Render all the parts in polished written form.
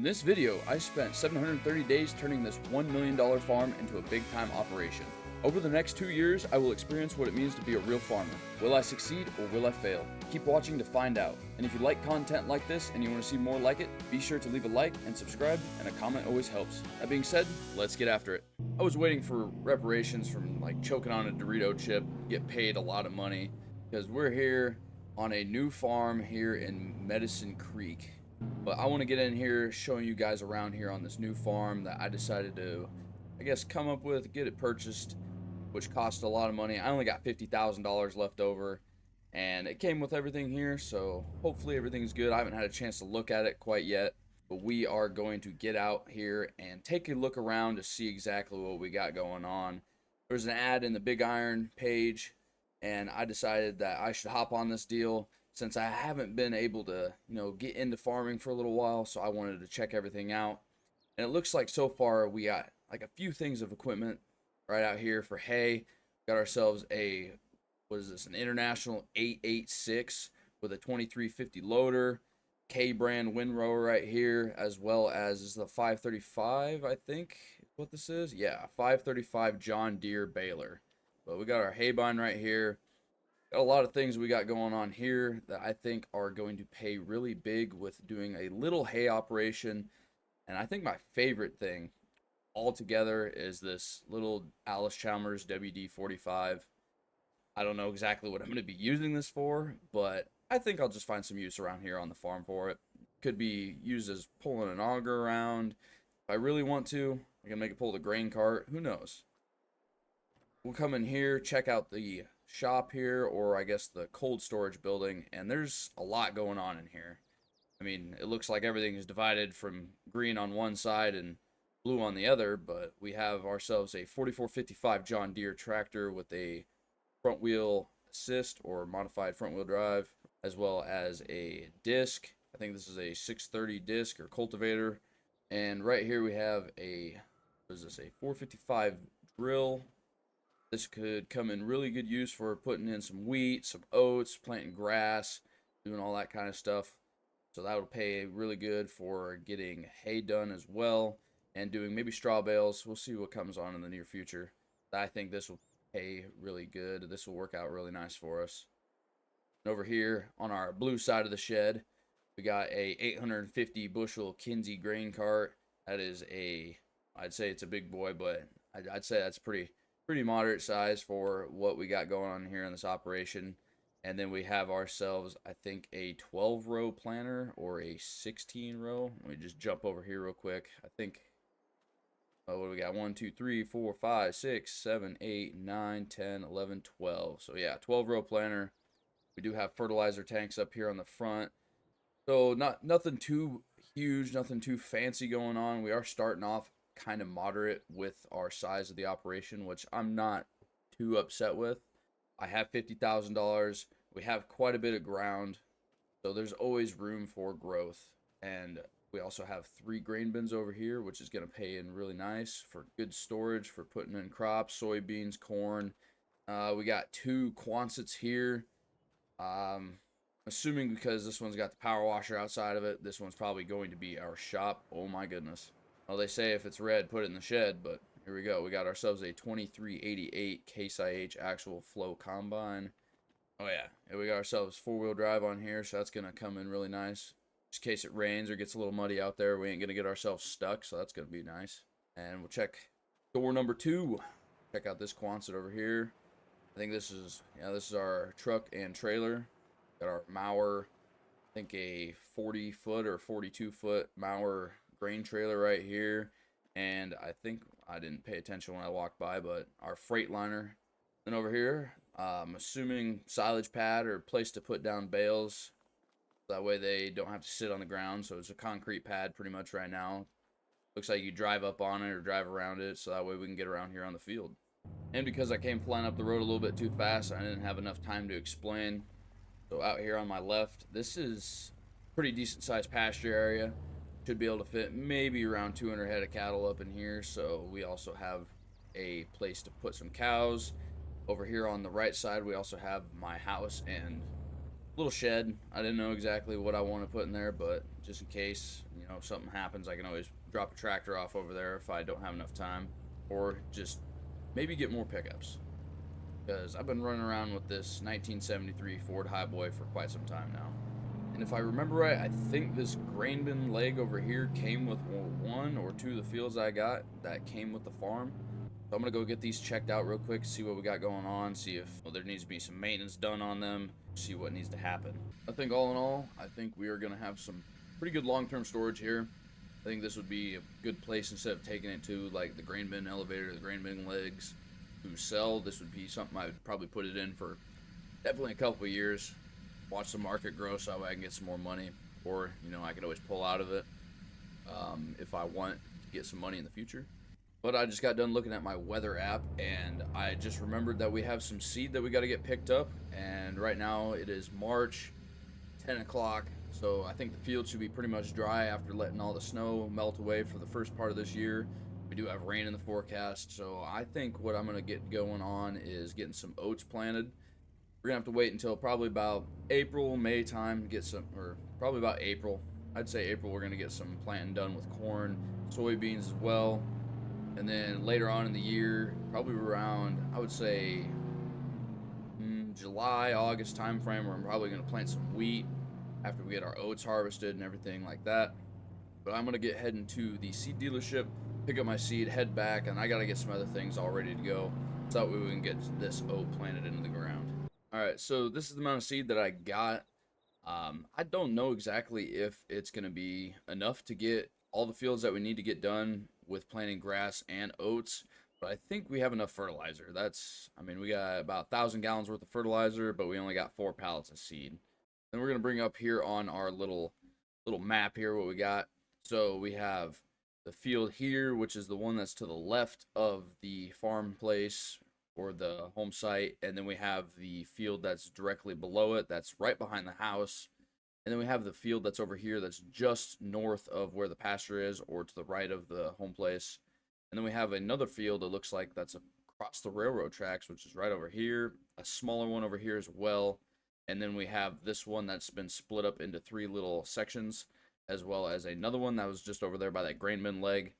In this video, I spent 730 days turning this $1 million farm into a big-time operation. Over the next 2 years, I will experience what it means to be a real farmer. Will I succeed or will I fail? Keep watching to find out. And if you like content like this and you want to see more like it, be sure to leave a like and subscribe, and a comment always helps. That being said, let's get after it. I was waiting for reparations from like choking on a Dorito chip, get paid a lot of money, because we're here on a new farm here in Medicine Creek. But I want to get in here showing you guys around here on this new farm that I decided to, I guess, come up with, get it purchased, which cost a lot of money. I only got $50,000 left over, and it came with everything here, so hopefully everything's good. I haven't had a chance to look at it quite yet, but we are going to get out here and take a look around to see exactly what we got going on. There's an ad in the Big Iron page, and I decided that I should hop on this deal since I haven't been able to, get into farming for a little while, so I wanted to check everything out. And it looks like so far we got like a few things of equipment right out here for hay. Got ourselves a, an International 886 with a 2350 loader, K brand windrower right here, as well as the 535, I think what this is. Yeah, 535 John Deere baler. But we got our hay bind right here. Got a lot of things we got going on here that I think are going to pay really big with doing a little hay operation. And I think my favorite thing altogether is this little Alice Chalmers WD-45. I don't know exactly what I'm going to be using this for, but I think I'll just find some use around here on the farm for it. Could be used as pulling an auger around. If I really want to, I can make it pull the grain cart. Who knows? We'll come in here, check out the shop here, or I guess the cold storage building, and there's a lot going on in here. I mean, it looks like everything is divided from green on one side and blue on the other, but we have ourselves a 4455 John Deere tractor with a front wheel assist or modified front wheel drive, as well as a disc. I think this is a 630 disc or cultivator. And right here we have a, what is this, a 455 drill. This could come in really good use for putting in some wheat, some oats, planting grass, doing all that kind of stuff. So that would pay really good for getting hay done as well, and doing maybe straw bales. We'll see what comes on in the near future. I think this will pay really good. This will work out really nice for us. And over here on our blue side of the shed, we got a 850 bushel Kinsey grain cart. That is a, I'd say it's a big boy, but I'd say that's pretty moderate size for what we got going on here in this operation. And then we have ourselves, I think, a 12 row planter or a 16 row. Let me just jump over here real quick. I think, oh, what do we got? 1 2 3 4 5 6 7 8 9 10 11 12. So yeah, 12 row planter. We do have fertilizer tanks up here on the front, so nothing too huge, nothing too fancy going on. We are starting off kind of moderate with our size of the operation, which I'm not too upset with. I have $50,000. We have quite a bit of ground, so there's always room for growth. And we also have 3 grain bins over here, which is going to pay in really nice for good storage for putting in crops, soybeans, corn. We got 2 Quonsets here. Assuming because this one's got the power washer outside of it, this one's probably going to be our shop. Oh my goodness. Well, they say if it's red, put it in the shed, but here we go. We got ourselves a 2388 Case IH actual flow combine. Oh yeah, and we got ourselves 4-wheel drive on here, so that's going to come in really nice. Just in case it rains or gets a little muddy out there, we ain't going to get ourselves stuck, so that's going to be nice. And we'll check door number 2. Check out this Quonset over here. I think this is our truck and trailer. Got our mower, I think a 40-foot or 42-foot mower grain trailer right here. And I think I didn't pay attention when I walked by, but our Freightliner. Then over here, I'm assuming silage pad or place to put down bales. That way they don't have to sit on the ground. So it's a concrete pad pretty much right now. Looks like you drive up on it or drive around it, so that way we can get around here on the field. And because I came flying up the road a little bit too fast, I didn't have enough time to explain. So out here on my left, this is pretty decent sized pasture area. Should be able to fit maybe around 200 head of cattle up in here. So we also have a place to put some cows. Over here on the right side, we also have my house and little shed. I didn't know exactly what I want to put in there, but just in case, you know, something happens, I can always drop a tractor off over there if I don't have enough time, or just maybe get more pickups. Because I've been running around with this 1973 Ford Highboy for quite some time now. And if I remember right, I think this grain bin leg over here came with one or two of the fields I got that came with the farm. So I'm gonna go get these checked out real quick, see what we got going on, see if there needs to be some maintenance done on them, see what needs to happen. I think all in all, I think we are gonna have some pretty good long-term storage here. I think this would be a good place instead of taking it to like the grain bin elevator, the grain bin legs to sell. This would be something I would probably put it in for definitely a couple of years. Watch the market grow so that way I can get some more money, or you know, I could always pull out of it if I want to get some money in the future. But I just got done looking at my weather app, and I just remembered that we have some seed that we got to get picked up, and right now it is March 10 o'clock, so I think the field should be pretty much dry after letting all the snow melt away for the first part of this year. We do have rain in the forecast, so I think what I'm going to get going on is getting some oats planted. We're going to have to wait until probably about April, May time to get some, or probably about April. I'd say April we're going to get some planting done with corn, soybeans as well. And then later on in the year, probably around, I would say, July, August time frame, where I'm probably going to plant some wheat after we get our oats harvested and everything like that. But I'm going to get heading to the seed dealership, pick up my seed, head back, and I got to get some other things all ready to go so that way we can get this oat planted into the ground. Alright, so this is the amount of seed that I got. I don't know exactly if it's going to be enough to get all the fields that we need to get done with planting grass and oats, but I think we have enough fertilizer. I mean, we got about 1,000 gallons worth of fertilizer, but we only got 4 pallets of seed. Then we're going to bring up here on our little map here what we got. So we have the field here, which is the one that's to the left of the farm place or the home site, and then we have the field that's directly below it, that's right behind the house. And then we have the field that's over here that's just north of where the pasture is, or to the right of the home place. And then we have another field that looks like that's across the railroad tracks, which is right over here. A smaller one over here as well. And then we have this one that's been split up into 3 little sections, as well as another one that was just over there by that grain bin leg.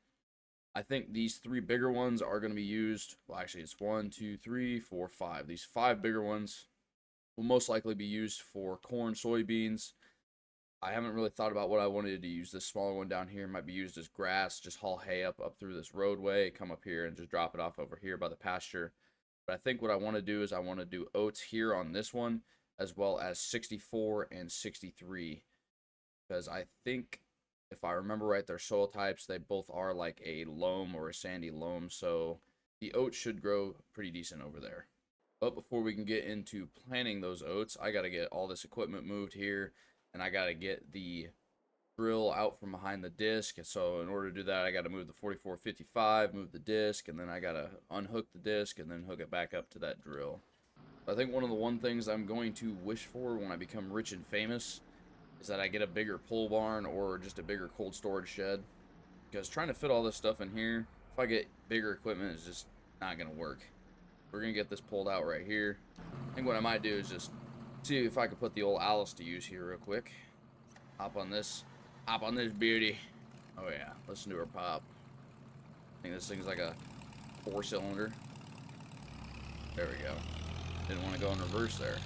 I think these 3 bigger ones are going to be used. Well, actually, it's 1, 2, 3, 4, 5. These 5 bigger ones will most likely be used for corn, soybeans. I haven't really thought about what I wanted to use. This smaller one down here might be used as grass. Just haul hay up through this roadway, come up here and just drop it off over here by the pasture. But I think what I want to do is I want to do oats here on this one, as well as 64 and 63. Because I think, if I remember right, their soil types, they both are like a loam or a sandy loam. So the oats should grow pretty decent over there. But before we can get into planting those oats, I got to get all this equipment moved here. And I got to get the drill out from behind the disc. And so in order to do that, I got to move the 4455, move the disc, and then I got to unhook the disc and then hook it back up to that drill. I think one of the things I'm going to wish for when I become rich and famous is that I get a bigger pole barn or just a bigger cold storage shed. Because trying to fit all this stuff in here, if I get bigger equipment, is just not going to work. We're going to get this pulled out right here. I think what I might do is just see if I can put the old Alice to use here real quick. Hop on this beauty. Oh yeah, listen to her pop. I think this thing's like a 4-cylinder. There we go. Didn't want to go in reverse there.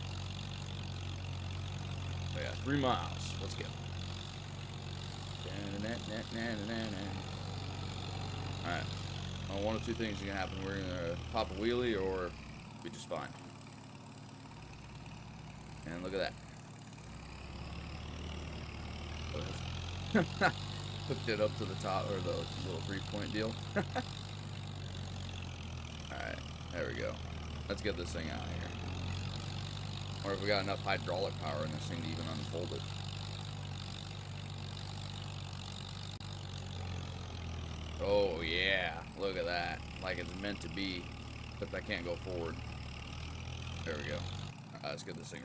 So yeah, 3 miles. Let's go. Alright. Well, one of 2 things are going to happen. We're going to pop a wheelie or be just fine. And look at that. Hooked it up to the top, or the little 3-point deal. Alright, there we go. Let's get this thing out of here. Or if we got enough hydraulic power in this thing to even unfold it. Oh yeah, look at that. Like it's meant to be, except I can't go forward. There we go. Let's get this thing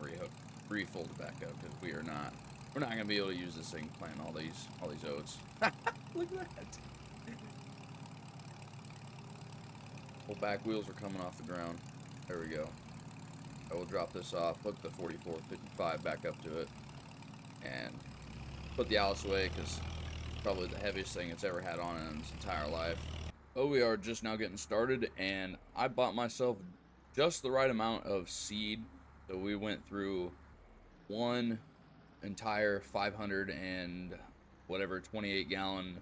refolded back up, because we're not gonna be able to use this thing planting all these oats. Look at that. Whole back wheels are coming off the ground. There we go. I will drop this off, hook the 4455 back up to it, and put the Alice away because it's probably the heaviest thing it's ever had on it in its entire life. But we are just now getting started, and I bought myself just the right amount of seed. So we went through one entire 500 and whatever 28 gallon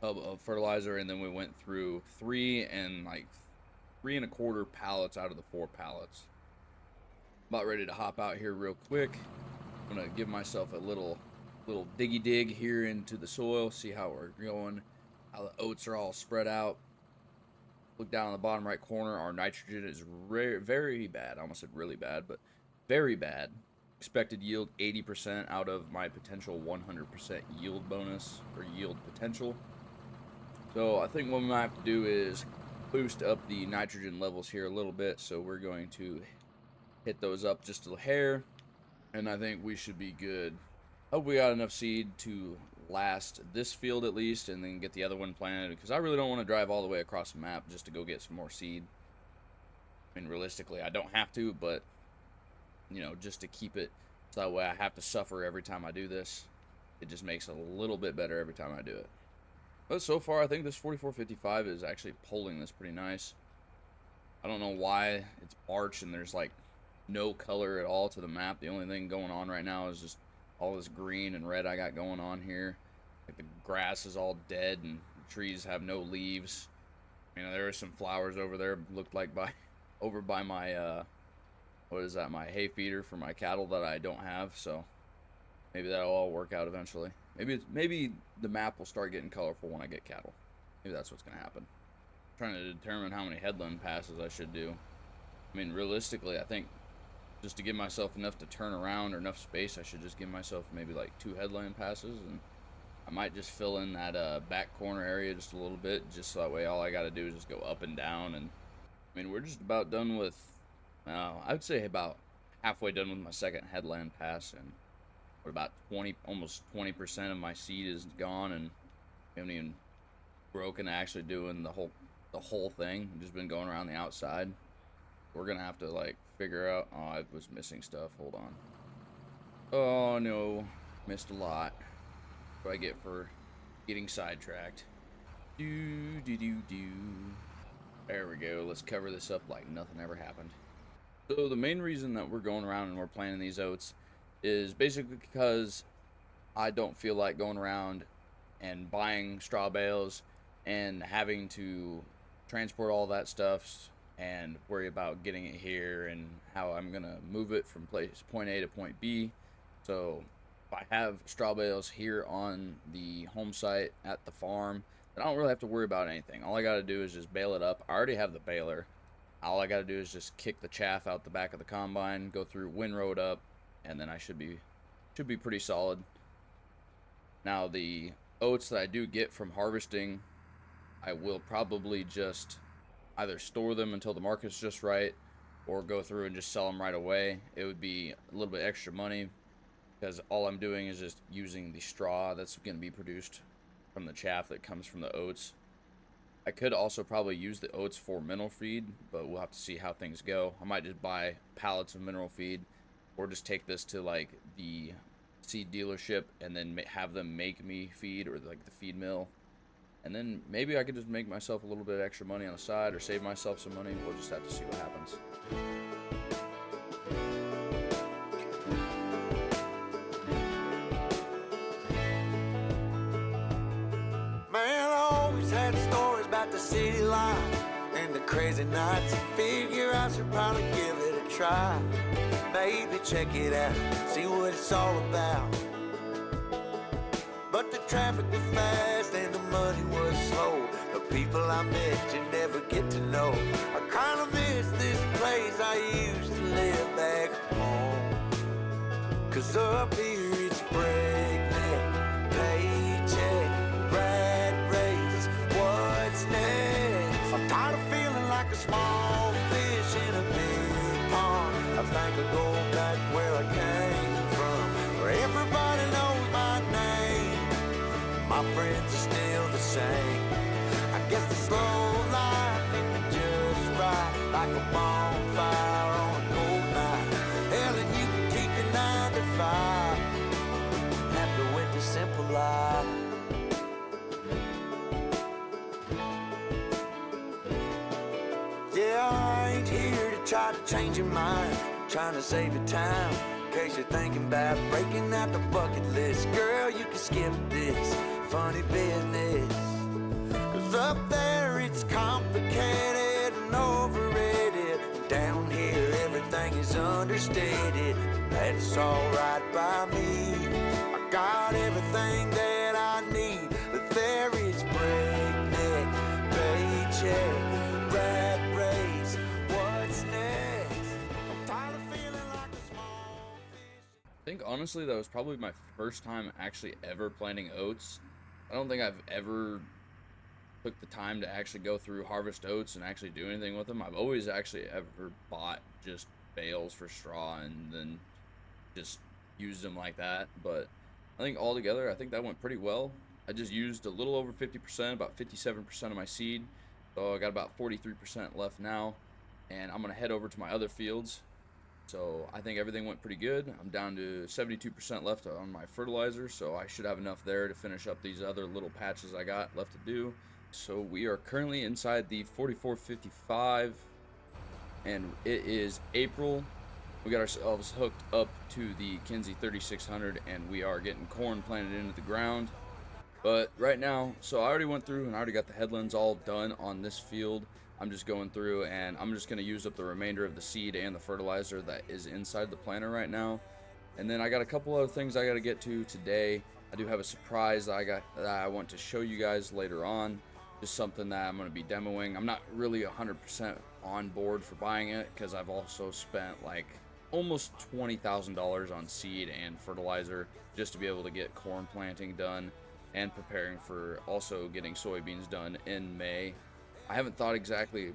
tub of fertilizer, and then we went through 3 and like 3 1/4 pallets out of the 4 pallets. About ready to hop out here real quick. I'm gonna give myself a little diggy dig here into the soil, see how we're going, how the oats are all spread out. Look down in the bottom right corner, our nitrogen is very bad. I almost said really bad, but very bad. Expected yield 80% out of my potential 100% yield bonus or yield potential. So I think what we might have to do is boost up the nitrogen levels here a little bit. So we're going to hit those up just a hair, and I think we should be good. Hope we got enough seed to last this field at least, and then get the other one planted, because I really don't want to drive all the way across the map just to go get some more seed. I mean, realistically, I don't have to, but you know, just to keep it so that way I have to suffer every time I do this. It just makes it a little bit better every time I do it. But so far, I think this 4455 is actually pulling this pretty nice. I don't know why it's March and there's like no color at all to the map. The only thing going on right now is just all this green and red I got going on here. Like the grass is all dead and the trees have no leaves. You know, there are some flowers over there, looked like over by my what is that, my hay feeder for my cattle that I don't have. So maybe that'll all work out eventually. Maybe the map will start getting colorful when I get cattle. Maybe that's what's gonna happen. I'm trying to determine how many headland passes I should do. I mean, realistically, I think just to give myself enough to turn around or enough space, I should just give myself maybe like 2 headland passes, and I might just fill in that back corner area just a little bit, just so that way all I got to do is just go up and down. And I mean, we're just about done with, I would say about halfway done with my second headland pass, and we're about almost 20% of my seed is gone, and I haven't even broken actually doing the whole thing. I've just been going around the outside. We're gonna have to like figure out. Oh, I was missing stuff. Hold on. Oh no, missed a lot. What do I get for getting sidetracked? Do. There we go. Let's cover this up like nothing ever happened. So the main reason that we're going around and we're planting these oats is basically because I don't feel like going around and buying straw bales and having to transport all that stuff and worry about getting it here and how I'm gonna move it from point A to point B. So if I have straw bales here on the home site at the farm, then I don't really have to worry about anything. All I gotta do is just bale it up. I already have the baler. All I gotta do is just kick the chaff out the back of the combine, go through, windrow it up, and then I should be pretty solid. Now the oats that I do get from harvesting, I will probably just either store them until the market's just right, or go through and just sell them right away. It would be a little bit extra money because all I'm doing is just using the straw that's going to be produced from the chaff that comes from the oats. I could also probably use the oats for mineral feed, but we'll have to see how things go. I might just buy pallets of mineral feed, or just take this to like the seed dealership and then have them make me feed, or like the feed mill. And then maybe I could just make myself a little bit of extra money on the side, or save myself some money. We'll just have to see what happens. Man, I always had stories about the city life and the crazy nights. Figure I should probably give it a try. Maybe check it out, see what it's all about. But the traffic was fast and the money was slow. The people I met you never get to know. I kinda miss this place I used to live back home. Cause up here it's breakneck, paycheck, rat race, what's next? I'm tired of feeling like a small fish in a big pond. I think I'll go back where I came from, where everybody knows my name. My friends are still the same. I guess the slow life hit me just right, like a bonfire on a cold night. ain't here to try to change your mind. I'm trying to save you time, in case you're thinking about breaking out the bucket list. Girl, you can skip this funny business, 'cause up there it's complicated and overrated. Down here everything is understated. That's alright by me. I got everything that I need, but there is breakneck, paycheck, rat race. What's next? I'm tired of feeling like a small fish. I think honestly that was probably my first time actually ever planting oats. I don't think I've ever took the time to actually go through harvest oats and actually do anything with them. I've always actually ever bought just bales for straw and then just used them like that. But I think altogether, I think that went pretty well. I just used a little over 50%, about 57% of my seed. So I got about 43% left now, and I'm gonna head over to my other fields. So I think everything went pretty good. I'm down to 72% left on my fertilizer, so I should have enough there to finish up these other little patches I got left to do. So we are currently inside the 4455, and it is April. We got ourselves hooked up to the Kinsey 3600, and we are getting corn planted into the ground. But right now, so I already went through and I already got the headlands all done on this field. I'm just going through and I'm just going to use up the remainder of the seed and the fertilizer that is inside the planter right now. And then I got a couple other things I got to get to today. I do have a surprise that I want to show you guys later on. Just something that I'm going to be demoing. I'm not really 100% on board for buying it because I've also spent like almost $20,000 on seed and fertilizer just to be able to get corn planting done and preparing for also getting soybeans done in May. I haven't thought exactly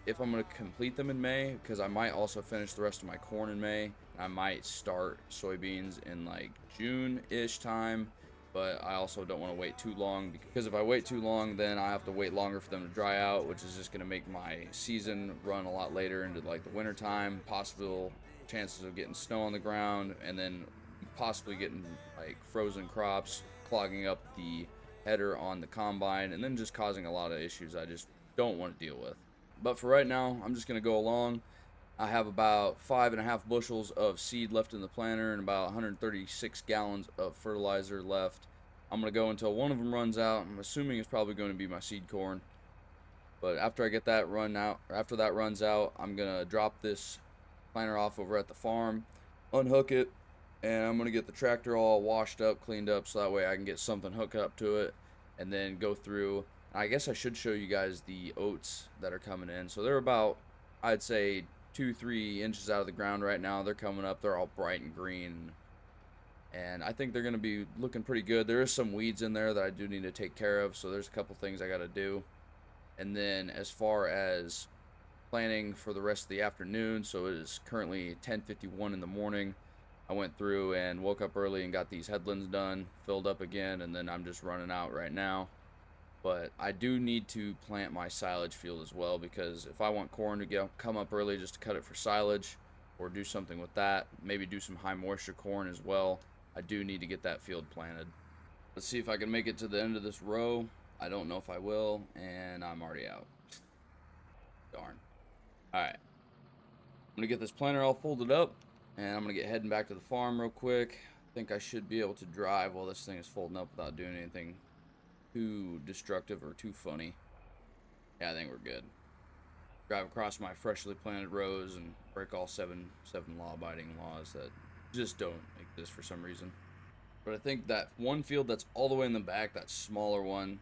if I'm going to complete them in May, because I might also finish the rest of my corn in May. I might start soybeans in like June-ish time, but I also don't want to wait too long, because if I wait too long, then I have to wait longer for them to dry out, which is just going to make my season run a lot later into like the winter time. Possible chances of getting snow on the ground, and then possibly getting like frozen crops, clogging up the header on the combine, and then just causing a lot of issues I just don't want to deal with. But for right now, I'm just going to go along. I have about 5.5 bushels of seed left in the planter and about 136 gallons of fertilizer left. I'm going to go until one of them runs out. I'm assuming it's probably going to be my seed corn. But after I get that run out, or after that runs out, I'm going to drop this planter off over at the farm, unhook it, and I'm going to get the tractor all washed up, cleaned up, so that way I can get something hooked up to it and then go through. I guess I should show you guys the oats that are coming in. So they're about, I'd say, 2-3 inches out of the ground right now. They're coming up. They're all bright and green, and I think they're going to be looking pretty good. There is some weeds in there that I do need to take care of, so there's a couple things I got to do. And then as far as planning for the rest of the afternoon, so it is currently 10:51 in the morning. I went through and woke up early and got these headlands done, filled up again, and then I'm just running out right now. But I do need to plant my silage field as well, because if I want corn to come up early just to cut it for silage or do something with that, maybe do some high moisture corn as well, I do need to get that field planted. Let's see if I can make it to the end of this row. I don't know if I will, and I'm already out. Darn. Alright. I'm going to get this planter all folded up, and I'm going to get heading back to the farm real quick. I think I should be able to drive while this thing is folding up without doing anything too destructive or too funny. Yeah, I think we're good. Drive across my freshly planted rows and break all seven law-abiding laws that just don't exist for some reason. But I think that one field that's all the way in the back, that smaller one,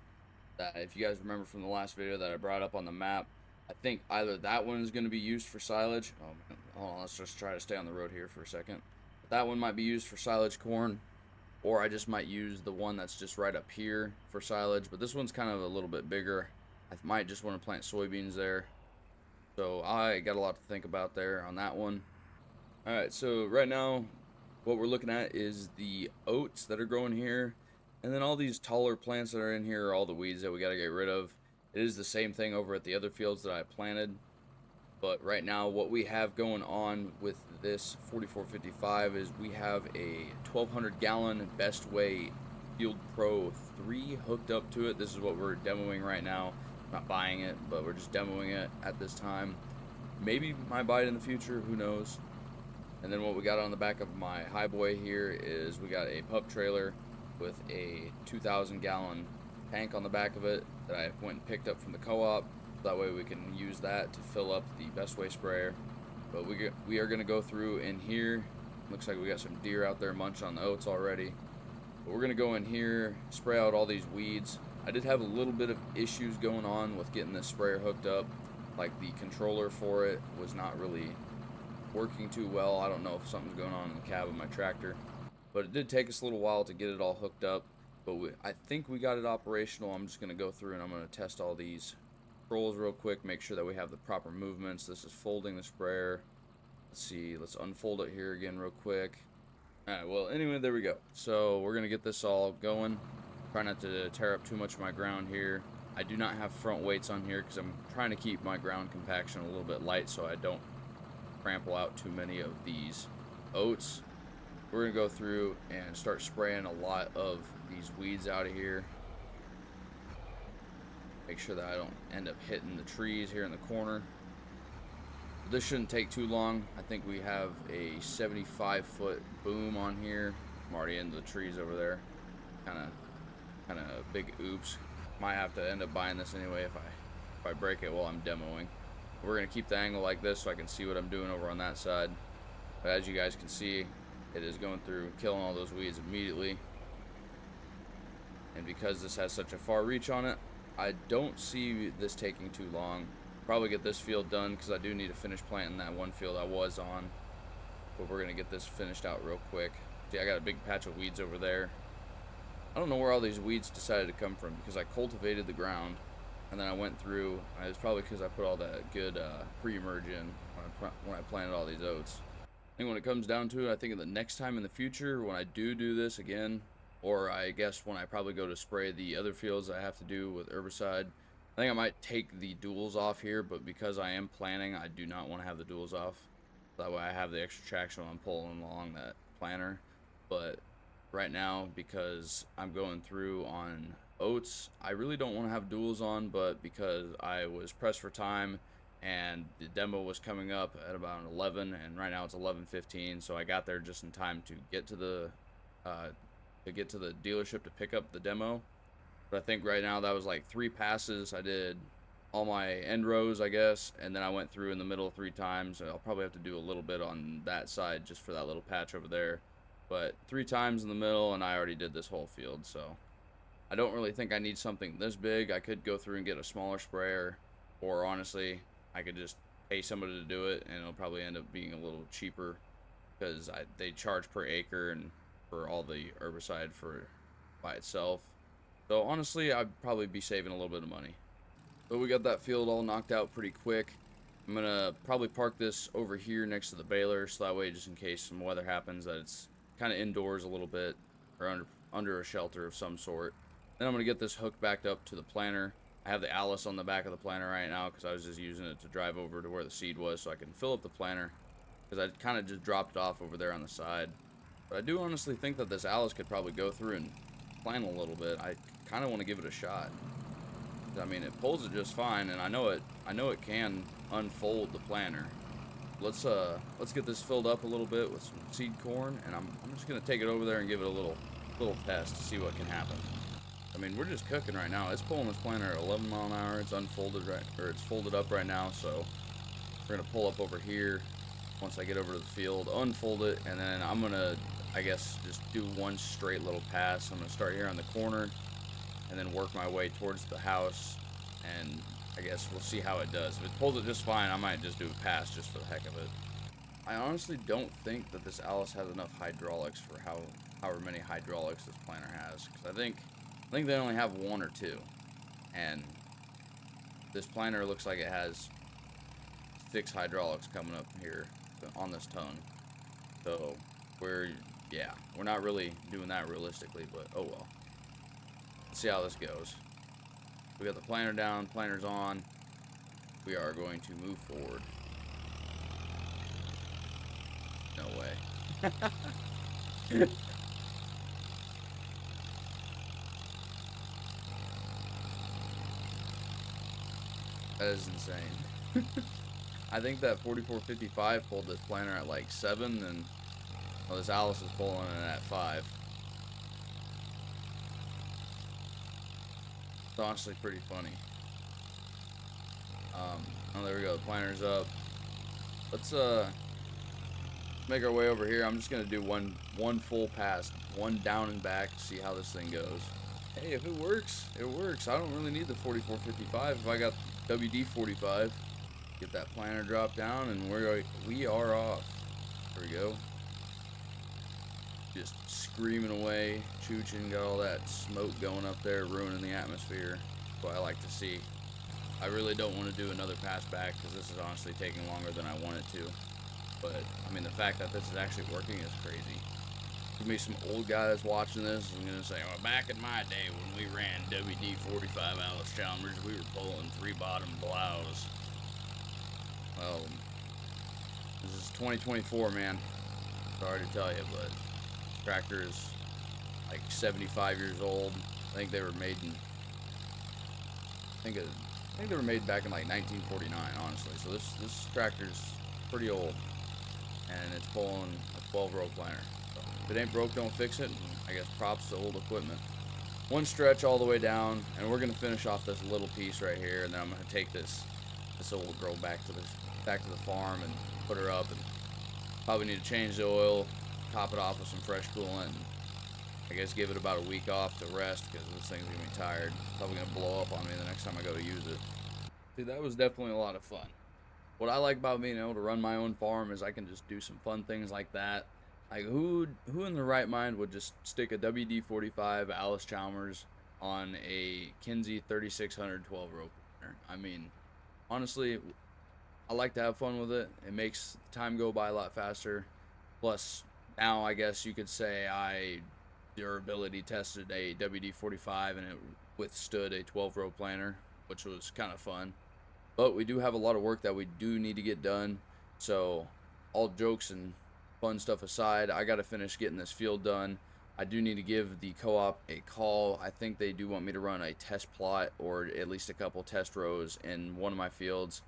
that if you guys remember from the last video that I brought up on the map, I think either that one is going to be used for silage. Oh man, hold on, let's just try to stay on the road here for a second. That one might be used for silage corn, or I just might use the one that's just right up here for silage. But this one's kind of a little bit bigger. I might just want to plant soybeans there. So I got a lot to think about there on that one. Alright, so right now what we're looking at is the oats that are growing here. And then all these taller plants that are in here are all the weeds that we got to get rid of. It is the same thing over at the other fields that I planted. But right now what we have going on with this 4455 is we have a 1200 gallon Best Way Field Pro 3 hooked up to it. This is what we're demoing right now. Not buying it, but we're just demoing it at this time. maybe might buy it in the future, who knows. And then what we got on the back of my highboy here is we got a pup trailer with a 2,000 gallon tank on the back of it that I went and picked up from the co-op. That way we can use that to fill up the Best Way sprayer. But we are going to go through in here. Looks like we got some deer out there munching on the oats already. But we're going to go in here, spray out all these weeds. I did have a little bit of issues going on with getting this sprayer hooked up. Like the controller for it was not really working too well. I don't know if something's going on in the cab of my tractor. But it did take us a little while to get it all hooked up. But I think we got it operational. I'm just going to go through and I'm going to test all these controls real quick, make sure that we have the proper movements. This is folding the sprayer. Let's see, let's unfold it here again real quick. Alright, well, anyway, there we go. So we're going to get this all going. Try not to tear up too much of my ground here. I do not have front weights on here because I'm trying to keep my ground compaction a little bit light so I don't trample out too many of these oats. We're going to go through and start spraying a lot of these weeds out of here. Make sure that I don't end up hitting the trees here in the corner. This shouldn't take too long. I think we have a 75-foot boom on here. I'm already into the trees over there. Kind of big oops. Might have to end up buying this anyway if I break it while I'm demoing. We're going to keep the angle like this so I can see what I'm doing over on that side. But as you guys can see, it is going through, killing all those weeds immediately. And because this has such a far reach on it, I don't see this taking too long. Probably get this field done because I do need to finish planting that one field I was on. But we're going to get this finished out real quick. See, I got a big patch of weeds over there. I don't know where all these weeds decided to come from because I cultivated the ground and then I went through. It's probably because I put all that good pre-emerge in when I planted all these oats. I think when it comes down to it, I think the next time in the future when I do this again, or I guess when I probably go to spray the other fields I have to do with herbicide, I think I might take the duals off here, but because I am planning, I do not want to have the duals off. That way I have the extra traction when I'm pulling along that planter. But right now, because I'm going through on oats, I really don't want to have duals on, but because I was pressed for time and the demo was coming up at about 11 and right now it's 11:15, so I got there just in time to get to the dealership to pick up the demo. But I think right now that was like 3 passes. I did all my end rows, I guess, and then I went through in the middle 3 times. I'll probably have to do a little bit on that side just for that little patch over there. But 3 times in the middle, and I already did this whole field, so I don't really think I need something this big. I could go through and get a smaller sprayer, or honestly, I could just pay somebody to do it, and it'll probably end up being a little cheaper because they charge per acre and for all the herbicide by itself. So honestly, I'd probably be saving a little bit of money. But we got that field all knocked out pretty quick. I'm gonna probably park this over here next to the baler, so that way, just in case some weather happens, that it's kind of indoors a little bit, or under a shelter of some sort. Then I'm gonna get this hooked back up to the planter. I have the Alice on the back of the planter right now because I was just using it to drive over to where the seed was so I can fill up the planter, because I kind of just dropped it off over there on the side. But I do honestly think that this Alice could probably go through and plant a little bit. I kind of want to give it a shot. I mean, it pulls it just fine, and I know it can unfold the planter. Let's get this filled up a little bit with some seed corn, and I'm just gonna take it over there and give it a little test to see what can happen. I mean, we're just cooking right now. It's pulling this planter at 11 mile an hour. It's unfolded it's folded up right now, so we're gonna pull up over here once I get over to the field, unfold it, and then I'm gonna, I guess, just do one straight little pass. I'm gonna start here on the corner and then work my way towards the house, and I guess we'll see how it does. If it pulls it just fine, I might just do a pass just for the heck of it. I honestly don't think that this Alice has enough hydraulics for however many hydraulics this planter has, because I think they only have 1 or 2, and this planter looks like it has 6 hydraulics coming up here on this ton. So we're not really doing that realistically, but oh well. Let's see how this goes. We got the planter down, planter's on. We are going to move forward. No way. That is insane. I think that 4455 pulled this planter at like 7, and well, this Alice is pulling it at 5. It's honestly pretty funny. Oh, there we go. The planter's up. Let's make our way over here. I'm just gonna do one full pass, one down and back, see how this thing goes. Hey, if it works, it works. I don't really need the 4455 if I got WD-45. Get that planter drop down, and we are off. There we go. Just screaming away, chooching, got all that smoke going up there, ruining the atmosphere. That's what I like to see. I really don't want to do another pass back because this is honestly taking longer than I want it to. But, I mean, the fact that this is actually working is crazy. There'll be some old guys watching this and going to say, well, back in my day when we ran WD-45 Alice Chalmers, we were pulling 3-bottom blouse. Well, this is 2024, man. Sorry to tell you, but tractor is like 75 years old. I think they were made in, I think they were made back in like 1949, honestly. So this tractor's pretty old, and it's pulling a 12-row planter. So if it ain't broke, don't fix it. And I guess props to old equipment. One stretch all the way down, and we're gonna finish off this little piece right here, and then I'm gonna take this old girl back to the farm and put her up, and probably need to change the oil, top it off with some fresh coolant, and I guess give it about a week off to rest because this thing's gonna be tired. Probably gonna blow up on me the next time I go to use it. See, that was definitely a lot of fun. What I like about being able to run my own farm is I can just do some fun things like that. Like, who in their right mind would just stick a WD-45 Alice Chalmers on a Kinsey 3600 12-row planter? I mean, honestly, I like to have fun with it. It makes time go by a lot faster. Plus, now I guess you could say I durability tested a WD-45 and it withstood a 12-row planter, which was kind of fun. But we do have a lot of work that we do need to get done. So, all jokes and fun stuff aside, I got to finish getting this field done. I do need to give the co-op a call. I think they do want me to run a test plot or at least a couple test rows in one of my fields.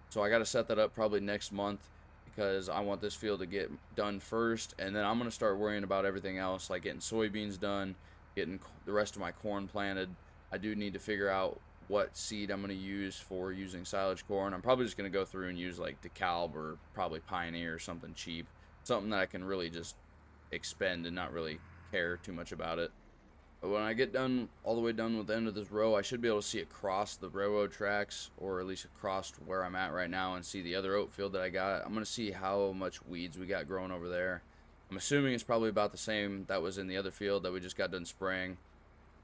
So I got to set that up probably next month because I want this field to get done first, and then I'm going to start worrying about everything else, like getting soybeans done, getting the rest of my corn planted. I do need to figure out what seed I'm going to use for using silage corn. I'm probably just going to go through and use like DeKalb or probably Pioneer or something cheap, something that I can really just expend and not really care too much about it. But when I get done, all the way done with the end of this row, I should be able to see across the railroad tracks, or at least across where I'm at right now, and see the other oat field that I got. I'm going to see how much weeds we got growing over there. I'm assuming it's probably about the same that was in the other field that we just got done spraying.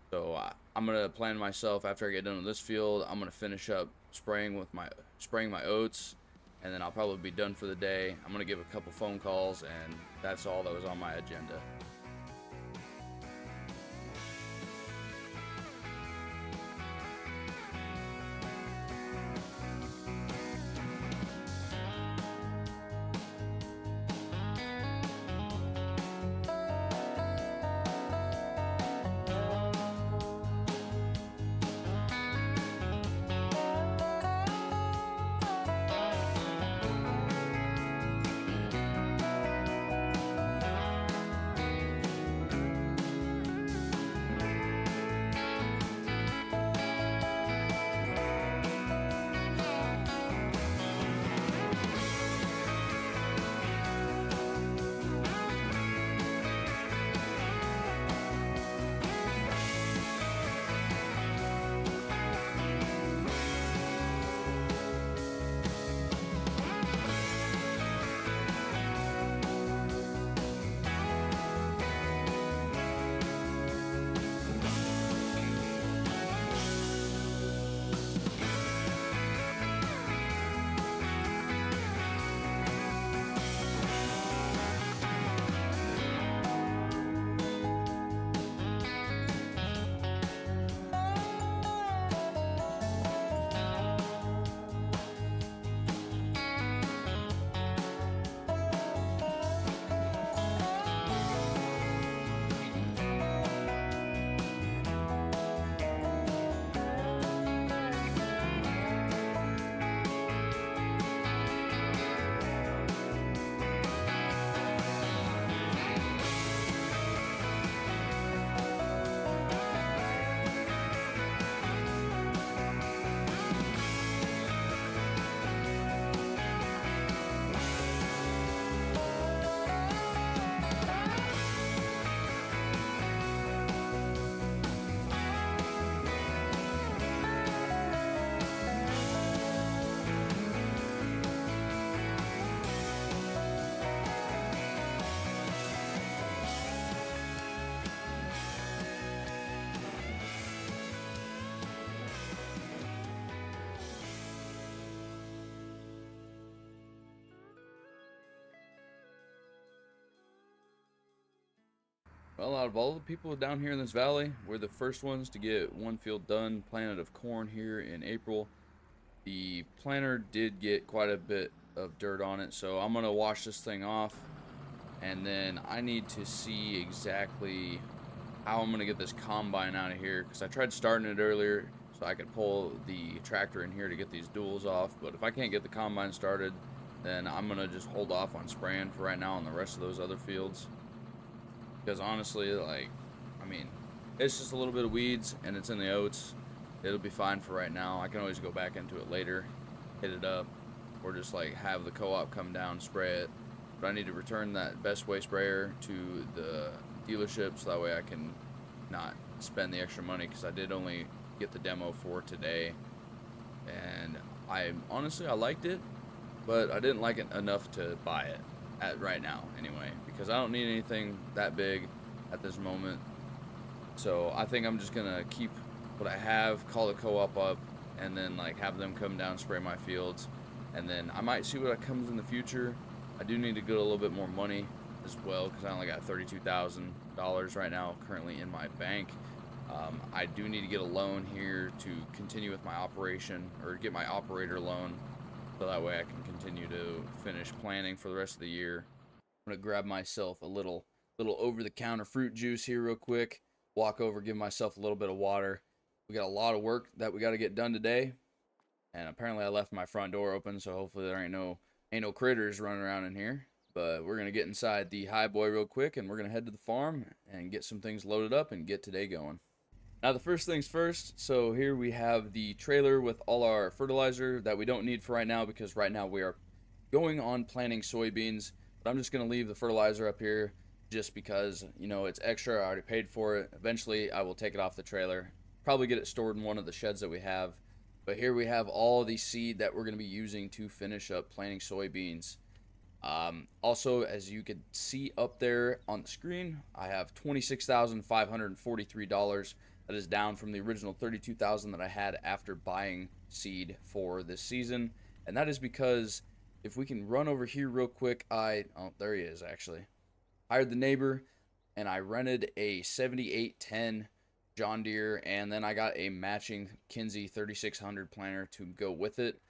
So I'm going to plan myself, after I get done with this field, I'm going to finish up spraying my oats, and then I'll probably be done for the day. I'm going to give a couple phone calls, and that's all that was on my agenda. Well, out of all the people down here in this valley, we're the first ones to get one field done, planted of corn here in April. The planter did get quite a bit of dirt on it, so I'm gonna wash this thing off, and then I need to see exactly how I'm gonna get this combine out of here, because I tried starting it earlier so I could pull the tractor in here to get these duals off, but if I can't get the combine started, then I'm gonna just hold off on spraying for right now on the rest of those other fields. Because honestly, like, I mean, it's just a little bit of weeds and it's in the oats. It'll be fine for right now. I can always go back into it later, hit it up, or just like have the co-op come down, spray it. But I need to return that Best Way sprayer to the dealership so that way I can not spend the extra money, because I did only get the demo for today. And I honestly, I liked it, but I didn't like it enough to buy it at right now anyway, because I don't need anything that big at this moment. So I think I'm just gonna keep what I have, call the co-op up, and then like have them come down, spray my fields, and then I might see what comes in the future. I do need to get a little bit more money as well, because I only got $32,000 right now currently in my bank. I do need to get a loan here to continue with my operation, or get my operator loan, so that way I can continue to finish planning for the rest of the year. I'm gonna grab myself a little over-the-counter fruit juice here real quick, walk over, give myself a little bit of water. We got a lot of work that we got to get done today, and apparently I left my front door open, so hopefully there ain't no critters running around in here. But we're gonna get inside the high boy real quick, and we're gonna head to the farm and get some things loaded up and get today going. Now, the first things first, so here we have the trailer with all our fertilizer that we don't need for right now, because right now we are going on planting soybeans. But I'm just going to leave the fertilizer up here just because, you know, it's extra. I already paid for it. Eventually, I will take it off the trailer, probably get it stored in one of the sheds that we have. But here we have all the seed that we're going to be using to finish up planting soybeans. Also, as you can see up there on the screen, I have $26,543. That is down from the original $32,000 that I had after buying seed for this season. And that is because, if we can run over here real quick, oh, there he is actually. Hired the neighbor, and I rented a 7810 John Deere, and then I got a matching Kinsey 3600 planter to go with it.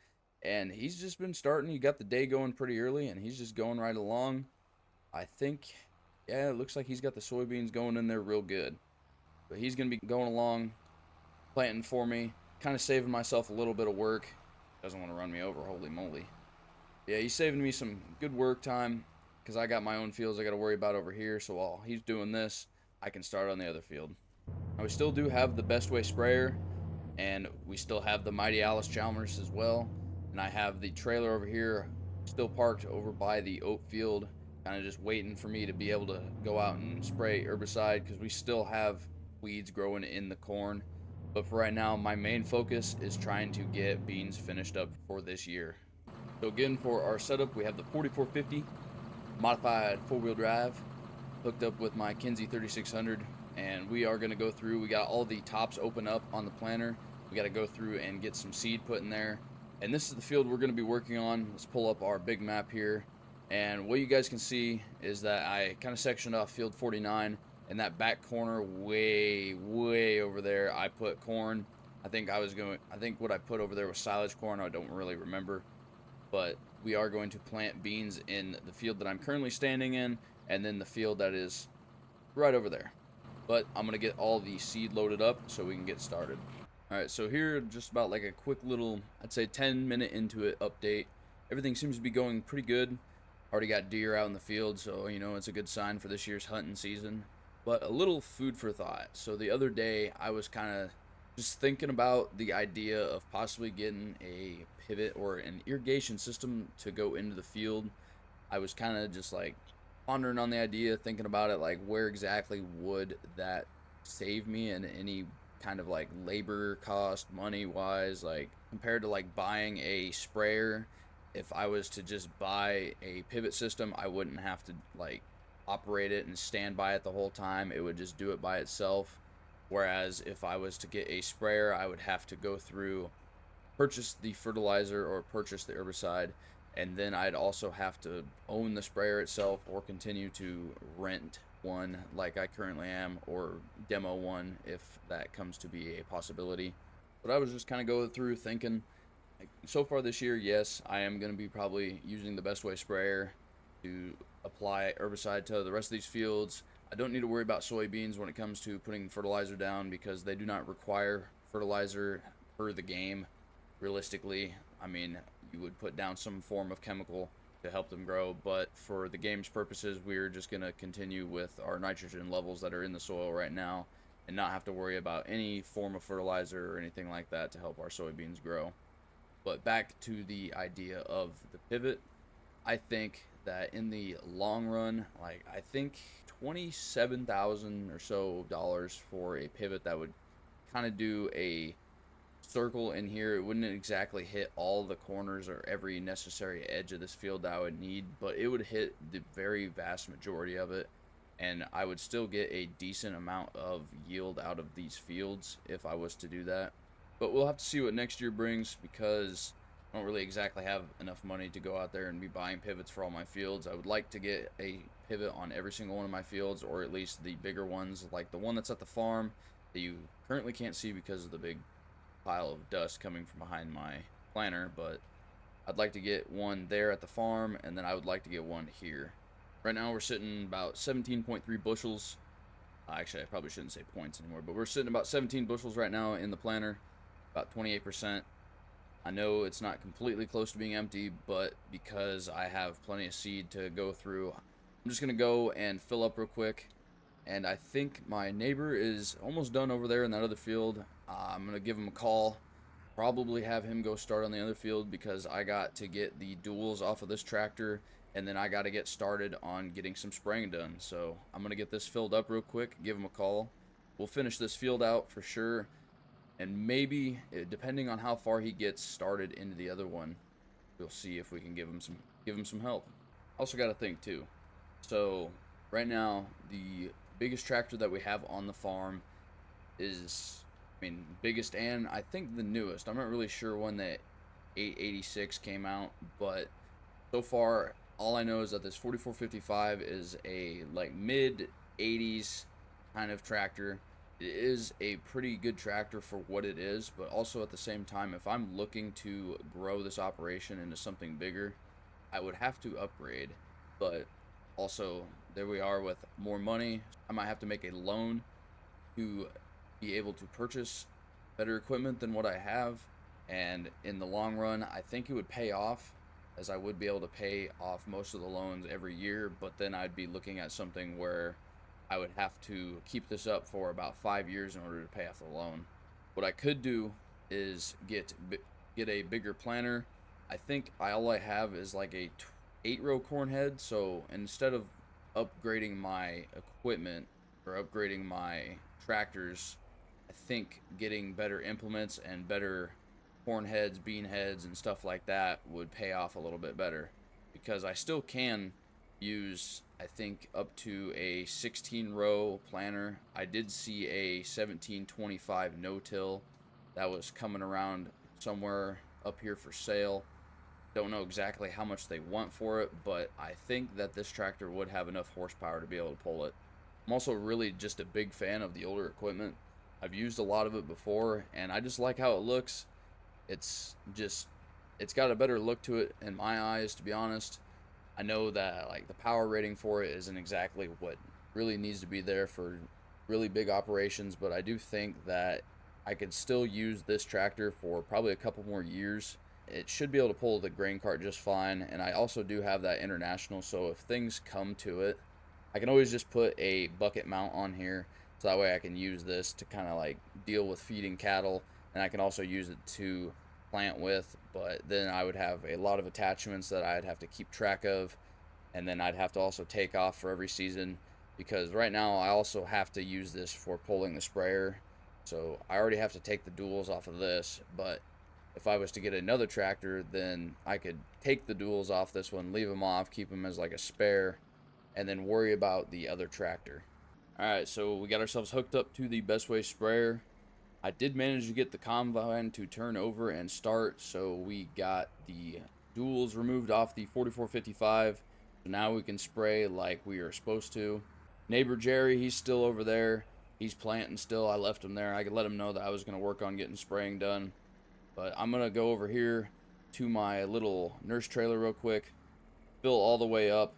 And he's just been starting. He got the day going pretty early, and he's just going right along. I think, yeah, it looks like he's got the soybeans going in there real good. But he's going to be going along, planting for me, kind of saving myself a little bit of work. Doesn't want to run me over, holy moly. Yeah, he's saving me some good work time, because I got my own fields I got to worry about over here. So while he's doing this, I can start on the other field. Now, we still do have the Best Way sprayer, and we still have the Mighty Alice Chalmers as well. And I have the trailer over here still parked over by the oat field, kind of just waiting for me to be able to go out and spray herbicide, because we still have weeds growing in the corn. But for right now, my main focus is trying to get beans finished up for this year. So again, for our setup, we have the 4450 modified four-wheel drive hooked up with my Kinsey 3600, and we are going to go through. We got all the tops open up on the planter. We got to go through and get some seed put in there, and this is the field we're going to be working on. Let's pull up our big map here, and what you guys can see is that I kind of sectioned off field 49. In that back corner, way over there, I put corn. I think what I put over there was silage corn. I don't really remember. But we are going to plant beans in the field that I'm currently standing in, and then the field that is right over there. But I'm going to get all the seed loaded up so we can get started. Alright, so here, just about like a quick little, I'd say 10-minute into it update. Everything seems to be going pretty good. Already got deer out in the field, so, you know, it's a good sign for this year's hunting season. But a little food for thought. So the other day, I was kind of just thinking about the idea of possibly getting a pivot or an irrigation system to go into the field. I was kind of just like pondering on the idea, thinking about it, like where exactly would that save me, and any kind of like labor cost, money wise, like compared to like buying a sprayer. If I was to just buy a pivot system, I wouldn't have to like operate it and stand by it the whole time. It would just do it by itself. Whereas if I was to get a sprayer, I would have to go through, purchase the fertilizer or purchase the herbicide, and then I'd also have to own the sprayer itself or continue to rent one like I currently am, or demo one if that comes to be a possibility. But I was just kind of going through thinking, like, so far this year, yes, I am going to be probably using the Best Way sprayer to apply herbicide to the rest of these fields. I don't need to worry about soybeans when it comes to putting fertilizer down because they do not require fertilizer per the game. Realistically, I mean, you would put down some form of chemical to help them grow, but for the game's purposes, we're just going to continue with our nitrogen levels that are in the soil right now and not have to worry about any form of fertilizer or anything like that to help our soybeans grow. But back to the idea of the pivot, I think that in the long run, like, I think 27,000 or so dollars for a pivot that would kind of do a circle in here. It wouldn't exactly hit all the corners or every necessary edge of this field that I would need, but it would hit the very vast majority of it, and I would still get a decent amount of yield out of these fields if I was to do that. But we'll have to see what next year brings, because I don't really exactly have enough money to go out there and be buying pivots for all my fields. I would like to get a pivot on every single one of my fields, or at least the bigger ones, like the one that's at the farm that you currently can't see because of the big pile of dust coming from behind my planter. But I'd like to get one there at the farm, and then I would like to get one here. Right now we're sitting about 17.3 bushels. Actually, I probably shouldn't say points anymore, but we're sitting about 17 bushels right now in the planter, about 28%. I know it's not completely close to being empty, but because I have plenty of seed to go through, I'm just going to go and fill up real quick. And I think my neighbor is almost done over there in that other field. I'm going to give him a call, probably have him go start on the other field, because I got to get the duals off of this tractor, and then I got to get started on getting some spraying done. So I'm going to get this filled up real quick, give him a call. We'll finish this field out for sure, and maybe, depending on how far he gets started into the other one, we'll see if we can give him some help. Also got to think too. So right now, the biggest tractor that we have on the farm is, I mean, biggest and I think the newest. I'm not really sure when the 886 came out, but so far all I know is that this 4455 is a like mid 80s kind of tractor. It is a pretty good tractor for what it is, but also at the same time, if I'm looking to grow this operation into something bigger, I would have to upgrade. But also, there we are with more money. I might have to make a loan to be able to purchase better equipment than what I have, and in the long run, I think it would pay off, as I would be able to pay off most of the loans every year. But then I'd be looking at something where I would have to keep this up for about 5 years in order to pay off the loan. What I could do is get a bigger planter. I think all I have is like a 8-row corn head, so instead of upgrading my equipment or upgrading my tractors, I think getting better implements and better corn heads, bean heads, and stuff like that would pay off a little bit better, because I still can use, I think, up to a 16-row planter. I did see a 1725 no-till that was coming around somewhere up here for sale. Don't know exactly how much they want for it, but I think that this tractor would have enough horsepower to be able to pull it. I'm also really just a big fan of the older equipment. I've used a lot of it before, and I just like how it looks. It's got a better look to it in my eyes, to be honest. I know that like the power rating for it isn't exactly what really needs to be there for really big operations, but I do think that I could still use this tractor for probably a couple more years. It should be able to pull the grain cart just fine, and I also do have that international, so if things come to it, I can always just put a bucket mount on here, so that way I can use this to kind of like deal with feeding cattle, and I can also use it to plant with. But then I would have a lot of attachments that I'd have to keep track of, and then I'd have to also take off for every season, because right now I also have to use this for pulling the sprayer, so I already have to take the duals off of this. But if I was to get another tractor, then I could take the duals off this one, leave them off, keep them as like a spare, and then worry about the other tractor. Alright, so we got ourselves hooked up to the Best Way sprayer. I did manage to get the combine to turn over and start, so we got the duals removed off the 4455. So now we can spray like we are supposed to. Neighbor Jerry, he's still over there. He's planting still. I left him there. I could let him know that I was going to work on getting spraying done. But I'm going to go over here to my little nurse trailer real quick. Fill all the way up,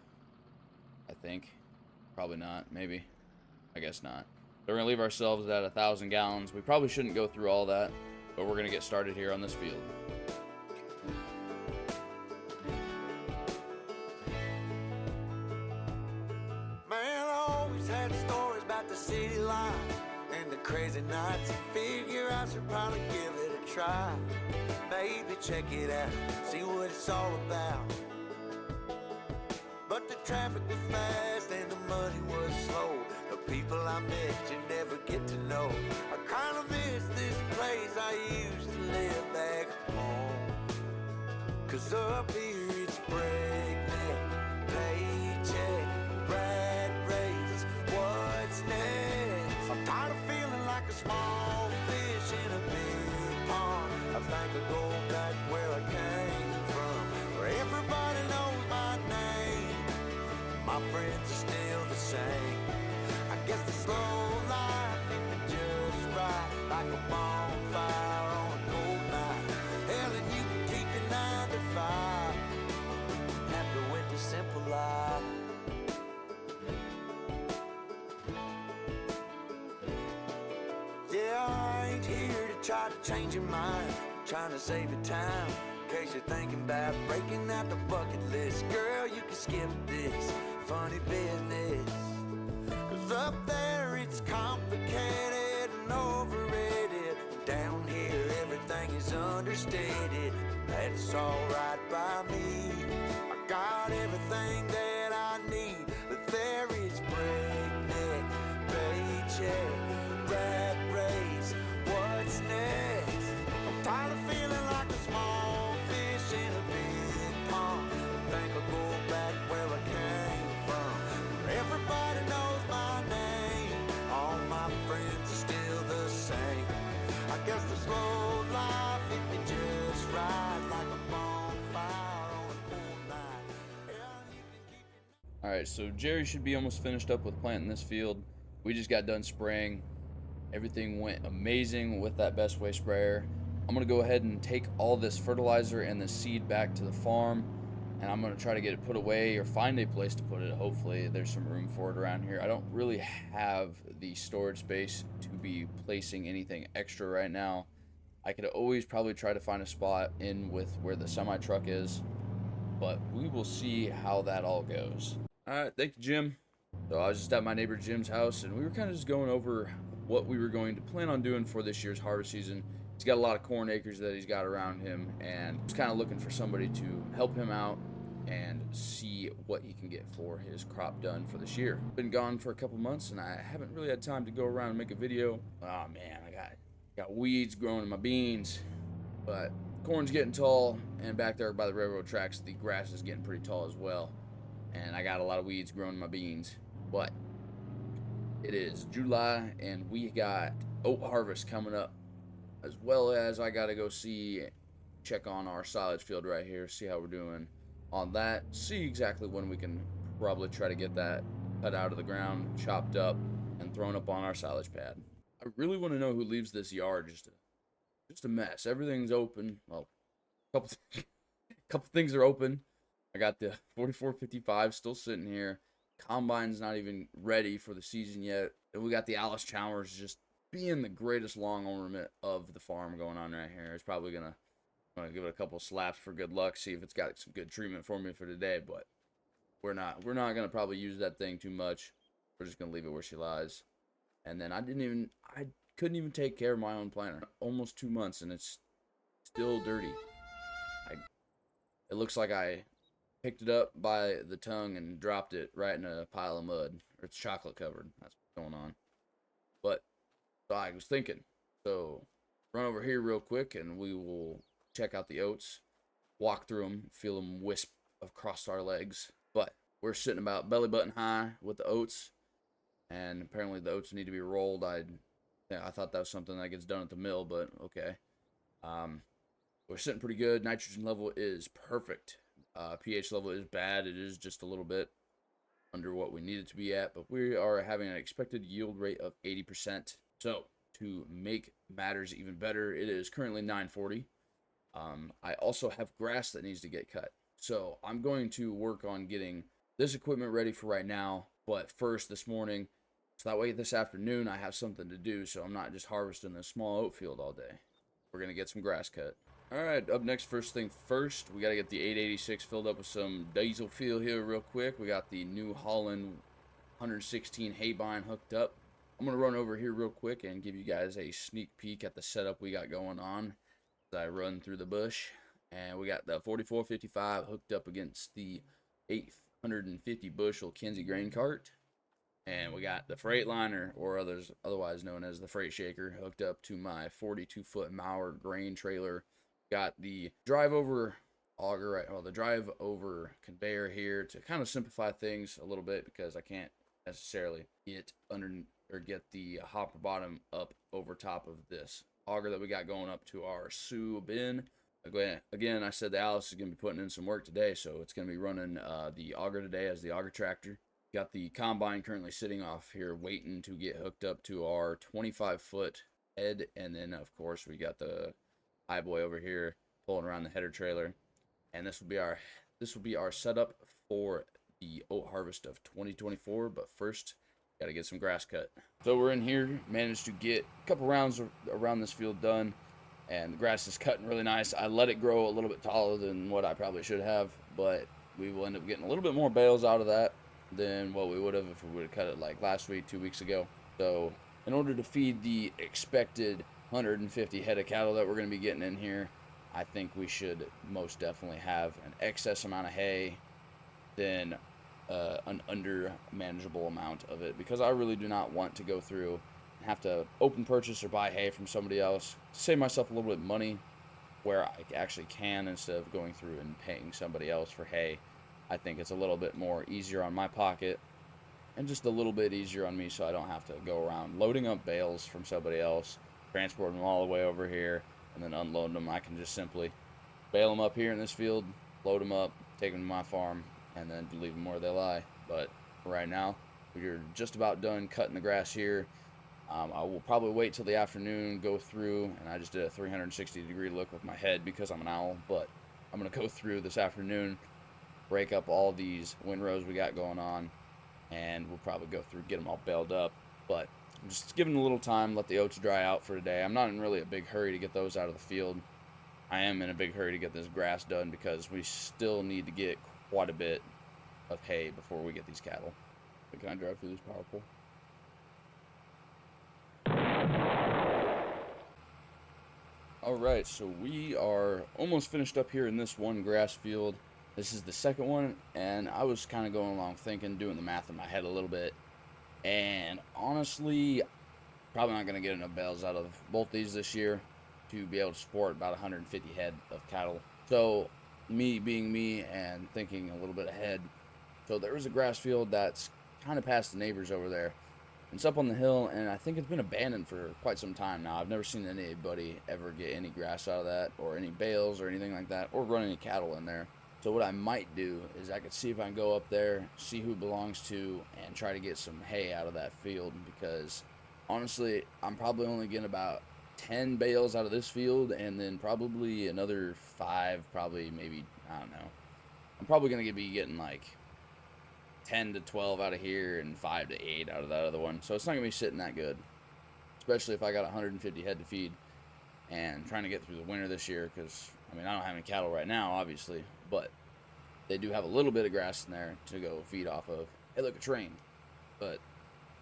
I think. Probably not. Maybe. I guess not. So we're going to leave ourselves at 1,000 gallons. We probably shouldn't go through all that, but we're going to get started here on this field. Man, I always had stories about the city life and the crazy nights. Figure I should probably give it a try. Maybe check it out, see what it's all about. But the traffic was fast and the money was slow. The people I met you never get to know. I kinda miss this place I used to live back home. 'Cause up here it's breakneck, paycheck, rat race, what's next? I'm tired of feeling like a small fish in a big pond. I think I'll go back where I came from, where everybody knows my name. My friends are still the same. I guess the slow life hit me just right, like a bonfire on a cold night. Hell, and you can keep your 9 to 5. Happy with the simple life. Yeah, I ain't here to try to change your mind. Trying to save your time, in case you're thinking about breaking out the bucket list. Girl, you can skip this funny business. 'Cause up there it's complicated and overrated. Down here everything is understated. That's alright by me. I got everything that I need, but there is breakneck, paycheck, rat race, what's next? I'm tired of feeling like a small fish in a big pond. I think I'll go back where I came from, where everybody knows my name. All my friends are still the same. I guess the slow life hit me just right, like a bonfire on a cold night. Yeah, you can keep your... Alright, so Jerry should be almost finished up with planting this field. We just got done spraying. Everything went amazing with that Best Way sprayer. I'm going to go ahead and take all this fertilizer and the seed back to the farm, and I'm going to try to get it put away or find a place to put it. Hopefully there's some room for it around here. I don't really have the storage space to be placing anything extra right now. I could always probably try to find a spot in with where the semi truck is, but we will see how that all goes. Alright, thank you, Jim. So I was just at my neighbor Jim's house, and we were kind of just going over what we were going to plan on doing for this year's harvest season. He's got a lot of corn acres that he's got around him, and he's kind of looking for somebody to help him out and see what he can get for his crop done for this year. Been gone for a couple months, and I haven't really had time to go around and make a video. Oh man, I got weeds growing in my beans, but corn's getting tall, and back there by the railroad tracks, the grass is getting pretty tall as well, and I got a lot of weeds growing in my beans. But it is July, and we got oat harvest coming up, as well as I gotta go check on our silage field right here, see how we're doing on that, see exactly when we can probably try to get that cut out of the ground, chopped up, and thrown up on our silage pad. I really want to know who leaves this yard just a mess. Everything's open. Well, couple things are open. I got the 4455 still sitting here. Combine's not even ready for the season yet. And we got the Alice Chalmers just being the greatest long ornament of the farm going on right here. It's probably gonna give it a couple slaps for good luck, see if it's got some good treatment for me for today, but we're not gonna probably use that thing too much. We're just gonna leave it where she lies. And then I couldn't even take care of my own planter. Almost 2 months, and it's still dirty. It looks like I picked it up by the tongue and dropped it right in a pile of mud. Or it's chocolate covered. That's what's going on. But so I was thinking, so run over here real quick and we will check out the oats, walk through them, feel them wisp across our legs. But we're sitting about belly button high with the oats, and apparently the oats need to be rolled. I thought that was something that gets done at the mill, but okay. We're sitting pretty good. Nitrogen level is perfect. pH level is bad. It is just a little bit under what we need it to be at, but we are having an expected yield rate of 80%. So to make matters even better, it is currently 9:40. I also have grass that needs to get cut. So I'm going to work on getting this equipment ready for right now, but first this morning, so that way this afternoon I have something to do, so I'm not just harvesting this small oat field all day. We're going to get some grass cut. All right, up next, first thing first, we got to get the 886 filled up with some diesel fuel here real quick. We got the New Holland 116 hay bind hooked up. I'm going to run over here real quick and give you guys a sneak peek at the setup we got going on as I run through the bush. And we got the 4455 hooked up against the 850 bushel Kinsey grain cart. And we got the Freightliner, or otherwise known as the Freight Shaker, hooked up to my 42-foot Mauer grain trailer. Got the drive over auger, right? Well, the drive over conveyor here to kind of simplify things a little bit because I can't necessarily get under or get the hopper bottom up over top of this auger that we got going up to our Sioux bin. Again, I said that Alice is going to be putting in some work today, so it's going to be running the auger today as the auger tractor. Got the combine currently sitting off here waiting to get hooked up to our 25-foot head, and then of course we got the high boy over here pulling around the header trailer, and this will be our setup for the oat harvest of 2024. But first, got to get some grass cut. So we're in here, managed to get a couple rounds around this field done, and the grass is cutting really nice. I let it grow a little bit taller than what I probably should have, but we will end up getting a little bit more bales out of that than what we would have if we would have cut it like last week, 2 weeks ago. So in order to feed the expected 150 head of cattle that we're going to be getting in here, I think we should most definitely have an excess amount of hay than an under manageable amount of it, because I really do not want to go through and have to open purchase or buy hay from somebody else to save myself a little bit of money where I actually can, instead of going through and paying somebody else for hay. I think it's a little bit more easier on my pocket and just a little bit easier on me, so I don't have to go around loading up bales from somebody else, transporting them all the way over here, and then unloading them. I can just simply bale them up here in this field, load them up, take them to my farm, and then leave them where they lie. But right now, we're just about done cutting the grass here. I will probably wait till the afternoon, go through, and I just did a 360-degree look with my head because I'm an owl, but I'm going to go through this afternoon, break up all these windrows we got going on, and we'll probably go through, get them all baled up. But I'm just giving a little time, let the oats dry out for today. I'm not in really a big hurry to get those out of the field. I am in a big hurry to get this grass done because we still need to get quite a bit of hay before we get these cattle. But can I drive through this power pole? Alright, so we are almost finished up here in this one grass field. This is the second one, and I was kind of going along thinking, doing the math in my head a little bit, and honestly, probably not going to get enough bales out of both these this year to be able to support about 150 head of cattle. So, me being me and thinking a little bit ahead, so there is a grass field that's kind of past the neighbors over there. It's up on the hill, and I think it's been abandoned for quite some time now. I've never seen anybody ever get any grass out of that, or any bales or anything like that, or run any cattle in there. So what I might do is I could see if I can go up there, see who it belongs to, and try to get some hay out of that field, because honestly, I'm probably only getting about 10 bales out of this field, and then probably another 5, probably maybe, I don't know. I'm probably going to be getting like 10 to 12 out of here and 5 to 8 out of that other one. So it's not going to be sitting that good, especially if I got 150 head to feed and trying to get through the winter this year, because, I mean, I don't have any cattle right now, obviously, but they do have a little bit of grass in there to go feed off of. Hey, look, a train. But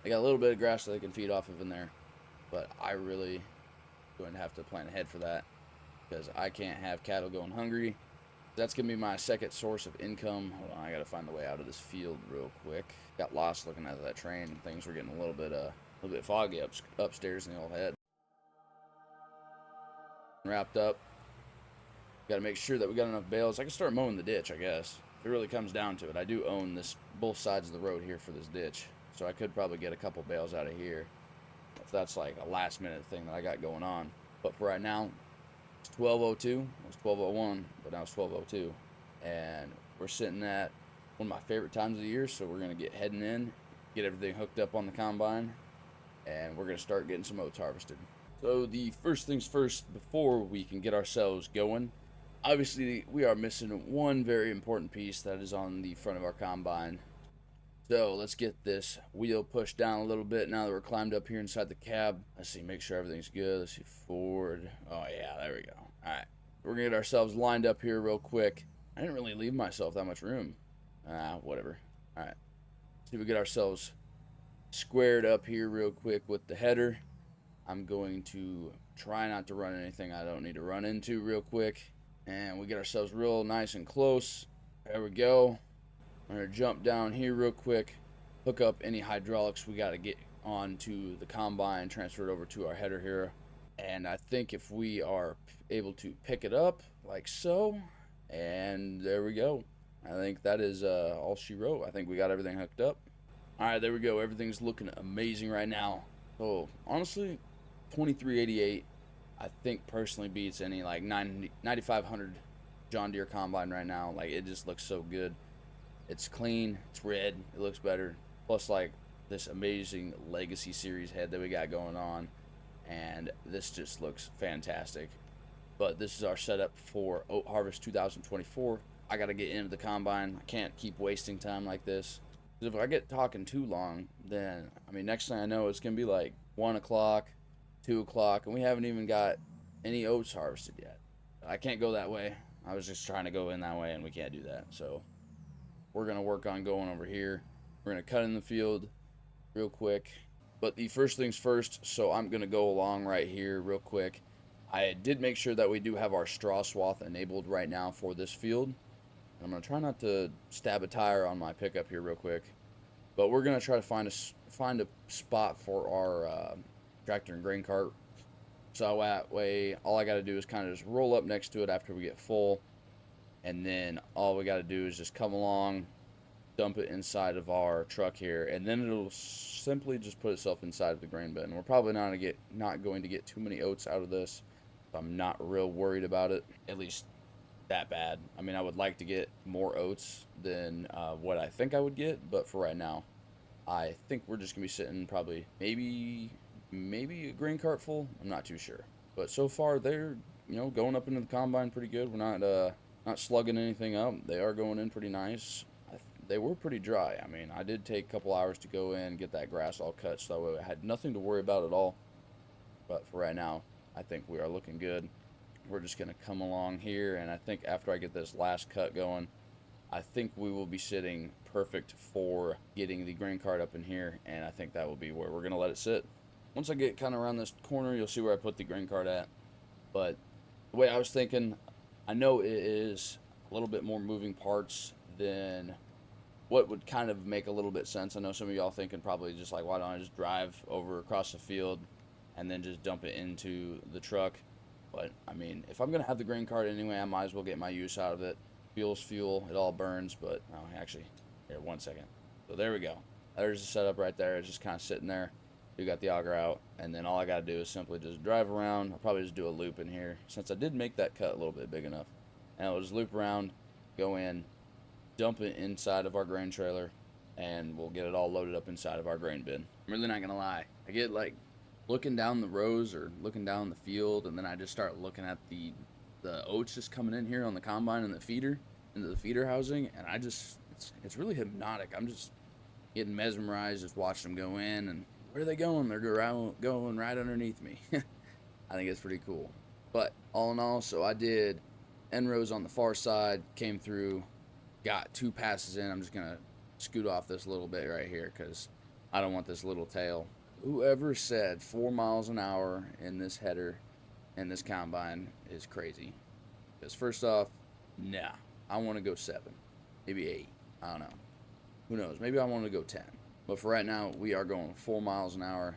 they got a little bit of grass that they can feed off of in there. But I really going to have to plan ahead for that, because I can't have cattle going hungry. That's going to be my second source of income. Hold on, I got to find the way out of this field real quick. Got lost looking at that train. Things were getting a little bit foggy upstairs in the old head. Wrapped up. Got to make sure that we got enough bales. I can start mowing the ditch, I guess. If it really comes down to it. I do own both sides of the road here for this ditch, so I could probably get a couple bales out of here if that's like a last minute thing that I got going on. But for right now, it's 12:02. It was 12:01, but now it's 12:02, and we're sitting at one of my favorite times of the year. So we're going to get heading in, get everything hooked up on the combine, and we're going to start getting some oats harvested. So the first things first, before we can get ourselves going, obviously we are missing one very important piece that is on the front of our combine. So let's get this wheel pushed down a little bit now that we're climbed up here inside the cab. Let's see, make sure everything's good. Let's see, forward. Oh yeah, there we go. All right, we're gonna get ourselves lined up here real quick. I didn't really leave myself that much room. Whatever. All right, see, we get ourselves squared up here real quick with the header. I'm going to try not to run anything I don't need to run into real quick. And we get ourselves real nice and close. There we go. I'm going to jump down here real quick, hook up any hydraulics we got to get onto the combine, transfer it over to our header here. And I think if we are able to pick it up like so, and there we go. I think that is all she wrote. I think we got everything hooked up. All right, there we go. Everything's looking amazing right now. So honestly, 2388, I think personally beats any like 9500 John Deere combine right now. Like, it just looks so good. It's clean, it's red, it looks better. Plus, like, this amazing Legacy Series head that we got going on, and this just looks fantastic. But this is our setup for Oat Harvest 2024. I gotta get into the combine. I can't keep wasting time like this. If I get talking too long, then, I mean, next thing I know, it's gonna be like 1 o'clock, 2 o'clock, and we haven't even got any oats harvested yet. I can't go that way. I was just trying to go in that way, and we can't do that. So we're gonna work on going over here. We're gonna cut in the field real quick. But the first things first, so I'm gonna go along right here real quick. I did make sure that we do have our straw swath enabled right now for this field. I'm going to try not to stab a tire on my pickup here real quick. But we're going to try to find a spot for our tractor and grain cart. So that way, all I got to do is kind of just roll up next to it after we get full. And then all we got to do is just come along, dump it inside of our truck here. And then it'll simply just put itself inside of the grain bin. We're probably not going to get too many oats out of this. So I'm not real worried about it, at least that bad. I mean, I would like to get more oats than what I think I would get, but for right now, I think we're just gonna be sitting probably maybe a grain cart full. I'm not too sure, but so far they're going up into the combine pretty good. We're not slugging anything up. They are going in pretty nice. They were pretty dry. I mean, I did take a couple hours to go in, get that grass all cut, so I had nothing to worry about at all. But for right now, I think we are looking good. We're just going to come along here, and I think after I get this last cut going, I think we will be sitting perfect for getting the grain cart up in here, and I think that will be where we're going to let it sit. Once I get kind of around this corner, you'll see where I put the grain cart at. But the way I was thinking, I know it is a little bit more moving parts than what would kind of make a little bit sense. I know some of y'all thinking probably just like, why don't I just drive over across the field and then just dump it into the truck? But, I mean, if I'm going to have the grain cart anyway, I might as well get my use out of it. Fuel's fuel. It all burns, but, oh, actually, here, 1 second. So there we go. There's the setup right there. It's just kind of sitting there. We got the auger out, and then all I got to do is simply just drive around. I'll probably just do a loop in here, since I did make that cut a little bit big enough. And I'll just loop around, go in, dump it inside of our grain trailer, and we'll get it all loaded up inside of our grain bin. I'm really not going to lie. I get, like, looking down the rows or looking down the field, and then I just start looking at the oats just coming in here on the combine and the feeder, into the feeder housing, and I just, it's really hypnotic. I'm just getting mesmerized just watching them go in, and where are they going? They're going right underneath me. I think it's pretty cool. But all in all, so I did end rows on the far side, came through, got 2 passes in. I'm just going to scoot off this little bit right here because I don't want this little tail. Whoever said 4 miles an hour in this header and this combine is crazy. Because first off, nah, I want to go 7, maybe 8. I don't know. Who knows? Maybe I want to go 10. But for right now, we are going 4 miles an hour.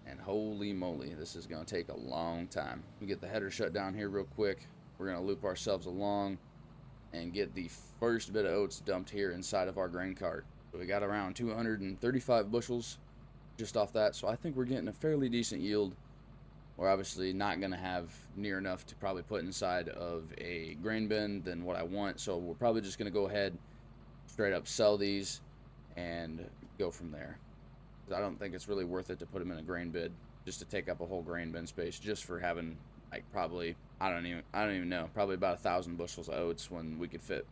And holy moly, this is going to take a long time. We get the header shut down here real quick. We're going to loop ourselves along and get the first bit of oats dumped here inside of our grain cart. So we got around 235 bushels just off that, so I think we're getting a fairly decent yield. We're obviously not going to have near enough to probably put inside of a grain bin than what I want, so we're probably just going to go ahead, straight up sell these and go from there. I don't think it's really worth it to put them in a grain bid just to take up a whole grain bin space just for having like probably I don't even know, probably about 1,000 bushels of oats when we could fit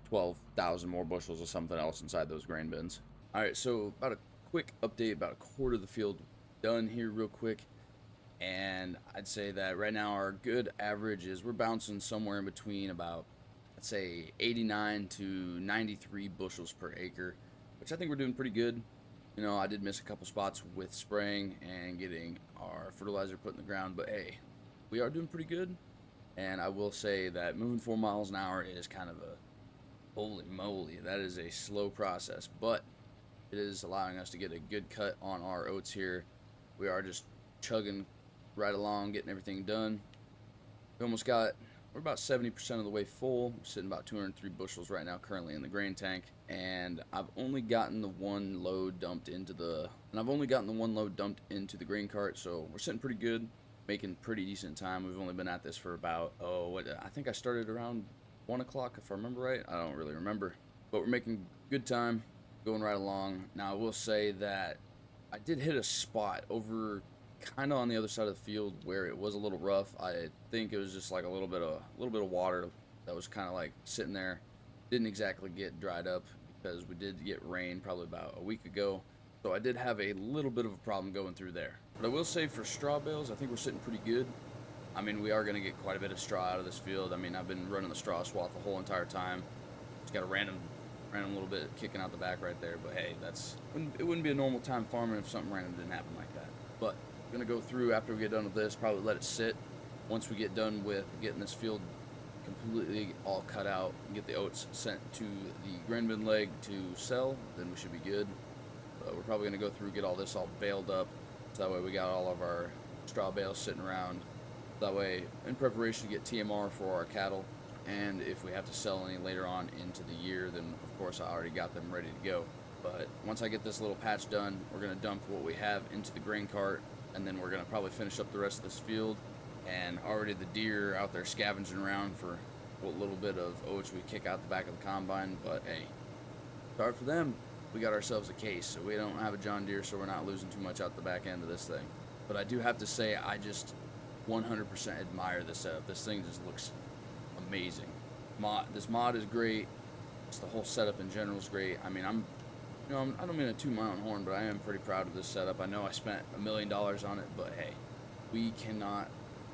12,000 more bushels of something else inside those grain bins. All right, so about a quick update, about a quarter of the field done here real quick, and I'd say that right now our good average is we're bouncing somewhere in between about, let's say, 89 to 93 bushels per acre, which I think we're doing pretty good. You know, I did miss a couple spots with spraying and getting our fertilizer put in the ground, but hey, we are doing pretty good. And I will say that moving 4 miles an hour is kind of a, holy moly, that is a slow process, but it is allowing us to get a good cut on our oats here. We are just chugging right along, getting everything done. We almost got, we're about 70% of the way full. We're sitting about 203 bushels right now currently in the grain tank, and I've only gotten the one load dumped into the grain cart, so we're sitting pretty good, making pretty decent time. We've only been at this for about, I think I started around 1 o'clock if I remember right. I don't really remember, but we're making good time, going right along. Now I will say that I did hit a spot over kind of on the other side of the field where it was a little rough. I think it was just like a little bit of water that was kind of like sitting there. Didn't exactly get dried up because we did get rain probably about a week ago. So I did have a little bit of a problem going through there. But I will say for straw bales, I think we're sitting pretty good. I mean, we are going to get quite a bit of straw out of this field. I mean, I've been running the straw swath the whole entire time. Just got a random little bit kicking out the back right there. But hey, it wouldn't be a normal time farming if something random didn't happen like that. But going to go through after we get done with this, probably let it sit. Once we get done with getting this field completely all cut out and get the oats sent to the grain bin leg to sell, then we should be good. But we're probably going to go through, get all this all baled up, so that way we got all of our straw bales sitting around. That way, in preparation to get TMR for our cattle, and if we have to sell any later on into the year, then of course I already got them ready to go. But once I get this little patch done, we're going to dump what we have into the grain cart, and then we're going to probably finish up the rest of this field. And already the deer are out there scavenging around for what little bit of oats we kick out the back of the combine. But hey, sorry for them, we got ourselves a case, so we don't have a John Deere, so we're not losing too much out the back end of this thing. But I do have to say, I just 100% admire this setup. This thing just looks amazing. This mod is great. Just the whole setup in general is great. I mean, I don't mean to toot my own horn, but I am pretty proud of this setup. I know I spent $1 million on it, but hey, we cannot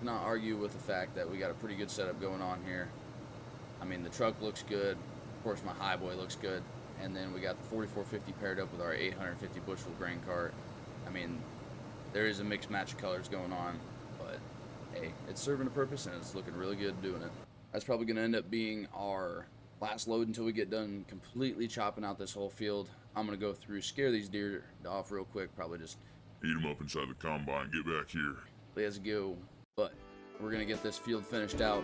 argue with the fact that we got a pretty good setup going on here. I mean, the truck looks good. Of course, my highboy looks good. And then we got the 4450 paired up with our 850 bushel grain cart. I mean, there is a mixed match of colors going on, but hey, it's serving a purpose and it's looking really good doing it. That's probably going to end up being our last load until we get done completely chopping out this whole field. I'm going to go through, scare these deer off real quick, probably just eat them up inside the combine, get back here. Let's go. But we're going to get this field finished out.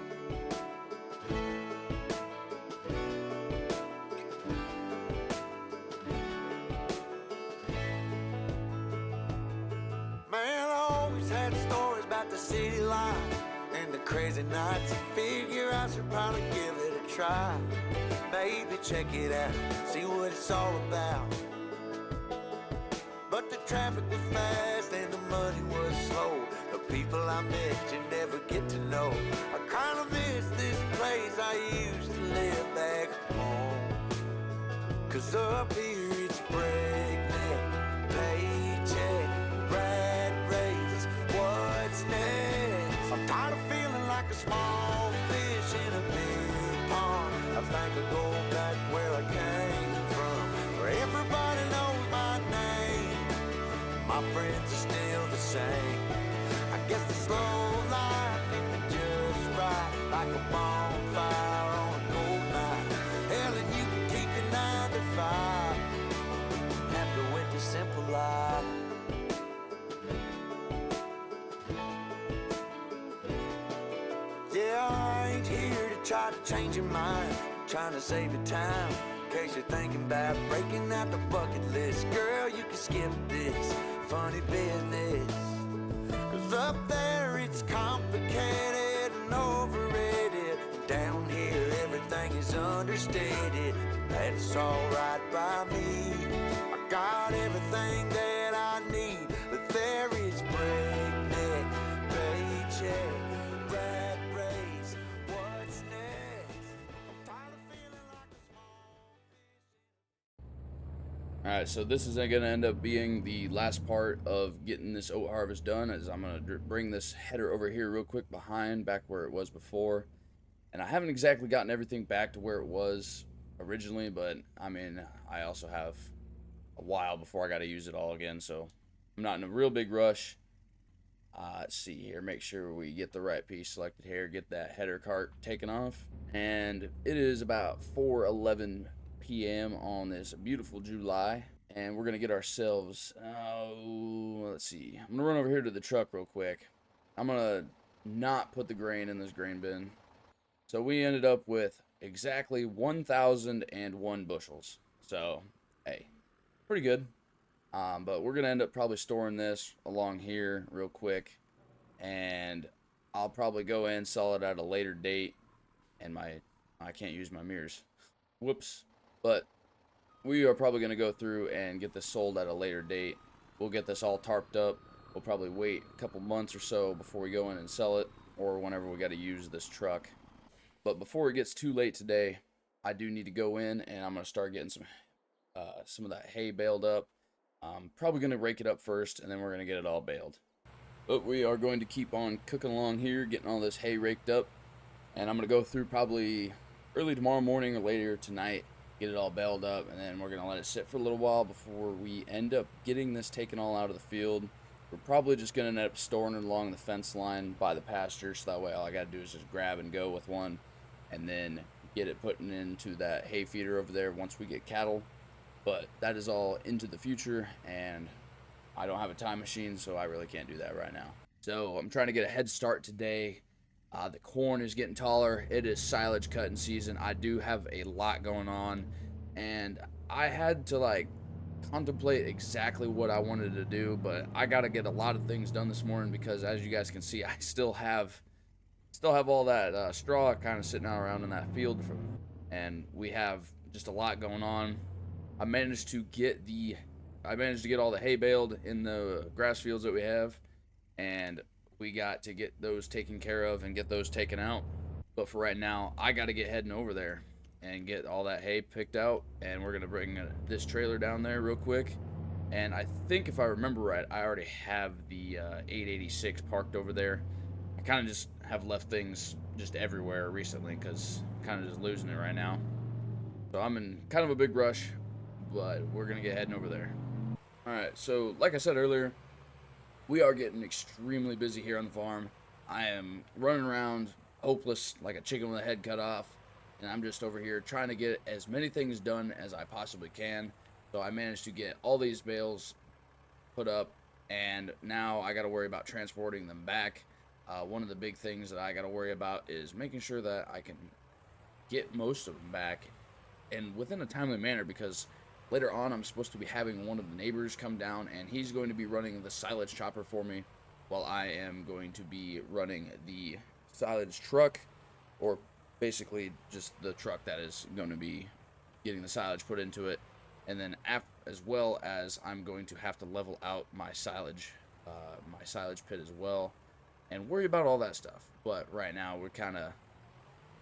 Man, I always had stories about the city life and the crazy nights. Figure I should probably give it a try. Maybe check it out, see what it's all about. But the traffic was fast and the money was slow. The people I met you never get to know. I kinda miss this place I used to live back home. 'Cause up here it's breakneck, paycheck, rat race, what's next? I'm tired of feeling like a small fish in a big pond. I think I'll go back where I came from, where everybody knows my name. My friends are still the same. I guess the slow life hit me just right, like a bonfire on a cold night. Hell, and you can keep your 9 to 5, happy with the simple life. Yeah, I ain't here to try to change your mind, trying to save your time. In case you're thinking about breaking out the bucket list, girl, you can skip this funny business. 'Cause up there it's complicated and overrated. Down here everything is understated. That's alright by me. I got everything that I need, but there is breakneck, paycheck, rat race. What's next? I'm tired of feeling like a small fish. Alright, so this is going to end up being the last part of getting this oat harvest done, as I'm going to bring this header over here real quick behind, back where it was before. And I haven't exactly gotten everything back to where it was originally, but I mean, I also have a while before I got to use it all again, so I'm not in a real big rush. Let's see here, make sure we get the right piece selected here, get that header cart taken off. And it is about 4:11 p.m. on this beautiful July, and we're gonna get ourselves, let's see, I'm gonna run over here to the truck real quick. I'm gonna not put the grain in this grain bin. So we ended up with exactly 1,001 bushels. So, hey, pretty good. But we're going to end up probably storing this along here real quick. And I'll probably go in, sell it at a later date. And I can't use my mirrors. Whoops. But we are probably going to go through and get this sold at a later date. We'll get this all tarped up. We'll probably wait a couple months or so before we go in and sell it. Or whenever we got to use this truck. But before it gets too late today, I do need to go in and I'm going to start getting some of that hay baled up. I'm probably going to rake it up first and then we're going to get it all baled. But we are going to keep on cooking along here, getting all this hay raked up. And I'm going to go through probably early tomorrow morning or later tonight, get it all baled up. And then we're going to let it sit for a little while before we end up getting this taken all out of the field. We're probably just going to end up storing it along the fence line by the pasture. So that way all I got to do is just grab and go with one. And then get it put into that hay feeder over there once we get cattle. But that is all into the future, and I don't have a time machine, so I really can't do that right now. So I'm trying to get a head start today. The corn is getting taller. It is silage cutting season. I do have a lot going on, and I had to contemplate exactly what I wanted to do, but I got to get a lot of things done this morning because, as you guys can see, I still have all that straw kind of sitting out around in that field, and we have just a lot going on. I managed to get all the hay baled in the grass fields that we have, and we got to get those taken care of and get those taken out. But for right now, I got to get heading over there and get all that hay picked out, and we're gonna bring this trailer down there real quick. And I think if I remember right, I already have the 886 parked over there. I kind of just have left things just everywhere recently because I'm kind of just losing it right now. So I'm in kind of a big rush, but we're going to get heading over there. Alright, so like I said earlier, we are getting extremely busy here on the farm. I am running around hopeless like a chicken with a head cut off, and I'm just over here trying to get as many things done as I possibly can. So I managed to get all these bales put up, and now I got to worry about transporting them back. One of the big things that I got to worry about is making sure that I can get most of them back and within a timely manner, because later on I'm supposed to be having one of the neighbors come down and he's going to be running the silage chopper for me while I am going to be running the silage truck, or basically just the truck that is going to be getting the silage put into it. And then as well as I'm going to have to level out my silage pit as well, and worry about all that stuff. But right now we're kind of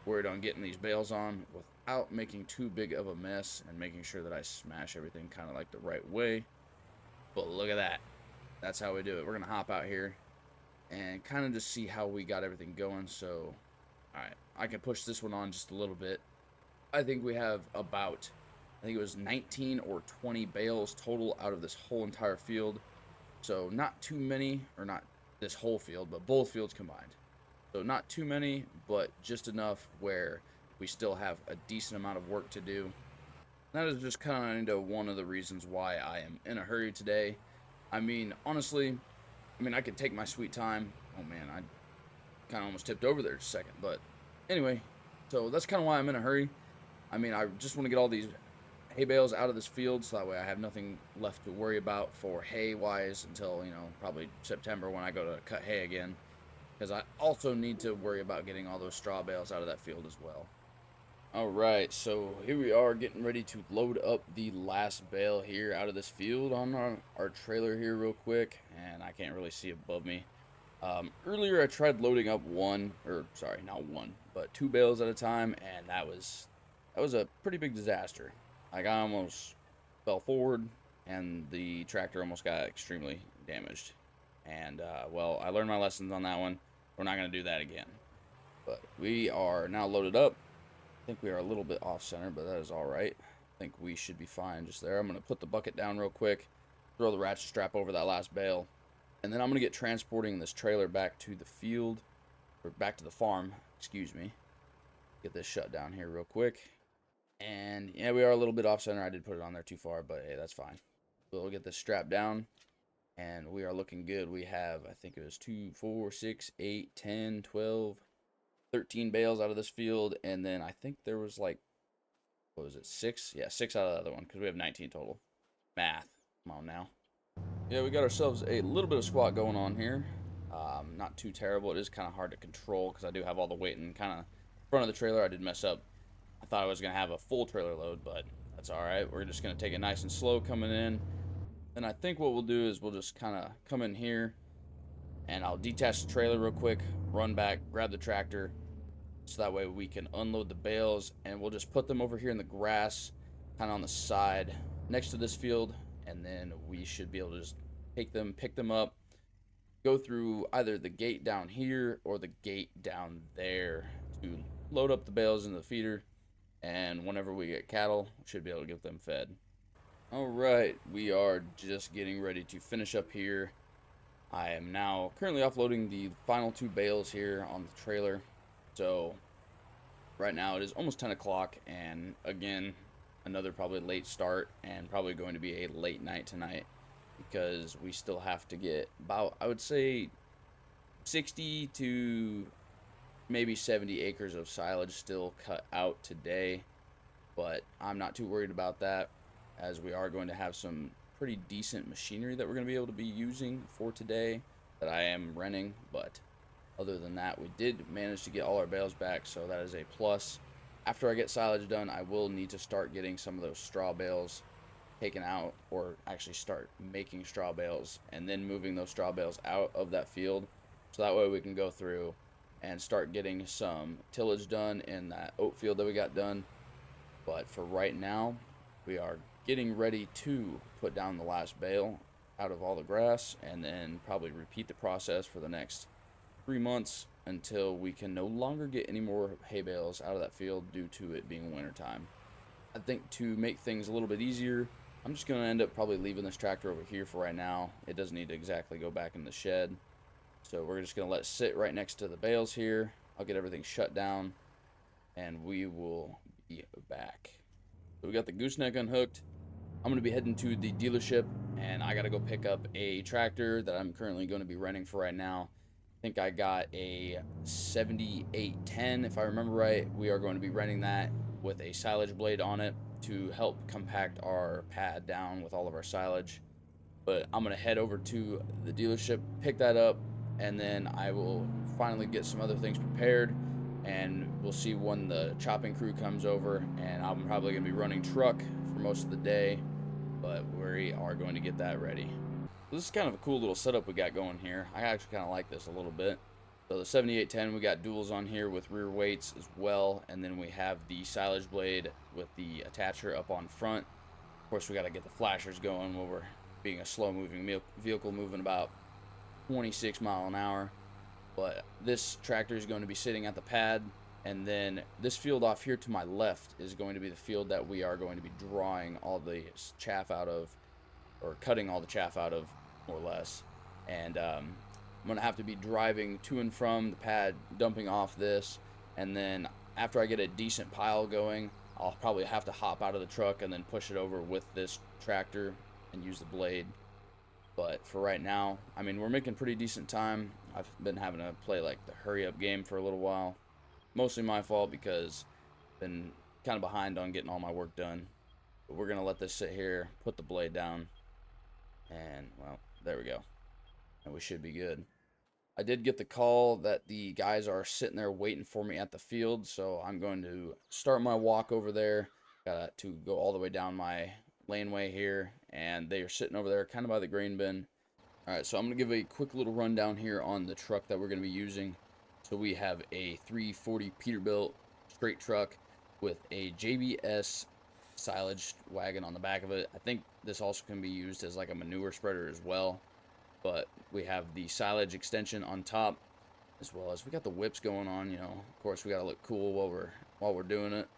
worried on getting these bales on without making too big of a mess and making sure that I smash everything kind of like the right way. But look at that. That's how we do it. We're going to hop out here and kind of just see how we got everything going. So, alright, I can push this one on just a little bit. I think we have about, I think it was 19 or 20 bales total out of this whole entire field. So not too many, or not this whole field, but both fields combined. So not too many, but just enough where we still have a decent amount of work to do. That is just kind of one of the reasons why I am in a hurry today. I mean, honestly, I could take my sweet time. Oh man, I kind of almost tipped over there just a second. But anyway, so that's kind of why I'm in a hurry. I just want to get all these hay bales out of this field so that way I have nothing left to worry about for hay wise until, probably September when I go to cut hay again. Because I also need to worry about getting all those straw bales out of that field as well. Alright, so here we are getting ready to load up the last bale here out of this field on our trailer here real quick, and I can't really see above me. Earlier I tried loading up not one, but two bales at a time, and that was a pretty big disaster. Like I almost fell forward, and the tractor almost got extremely damaged. And well, I learned my lessons on that one. We're not going to do that again. But we are now loaded up. I think we are a little bit off center, but that is all right. I think we should be fine just there. I'm going to put the bucket down real quick, throw the ratchet strap over that last bale, and then I'm going to get transporting this trailer back to the field, or back to the farm, excuse me. Get this shut down here real quick. And yeah, we are a little bit off center. I did put it on there too far, but hey, that's fine. We'll get this strapped down, and we are looking good. We have, I think it was 2, 4, 6, 8, 10, 12, 13 bales out of this field, and then I think there was like, what was it, 6? Yeah, 6 out of the other one, because we have 19 total. Math. Come on now. Yeah, we got ourselves a little bit of squat going on here. Not too terrible. It is kind of hard to control because I do have all the weight in kind of front of the trailer. I did mess up. I thought I was going to have a full trailer load, but that's all right. We're just going to take it nice and slow coming in. And I think what we'll do is we'll just kind of come in here, and I'll detach the trailer real quick, run back, grab the tractor, so that way we can unload the bales, and we'll just put them over here in the grass, kind of on the side next to this field, and then we should be able to just take them, pick them up, go through either the gate down here or the gate down there to load up the bales in the feeder, and whenever we get cattle, we should be able to get them fed. Alright, we are just getting ready to finish up here. I am now currently offloading the final 2 bales here on the trailer. So right now it is almost 10 o'clock, and again, another probably late start, and probably going to be a late night tonight, because we still have to get about, I would say, 60 to maybe 70 acres of silage still cut out today. But I'm not too worried about that, as we are going to have some pretty decent machinery that we're going to be able to be using for today that I am renting. But other than that, we did manage to get all our bales back, so that is a plus. After I get silage done, I will need to start getting some of those straw bales taken out, or actually start making straw bales and then moving those straw bales out of that field, so that way we can go through and start getting some tillage done in that oat field that we got done. But for right now, we are getting ready to put down the last bale out of all the grass, and then probably repeat the process for the next 3 months until we can no longer get any more hay bales out of that field due to it being winter time. I think to make things a little bit easier, I'm just going to end up probably leaving this tractor over here for right now. It doesn't need to exactly go back in the shed, so we're just going to let it sit right next to the bales here. I'll get everything shut down, and we will be back. So we got the gooseneck unhooked. I'm going to be heading to the dealership, and I got to go pick up a tractor that I'm currently going to be renting for right now. I think I got a 7810, if I remember right. We are going to be renting that with a silage blade on it to help compact our pad down with all of our silage. But I'm going to head over to the dealership, pick that up, and then I will finally get some other things prepared, and we'll see when the chopping crew comes over, and I'm probably going to be running truck for most of the day, but we are going to get that ready. This is kind of a cool little setup we got going here. I actually kind of like this a little bit. So the 7810, we got duals on here with rear weights as well, and then we have the silage blade with the attacher up on front. Of course, we got to get the flashers going while we're being a slow-moving vehicle, moving about 26 miles an hour. But this tractor is going to be sitting at the pad, and then this field off here to my left is going to be the field that we are going to be drawing all the chaff out of, or cutting all the chaff out of, more or less. And I'm going to have to be driving to and from the pad, dumping off this, and then after I get a decent pile going, I'll probably have to hop out of the truck and then push it over with this tractor and use the blade. But for right now, I mean, we're making pretty decent time. I've been having to play like the hurry up game for a little while. Mostly my fault because I've been kind of behind on getting all my work done. But we're going to let this sit here, put the blade down, and well, there we go. And we should be good. I did get the call that the guys are sitting there waiting for me at the field, so I'm going to start my walk over there. Got to go all the way down my laneway here, and they are sitting over there kind of by the grain bin. All right, so I'm going to give a quick little rundown here on the truck that we're going to be using. So we have a 340 Peterbilt straight truck with a JBS silage wagon on the back of it. I think this also can be used as like a manure spreader as well. But we have the silage extension on top, as well as we got the whips going on. You know, of course, we got to look cool while we're doing it.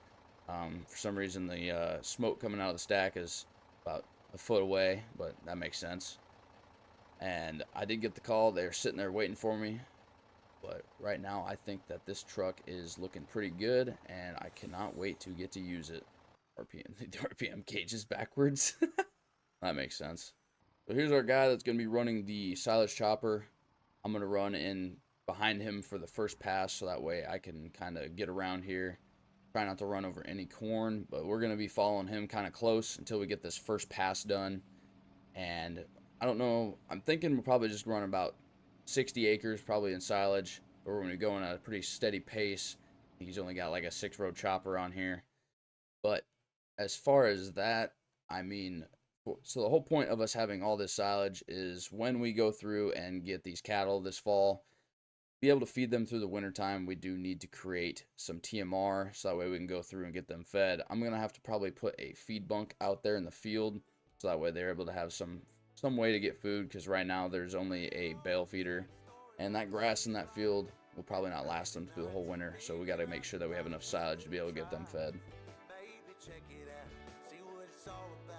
For some reason, the smoke coming out of the stack is about a foot away, but that makes sense. And I did get the call. They're sitting there waiting for me. But right now, I think that this truck is looking pretty good, and I cannot wait to get to use it. The RPM gauge is backwards. That makes sense. So here's our guy that's going to be running the silage chopper. I'm going to run in behind him for the first pass, so that way I can kind of get around here. Try not to run over any corn, but we're going to be following him kind of close until we get this first pass done. And I don't know, I'm thinking we'll probably just run about 60 acres probably in silage, but we're going to be going at a pretty steady pace. I think he's only got like a 6-row chopper on here. But as far as that, I mean, so the whole point of us having all this silage is when we go through and get these cattle this fall, be able to feed them through the wintertime, we do need to create some TMR so that way we can go through and get them fed. I'm going to have to probably put a feed bunk out there in the field so that way they're able to have some way to get food, because right now there's only a bale feeder, and that grass in that field will probably not last them through the whole winter, so we got to make sure that we have enough silage to be able to get them fed. Maybe check it out, see what it's all about.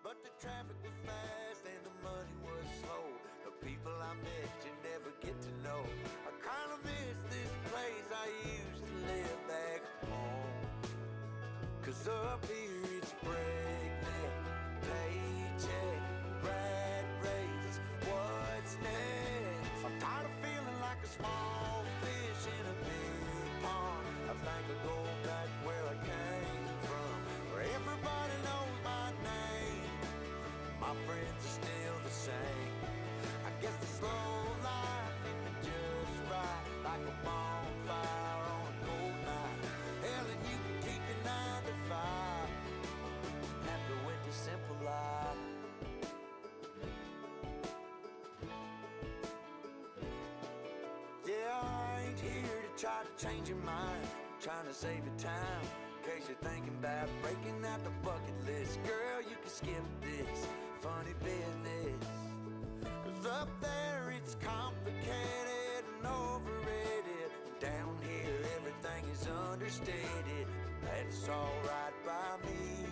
But the traffic was fast and the money was slow. The people I met you never get to know. I kinda miss this place I used to live back home. 'Cause up here it's breakneck, paycheck, rat race, what's next? I'm tired of feeling like a small fish in a big pond. I think I'll go back where I came from, where everybody knows my name. My friends are still the same. I guess the slow life hit me just right, like a bonfire on a cold night. Hell, and you can keep your 9 to 5. Happy with the simple life. Yeah, I ain't here to try to change your mind. Trying to save your time, in case you're thinking about breaking out the bucket list. Girl, you can skip this funny business. 'Cause up there it's complicated and overrated. Down here everything is understated. That's alright by me.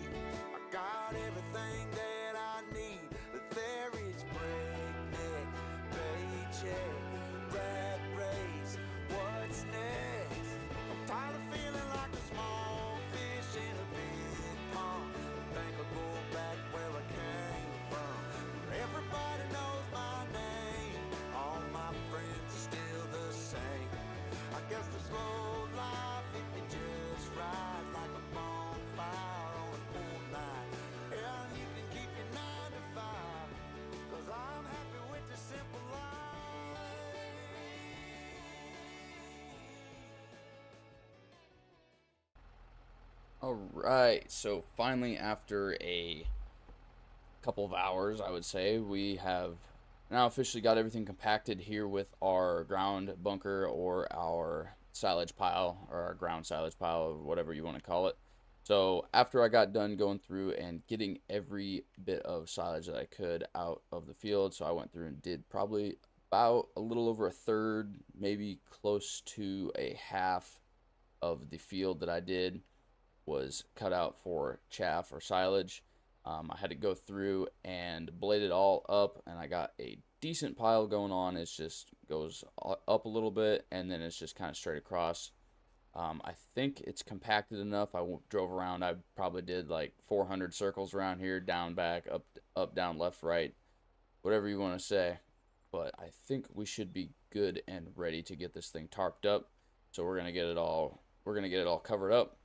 I got everything that I need, but there is breakneck, paycheck, rat race, what's next? I'm tired of feeling like a small fish in a big pond. I think I'll go back where I came from, where everybody knows my name. All my friends are still the same. I guess the slow life hit me just right, like a bonfire on a cool night. Yeah, you can keep your 9 to 5, 'cause I'm happy with the simple life. Alright, so finally after a couple of hours, I would say, we have now officially got everything compacted here with our ground bunker or our silage pile, or our ground silage pile, or whatever you want to call it. So after I got done going through and getting every bit of silage that I could out of the field, so I went through and did probably about a little over a third, maybe close to a half of the field that I did was cut out for chaff or silage. I had to go through and blade it all up, and I got a decent pile going on. It just goes up a little bit, and then it's just kind of straight across. I think it's compacted enough. I drove around. I probably did like 400 circles around here, down, back, up, down, left, right, whatever you want to say. But I think we should be good and ready to get this thing tarped up. So we're gonna get it all. We're gonna get it all covered up,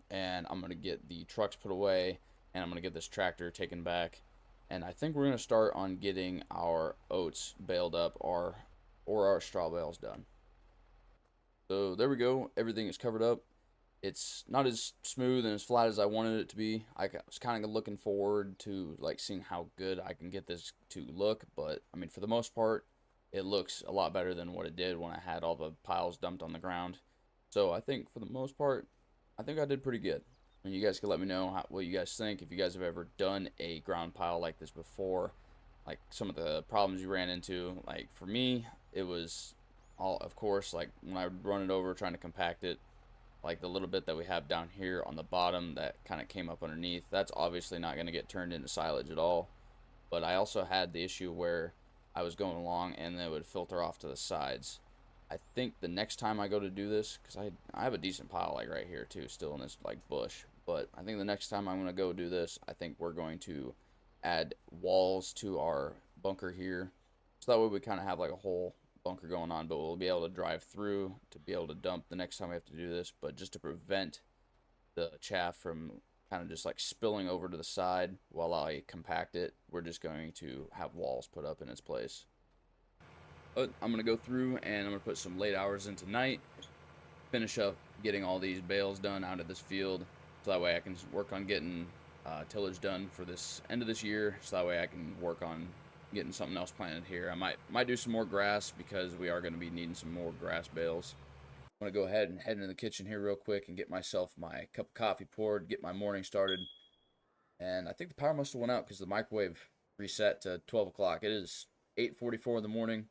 and I'm gonna get the trucks put away, and I'm gonna get this tractor taken back, And I think we're going to start on getting our oats baled up or our straw bales done. So there we go. Everything is covered up. It's not as smooth and as flat as I wanted it to be. I was kind of looking forward to like seeing how good I can get this to look, but I mean, for the most part, it looks a lot better than what it did when I had all the piles dumped on the ground. So I think for the most part, I think I did pretty good. And you guys can let me know what you guys think, if you guys have ever done a ground pile like this before, like some of the problems you ran into. Like for me, it was all, of course, like when I would run it over trying to compact it, like the little bit that we have down here on the bottom that kind of came up underneath, that's obviously not going to get turned into silage at all. But I also had the issue where I was going along and it would filter off to the sides. I think the next time I go to do this, because I have a decent pile like right here too, still in this like bush, but I think the next time I'm going to go do this, I think we're going to add walls to our bunker here, so that way we kind of have like a whole bunker going on, but we'll be able to drive through to be able to dump the next time we have to do this. But just to prevent the chaff from kind of just like spilling over to the side while I compact it, we're just going to have walls put up in its place. But I'm going to go through and I'm going to put some late hours in tonight, finish up getting all these bales done out of this field, so that way I can work on getting tillage done for this end of this year, so that way I can work on getting something else planted here. I might do some more grass, because we are going to be needing some more grass bales. I'm going to go ahead and head into the kitchen here real quick and get myself my cup of coffee poured, get my morning started. And I think the power must have went out because the microwave reset to 12 o'clock. It is 8:44 in the morning,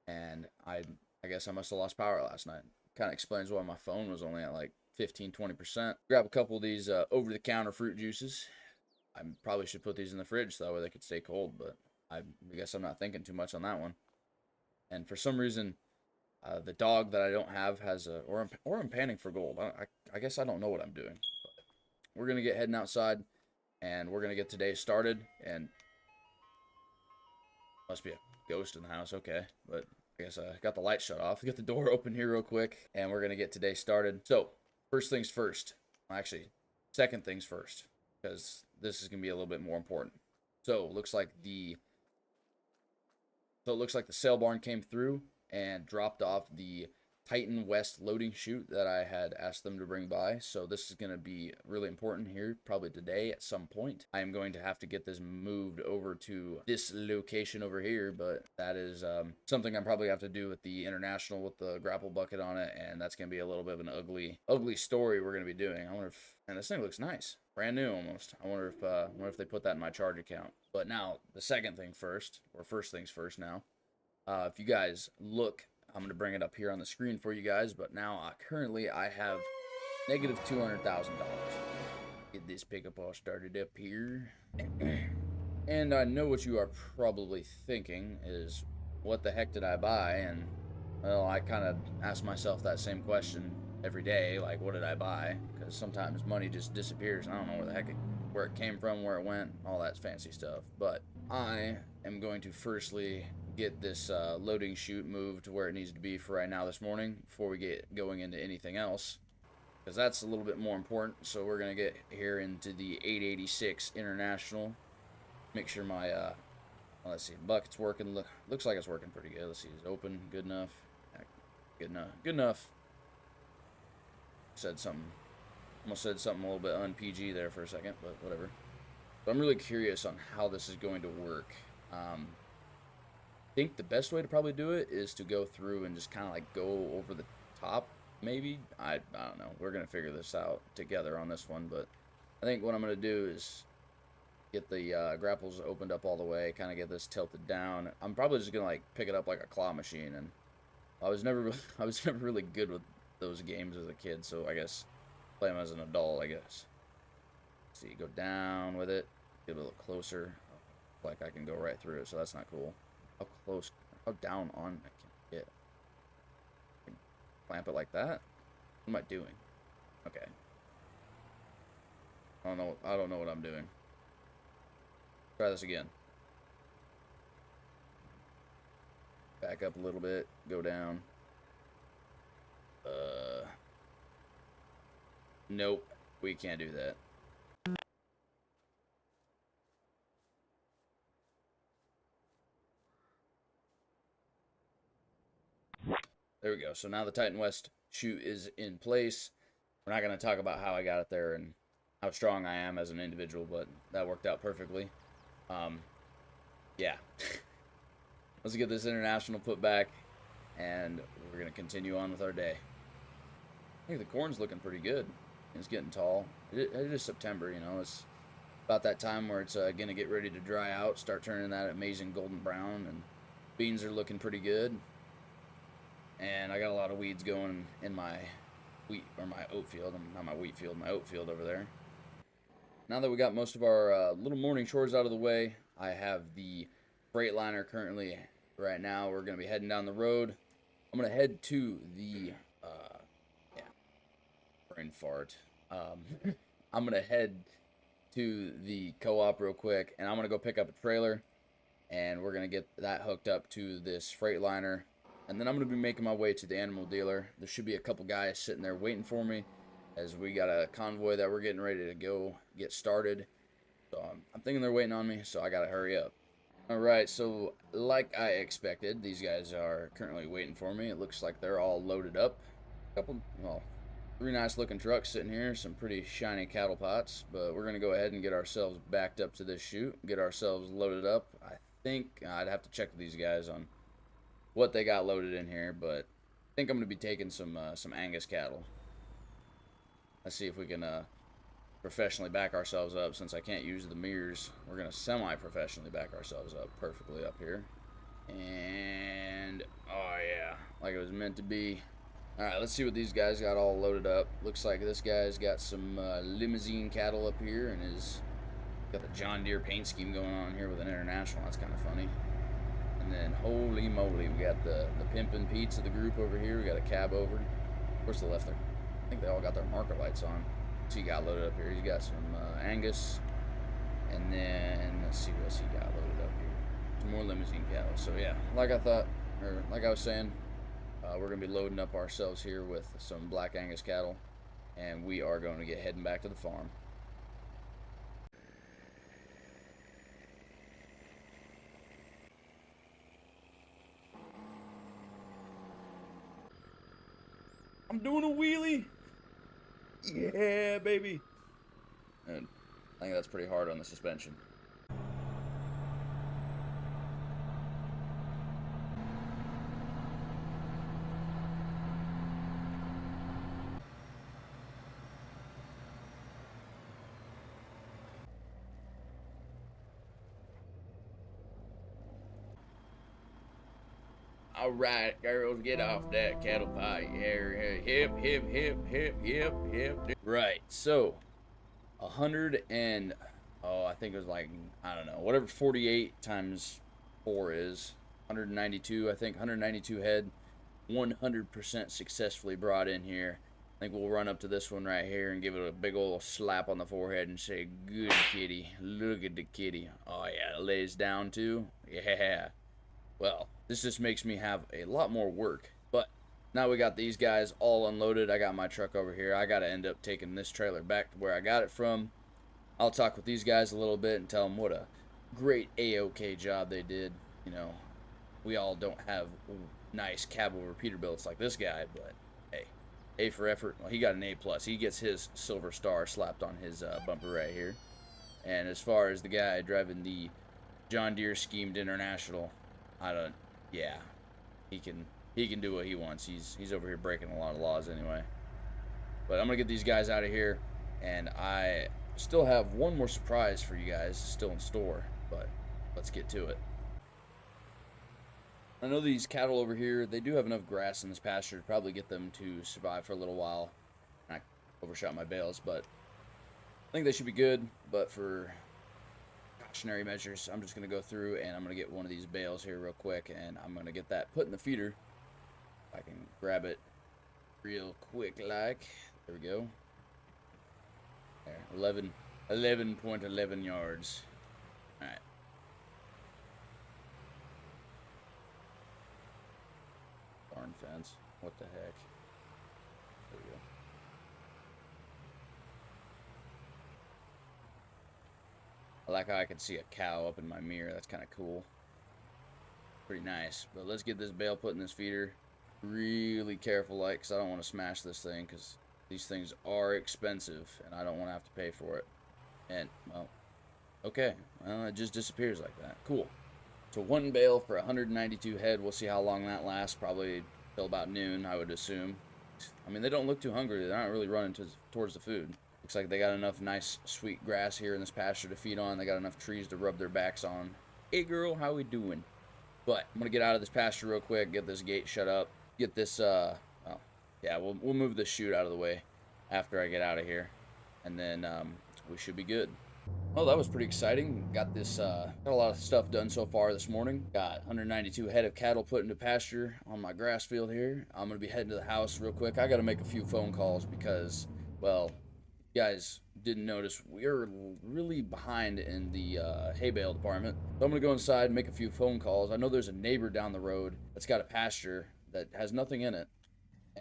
and I guess I must have lost power last night. Kind of explains why my phone was only at like 15-20%. Grab a couple of these over-the-counter fruit juices. I probably should put these in the fridge so that way they could stay cold, but I guess I'm not thinking too much on that one. And for some reason, the dog that I don't have has a, or I'm panning for gold. I guess I don't know what I'm doing. But we're going to get heading outside, and we're going to get today started. And must be a ghost in the house, okay. But I guess I got the light shut off. Get the door open here real quick, and we're going to get today started. So, first things first. Actually, second things first, because this is going to be a little bit more important. So, it looks like the sail barn came through and dropped off the Titan West loading chute that I had asked them to bring by. So this is going to be really important here, probably today at some point. I am going to have to get this moved over to this location over here, but that is something I'm probably have to do with the International with the grapple bucket on it, and that's going to be a little bit of an ugly story we're going to be doing. I wonder if, and this thing looks nice. Brand new almost. I wonder if they put that in my charge account. But now, the second thing first, or first things first now. If you guys look, I'm going to bring it up here on the screen for you guys, but now currently I have negative $200,000. Get this pickup all started up here. And I know what you are probably thinking is, what the heck did I buy? And, well, I kind of ask myself that same question every day, like, what did I buy? Because sometimes money just disappears, and I don't know where it came from, where it went, all that fancy stuff. But I am going to firstly get this loading chute moved to where it needs to be for right now this morning before we get going into anything else, because that's a little bit more important. So we're going to get here into the 886 International. Make sure my well, let's see, bucket's working. Looks like it's working pretty good. Let's see, is it open? Good enough. Good enough. Almost said something a little bit un-PG there for a second, but whatever. But I'm really curious on how this is going to work. I think the best way to probably do it is to go through and just kind of like go over the top, maybe. I don't know. We're going to figure this out together on this one, but I think what I'm going to do is get the grapples opened up all the way, kind of get this tilted down. I'm probably just going to like pick it up like a claw machine, and I was never really good with those games as a kid, so I guess play them as an adult, I guess. Let's see, go down with it, get a little closer, like I can go right through it, so that's not cool. How down on I can get. Clamp it like that? What am I doing? Okay. I don't know what I'm doing. Try this again. Back up a little bit, go down. Nope, we can't do that. there we go. So now the Titan West chute is in place. We're not going to talk about how I got it there and how strong I am as an individual, but that worked out perfectly. Yeah. Let's get this international put back, and we're going to continue on with our day. I think the corn's looking pretty good. It's getting tall. It is September, you know. It's about that time where it's going to get ready to dry out, start turning that amazing golden brown, and beans are looking pretty good. And I got a lot of weeds going in my wheat, or my oat field. Not my wheat field, my oat field over there. Now that we got most of our little morning chores out of the way, I have the Freightliner currently. Right now, we're going to be heading down the road. I'm going to head to the, brain fart. I'm going to head to the co-op real quick, and I'm going to go pick up a trailer, and we're going to get that hooked up to this Freightliner. And then I'm going to be making my way to the animal dealer. There should be a couple guys sitting there waiting for me, as we got a convoy that we're getting ready to go get started. So I'm thinking they're waiting on me, so I got to hurry up. Alright, so like I expected, these guys are currently waiting for me. It looks like they're all loaded up. Three nice looking trucks sitting here, some pretty shiny cattle pots. But we're going to go ahead and get ourselves backed up to this chute, get ourselves loaded up. I think I'd have to check with these guys on what they got loaded in here, but I think I'm going to be taking some Angus cattle. Let's see if we can professionally back ourselves up. Since I can't use the mirrors, we're going to semi-professionally back ourselves up perfectly up here. And, oh yeah, like it was meant to be. Alright, let's see what these guys got all loaded up. Looks like this guy's got some limousine cattle up here, and is got the John Deere paint scheme going on here with an international. That's kind of funny. And then, holy moly, we got the Pimpin' Pete's of the group over here. We got a cab over. Of course, they left their, I think they all got their marker lights on. So he got loaded up here. He's got some Angus. And then, let's see what else he got loaded up here. Some more limousine cattle. So yeah, like I thought, or like I was saying, we're going to be loading up ourselves here with some black Angus cattle. And we are going to get heading back to the farm. I'm doing a wheelie. Yeah, baby. And I think that's pretty hard on the suspension. All right, girls, get off that cattle pie. Hip, hip, hip, hip, hip, hip. Right, so 100 and, I think it was like, I don't know, whatever 48 times 4 is, 192, I think, 192 head, 100% successfully brought in here. I think we'll run up to this one right here and give it a big old slap on the forehead and say, good kitty, look at the kitty. Oh yeah, it lays down too, yeah. Well, this just makes me have a lot more work. But now we got these guys all unloaded. I got my truck over here. I got to end up taking this trailer back to where I got it from. I'll talk with these guys a little bit and tell them what a great A-OK job they did. You know, we all don't have nice cab over Peterbilts like this guy, but hey, A for effort. Well, he got an A+. He gets his silver star slapped on his bumper right here. And as far as the guy driving the John Deere schemed International, yeah, he can do what he wants. He's over here breaking a lot of laws anyway. But I'm gonna get these guys out of here, and I still have one more surprise for you guys still in store, but let's get to it. I know these cattle over here, they do have enough grass in this pasture to probably get them to survive for a little while. I overshot my bales, but I think they should be good. But for cautionary measures, I'm just going to go through and I'm going to get one of these bales here real quick, and I'm going to get that put in the feeder. If I can grab it real quick like. There we go. There, 11.11 yards. Alright. Barn fence. What the heck? There we go. I like how I can see a cow up in my mirror. That's kind of cool. Pretty nice. But let's get this bale put in this feeder. really careful, like, because I don't want to smash this thing, because these things are expensive, and I don't want to have to pay for it. And, well, okay. Well, it just disappears like that. Cool. So one bale for 192 head. We'll see how long that lasts. Probably till about noon, I would assume. I mean, they don't look too hungry. They're not really running towards the food. Looks like they got enough nice, sweet grass here in this pasture to feed on. They got enough trees to rub their backs on. Hey, girl, how we doing? But I'm going to get out of this pasture real quick, get this gate shut up, get this, well, yeah, we'll move this chute out of the way after I get out of here, and then we should be good. Well, that was pretty exciting. Got this, got a lot of stuff done so far this morning. Got 192 head of cattle put into pasture on my grass field here. I'm going to be heading to the house real quick. I got to make a few phone calls because, well, you guys didn't notice, we're really behind in the hay bale department. So I'm going to go inside and make a few phone calls. I know there's a neighbor down the road that's got a pasture that has nothing in it.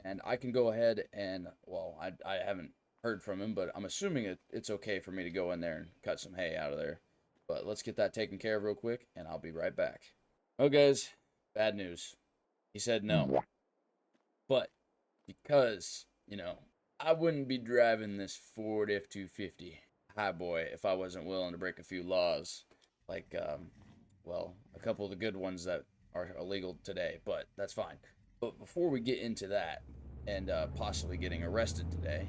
And I can go ahead and, well, I haven't heard from him, but I'm assuming it's okay for me to go in there and cut some hay out of there. But let's get that taken care of real quick, and I'll be right back. Oh, guys, bad news. He said no. But because, you know, I wouldn't be driving this Ford F-250 high boy if I wasn't willing to break a few laws. Like, well, a couple of the good ones that are illegal today, but that's fine. But before we get into that, and possibly getting arrested today,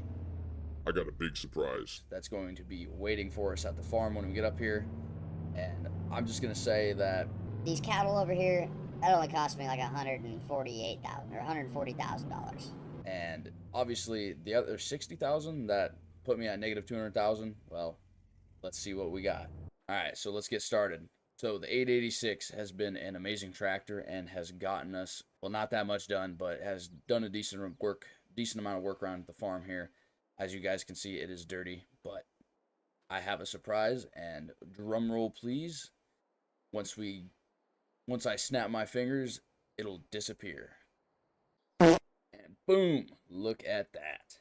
I got a big surprise. that's going to be waiting for us at the farm when we get up here. And I'm just going to say that These cattle over here, that only cost me like $148,000 or $140,000. and obviously the other 60,000 that put me at negative 200,000, well, let's see what we got. All right, so let's get started. So the 886 has been an amazing tractor and has gotten us, well, not that much done, but has done a decent amount of work around the farm here. As you guys can see, it is dirty, but I have a surprise, and drum roll please. Once I snap my fingers, it'll disappear. And boom, look at that.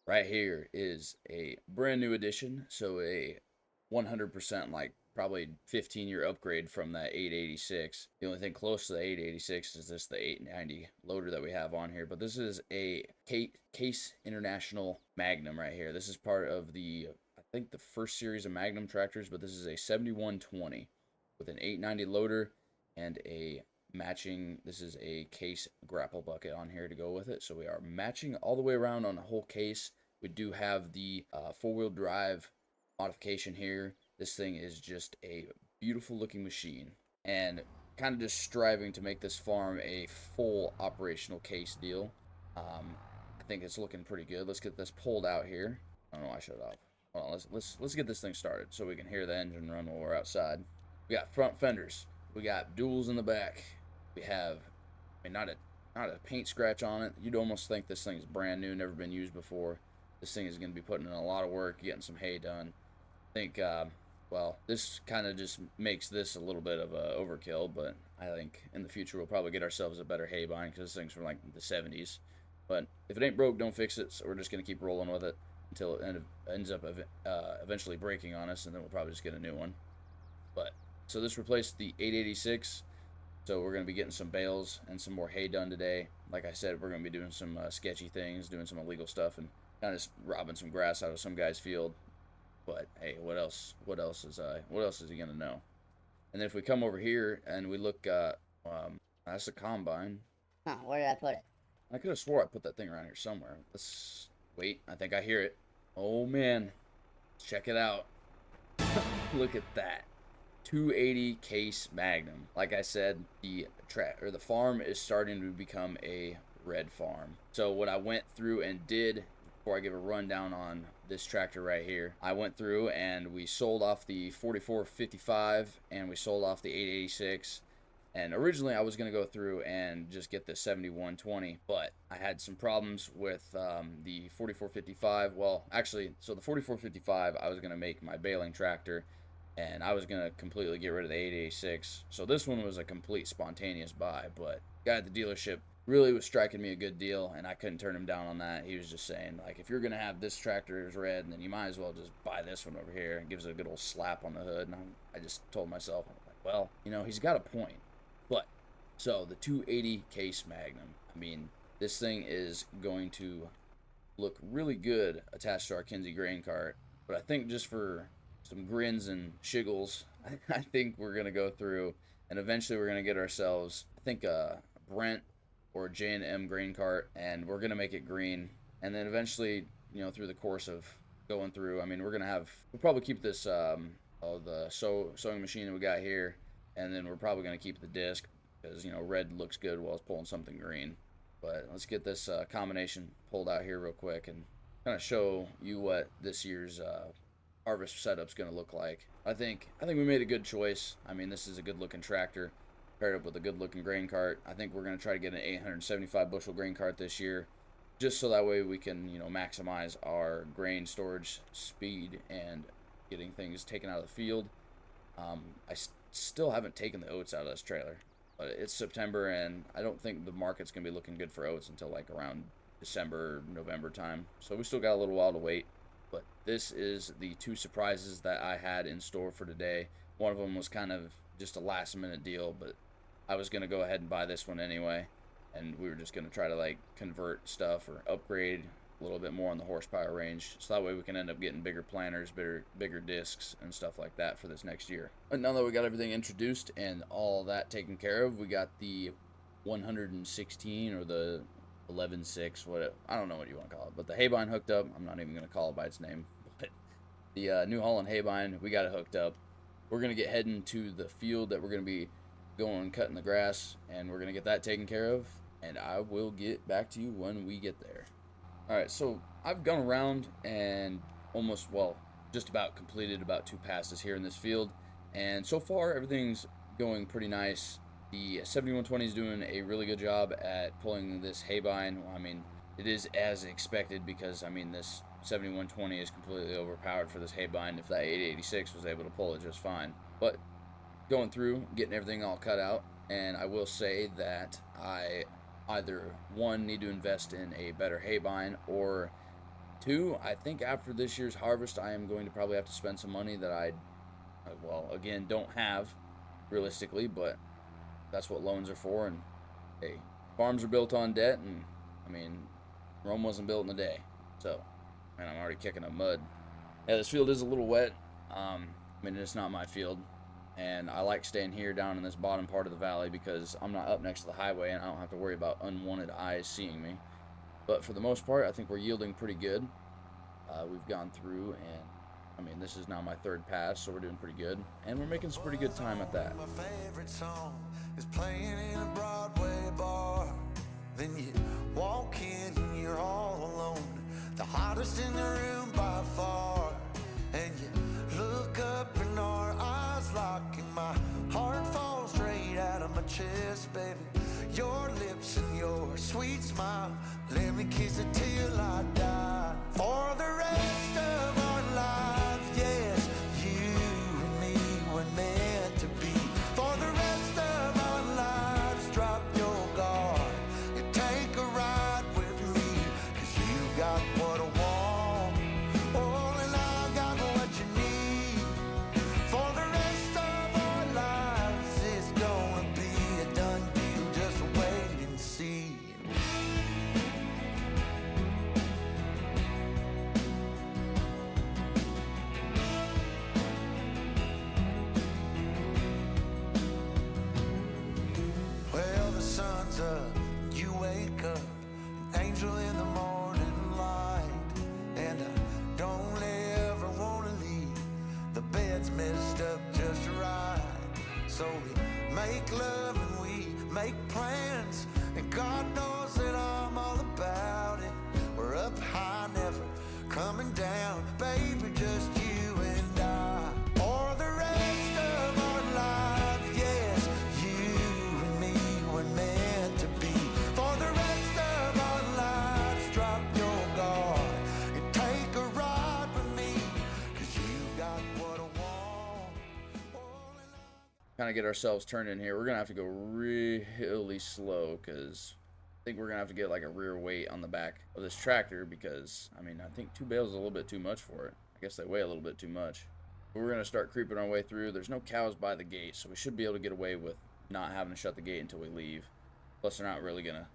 Right here is a brand new edition, so a 100% like probably 15-year upgrade from that 886. The only thing close to the 886 is this, the 890 loader that we have on here. But this is a Case International Magnum right here. This is part of the, I think, the first series of Magnum tractors, but this is a 7120 with an 890 loader and a matching, this is a Case grapple bucket on here to go with it. So we are matching all the way around on the whole case. We do have the four-wheel drive modification here. This thing is just a beautiful looking machine, and kind of just striving to make this farm a full operational Case deal. I think it's looking pretty good. Let's get this pulled out here. I don't know why I shut it off. Well, let's get this thing started so we can hear the engine run while we're outside. We got front fenders. We got duals in the back. We have, I mean, not a paint scratch on it. You'd almost think this thing is brand new, never been used before. This thing is going to be putting in a lot of work, getting some hay done. I think, well, this kind of just makes this a little bit of a overkill, but I think in the future we'll probably get ourselves a better hay bind, because this thing's from like the 70s. But if it ain't broke, don't fix it, so we're just going to keep rolling with it until it ends up eventually breaking on us, and then we'll probably just get a new one. But so this replaced the 886, so we're going to be getting some bales and some more hay done today. Like I said, we're going to be doing some sketchy things, doing some illegal stuff, and kind of just robbing some grass out of some guy's field. But hey, what else is he gonna know? And then if we come over here and we look, that's the combine. Huh, where did I put it? I could have swore I put that thing around here somewhere. Let's wait. I think I hear it. Oh man, check it out. Look at that, 280 Case Magnum. Like I said, the farm is starting to become a red farm. So what I went through and did, before I give a rundown on this tractor right here, I went through and we sold off the 4455 and we sold off the 886. And originally I was going to go through and just get the 7120, but I had some problems with the 4455. Well, actually, so the 4455 I was going to make my baling tractor, and I was going to completely get rid of the 886. So this one was a complete spontaneous buy, but the guy at the dealership really was striking me a good deal, and I couldn't turn him down on that. He was just saying, like, if you're going to have this tractor as red, then you might as well just buy this one over here. And gives it a good old slap on the hood. And I just told myself, I'm like, well, you know, he's got a point. But, so the 280 Case Magnum, I mean, This thing is going to look really good attached to our Kinsey grain cart. But I think just for some grins and shiggles, I think we're going to go through and eventually we're going to get ourselves, I think, a Brent or J&M grain cart, and we're going to make it green. And then eventually, you know, through the course of going through, I mean, we'll probably keep this, the sewing machine that we got here, and then we're probably going to keep the disc because, you know, red looks good while it's pulling something green. But let's get this combination pulled out here real quick and kind of show you what this year's harvest setup's going to look like. I think we made a good choice. I mean, this is a good looking tractor paired up with a good looking grain cart. I think we're going to try to get an 875 bushel grain cart this year, just so that way we can, you know, maximize our grain storage speed and getting things taken out of the field. I still haven't taken the oats out of this trailer, but it's September and I don't think the market's going to be looking good for oats until like around December, November time. So we still got a little while to wait. But this is the two surprises that I had in store for today. One of them was kind of just a last minute deal, but I was going to go ahead and buy this one anyway. And we were just going to try to like convert stuff or upgrade a little bit more on the horsepower range. So that way we can end up getting bigger planters, bigger discs and stuff like that for this next year. But now that we got everything introduced and all that taken care of, we got the 116 or the 11.6, what I don't know what you want to call it, but the haybine hooked up. I'm not even going to call it by its name, but the New Holland haybine, we got it hooked up. We're going to get heading to the field that we're going to be going cutting the grass, and we're going to get that taken care of, and I will get back to you when we get there. Alright, so I've gone around and almost, well, just about completed about 2 passes here in this field, and so far everything's going pretty nice. The 7120 is doing a really good job at pulling this haybine. Well, I mean, it is as expected because, I mean, this 7120 is completely overpowered for this haybine. If that 886 was able to pull it just fine. But going through, getting everything all cut out, and I will say that I either, one, need to invest in a better haybine, or two, I think after this year's harvest, I am going to probably have to spend some money that I, well, again, don't have realistically, but that's what loans are for. And hey, farms are built on debt, and I mean, Rome wasn't built in a day. So, man, I'm already kicking up mud. Yeah, this field is a little wet. I mean, it's not my field, and I like staying here down in this bottom part of the valley because I'm not up next to the highway and I don't have to worry about unwanted eyes seeing me. But for the most part, I think we're yielding pretty good. We've gone through, and I mean, this is now my 3rd pass, so we're doing pretty good, and we're making some pretty good time at that. My favorite song is playing in a Broadway bar. Then you walk in and you're all alone, the hottest in the room by far. And you look up and our eyes lock, and my heart falls straight out of my chest, baby. Your lips and your sweet smile, let me kiss it till I die. For the rest of our lives, yes, you and me were meant to be. For the rest of our lives, drop your guard and take a ride with me, 'cause you got what I want, oh, and I got what you need. For the rest of our lives, it's gonna be a done deal, just wait and see. Well, the sun's up, you wake up, an angel in the morning light. And I don't ever wanna leave, the bed's messed up just right. So we make love and we make plans, and God knows that I'm all about it. We're up high, never coming down, baby, just you and I. For the rest of our lives, yes, you and me were meant to be. For the rest of our lives, drop your guard and take a ride with me, 'cause you got what I want, oh, and Kind of get ourselves turned in here. We're gonna have to go really slow because I think we're gonna have to get like a rear weight on the back of this tractor, because I mean, I think 2 bales is a little bit too much for it. I guess they weigh a little bit too much. But we're gonna start creeping our way through. There's no cows by the gate, so we should be able to get away with not having to shut the gate until we leave. Plus, they're not really gonna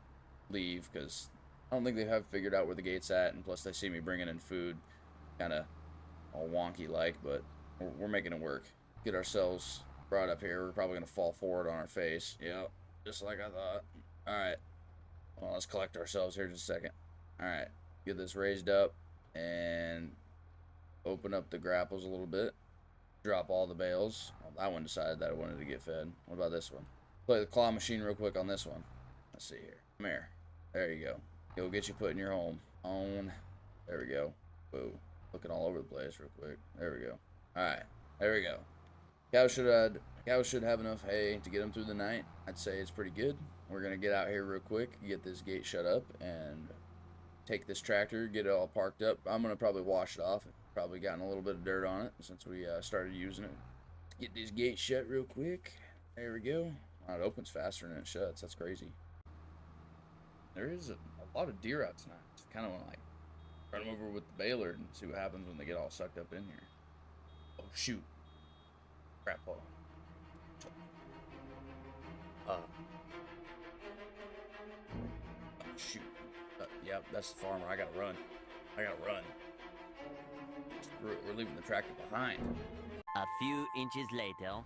leave because I don't think they have figured out where the gate's at, and plus they see me bringing in food, kind of all wonky like, but we're making it work. Get ourselves brought up here. We're probably gonna fall forward on our face. Yep, just like I thought. All right, well, let's collect ourselves here just a second. All right, get this raised up and open up the grapples a little bit. Drop all the bales. Well, that one decided that it wanted to get fed. What about this one? Play the claw machine real quick on this one. Let's see here. Come here. There you go. Go get you put in your home. On. There we go. Whoa. Looking all over the place real quick. There we go. Alright. There we go. Cows should have enough hay to get them through the night. I'd say it's pretty good. We're going to get out here real quick, get this gate shut up, and take this tractor, get it all parked up. I'm going to probably wash it off. Probably gotten a little bit of dirt on it since we started using it. Get this gate shut real quick. There we go. Wow, it opens faster than it shuts. That's crazy. There is a lot of deer out tonight. Just kind of want to like run them over with the baler and see what happens when they get all sucked up in here. Oh shoot! Crap! Hold on. Oh shoot! Yep, that's the farmer. I gotta run. We're leaving the tractor behind. A few inches later.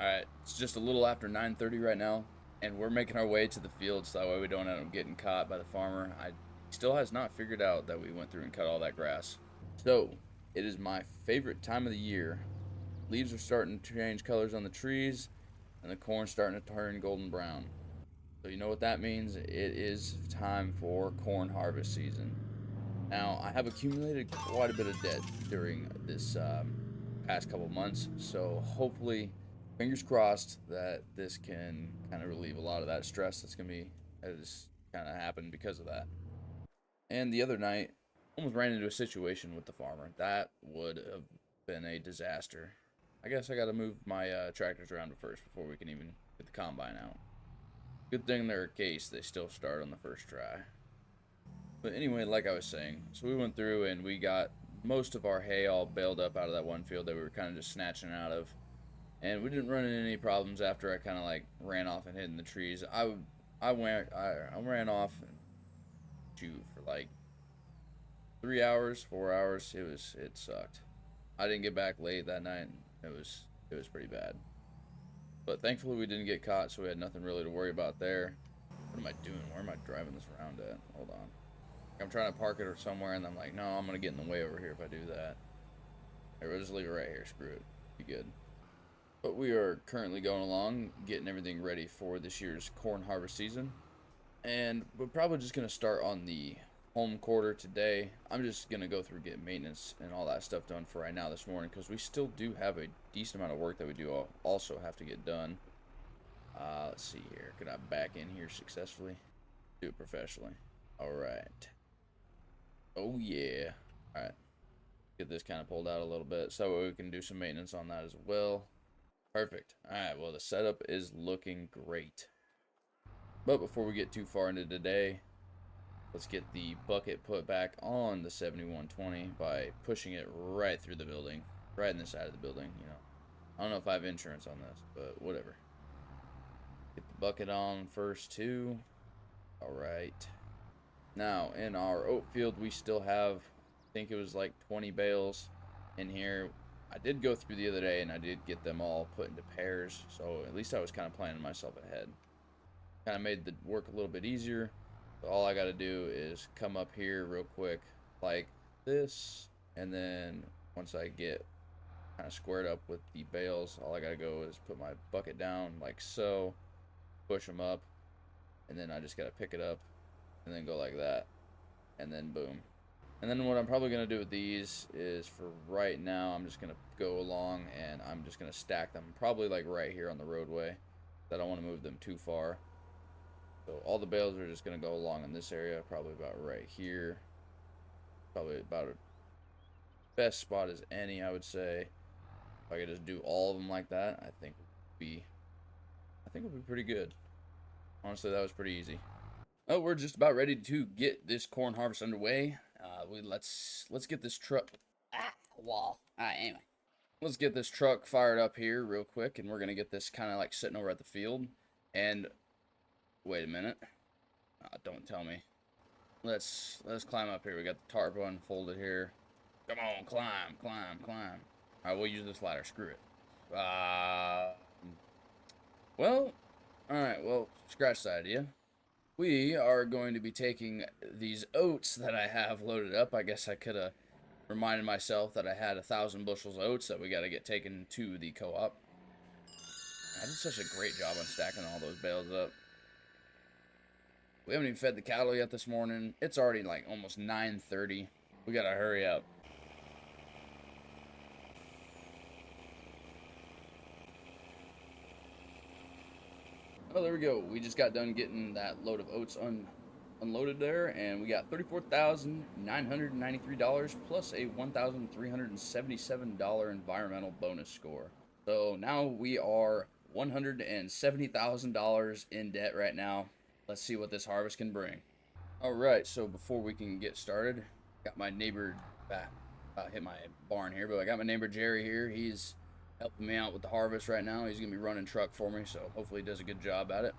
Alright, it's just a little after 9:30 right now, and we're making our way to the field so that way we don't end up getting caught by the farmer. He still has not figured out that we went through and cut all that grass. So, it is my favorite time of the year. Leaves are starting to change colors on the trees, and the corn's starting to turn golden brown. So you know what that means? It is time for corn harvest season. Now, I have accumulated quite a bit of debt during this past couple months, so hopefully, fingers crossed that this can kind of relieve a lot of that stress that has kind of happened because of that. And the other night, almost ran into a situation with the farmer. That would have been a disaster. I guess I got to move my tractors around first before we can even get the combine out. Good thing they're a case, they still start on the first try. But anyway, like I was saying, so we went through and we got most of our hay all baled up out of that one field that we were kind of just snatching out of. And we didn't run into any problems after I kind of like ran off and hid in the trees. I ran off and shoot for like 3 hours, 4 hours. It sucked. I didn't get back late that night. It was pretty bad. But thankfully we didn't get caught, so we had nothing really to worry about there. What am I doing? Where am I driving this around at? Hold on. I'm trying to park it or somewhere, and I'm like, no, I'm gonna get in the way over here if I do that. Here, we'll just leave it right here. Screw it. Be good. But we are currently going along, getting everything ready for this year's corn harvest season. And we're probably just gonna start on the home quarter today. I'm just gonna go through get maintenance and all that stuff done for right now this morning, because we still do have a decent amount of work that we do also have to get done. Let's see here. Could I back in here successfully? Do it professionally. All right. Oh yeah. All right. Get this kind of pulled out a little bit so we can do some maintenance on that as well. Perfect. All right. Well, the setup is looking great. But before we get too far into today, let's get the bucket put back on the 7120 by pushing it right through the building, right in the side of the building. You know, I don't know if I have insurance on this, but whatever. Get the bucket on first too. All right. Now in our oat field, we still have, I think it was like 20 bales in here. I did go through the other day and I did get them all put into pairs, so at least I was kind of planning myself ahead. Kind of made the work a little bit easier. So all I got to do is come up here real quick like this, and then once I get kind of squared up with the bales, all I got to go is put my bucket down like so, push them up, and then I just got to pick it up and then go like that, and then boom. And then what I'm probably going to do with these is, for right now, I'm just going to go along and I'm just going to stack them probably like right here on the roadway. I don't want to move them too far. So all the bales are just going to go along in this area, probably about right here. Probably about a best spot as any, I would say. If I could just do all of them like that, I think it would be pretty good. Honestly, that was pretty easy. Oh, we're just about ready to get this corn harvest underway. Let's get this truck. Wall. All right. Anyway. Let's get this truck fired up here real quick, and we're gonna get this kind of like sitting over at the field. And wait a minute. Don't tell me. Let's climb up here. We got the tarp unfolded here. Come on, climb, climb, climb. All right, we'll use this ladder. Screw it. Well, all right. Well, scratch the idea. We are going to be taking these oats that I have loaded up. I guess I could have reminded myself that I had 1,000 bushels of oats that we got to get taken to the co-op. I did such a great job on stacking all those bales up. We haven't even fed the cattle yet this morning. It's already like almost 9:30. We gotta hurry up. Oh, there we go. We just got done getting that load of oats unloaded there, and we got $34,993 plus a $1,377 environmental bonus score. So now we are $170,000 in debt right now. Let's see what this harvest can bring. All right, so before we can get started, got my neighbor back. Hit my barn here, but I got my neighbor Jerry here. He's helping me out with the harvest right now. He's gonna be running truck for me, so hopefully he does a good job at it.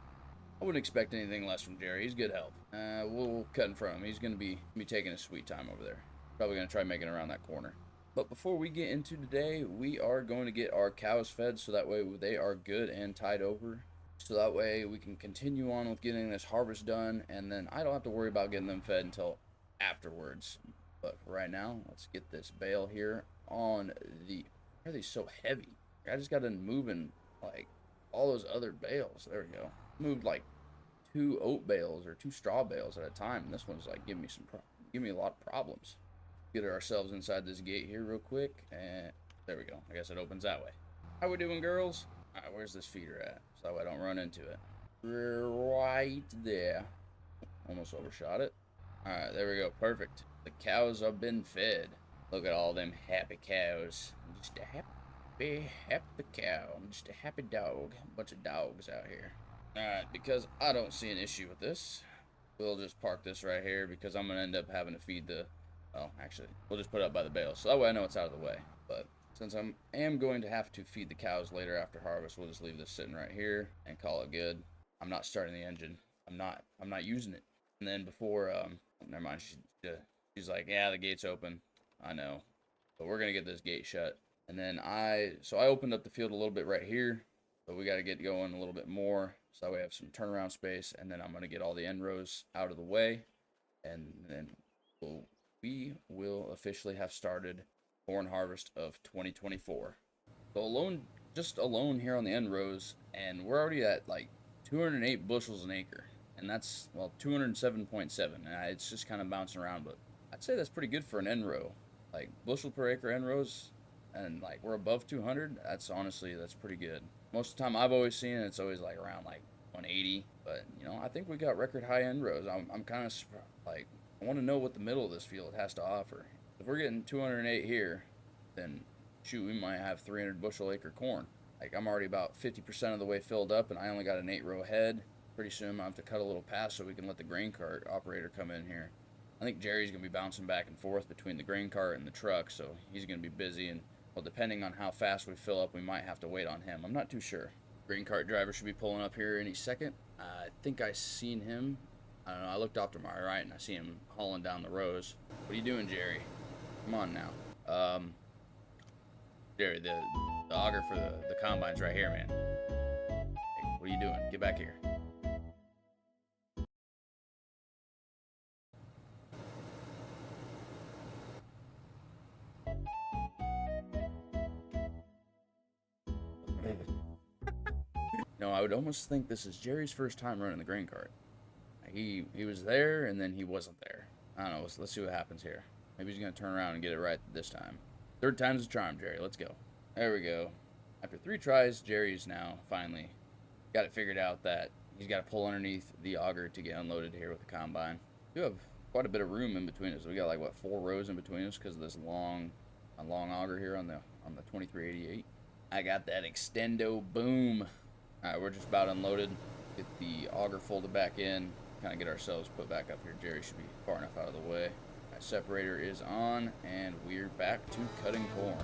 I wouldn't expect anything less from Jerry. He's good help. We'll cut in front of him. He's gonna be taking his sweet time over there. Probably gonna try making it around that corner. But before we get into today, we are going to get our cows fed so that way they are good and tied over. So that way we can continue on with getting this harvest done, and then I don't have to worry about getting them fed until afterwards. But right now, let's get this bale here on the... Why are they so heavy? I just got done moving like all those other bales. There we go. Moved like 2 oat bales or 2 straw bales at a time, and this one's like giving me a lot of problems. Get ourselves inside this gate here real quick, and there we go. I guess it opens that way. How we doing, girls? All right, where's this feeder at? So that way I don't run into it. Right there. Almost overshot it. All right, there we go. Perfect. The cows have been fed. Look at all them happy cows. I'm just a happy cow. I'm just a happy dog. A bunch of dogs out here. All right, because I don't see an issue with this, we'll just park this right here because I'm gonna end up having to feed the... Oh, actually, we'll just put it up by the bale, so that way I know it's out of the way. But since I am going to have to feed the cows later after harvest, we'll just leave this sitting right here and call it good. I'm not starting the engine. I'm not using it. And then before, never mind. She's like, yeah, the gate's open. I know, but we're gonna get this gate shut. And then I opened up the field a little bit right here, but we got to get going a little bit more so that way I have some turnaround space. And then I'm gonna get all the end rows out of the way, and then we will officially have started corn harvest of 2024. So just alone here on the end rows, and we're already at like 208 bushels an acre, and that's, well, 207.7, and it's just kind of bouncing around, but I'd say that's pretty good for an end row. Like bushel per acre end rows, and like we're above 200. That's pretty good. Most of the time I've always seen it, it's always like around like 180, but you know, I think we got record high end rows. I'm kind of like, I want to know what the middle of this field has to offer. If we're getting 208 here, then shoot, we might have 300 bushel acre corn. Like I'm already about 50% of the way filled up, and I only got an 8-row head. Pretty soon I'll have to cut a little pass so we can let the grain cart operator come in here. I think Jerry's going to be bouncing back and forth between the grain cart and the truck, so he's going to be busy, and well, depending on how fast we fill up, we might have to wait on him. I'm not too sure. Grain cart driver should be pulling up here any second. I think I seen him. I don't know, I looked off to my right and I see him hauling down the rows. What are you doing, Jerry? Come on now. Jerry, the auger for the combine's right here, man. Hey, what are you doing? Get back here. No, I would almost think this is Jerry's first time running the grain cart. He was there, and then he wasn't there. I don't know. Let's see what happens here. Maybe he's going to turn around and get it right this time. Third time's a charm, Jerry. Let's go. There we go. After 3 tries, Jerry's now finally got it figured out that he's got to pull underneath the auger to get unloaded here with the combine. We do have quite a bit of room in between us. We got like, what, 4 rows in between us because of this long auger here on the 2388. I got that extendo boom. All right, we're just about unloaded. Get the auger folded back in. Kind of get ourselves put back up here. Jerry should be far enough out of the way. My separator is on, and we're back to cutting corn.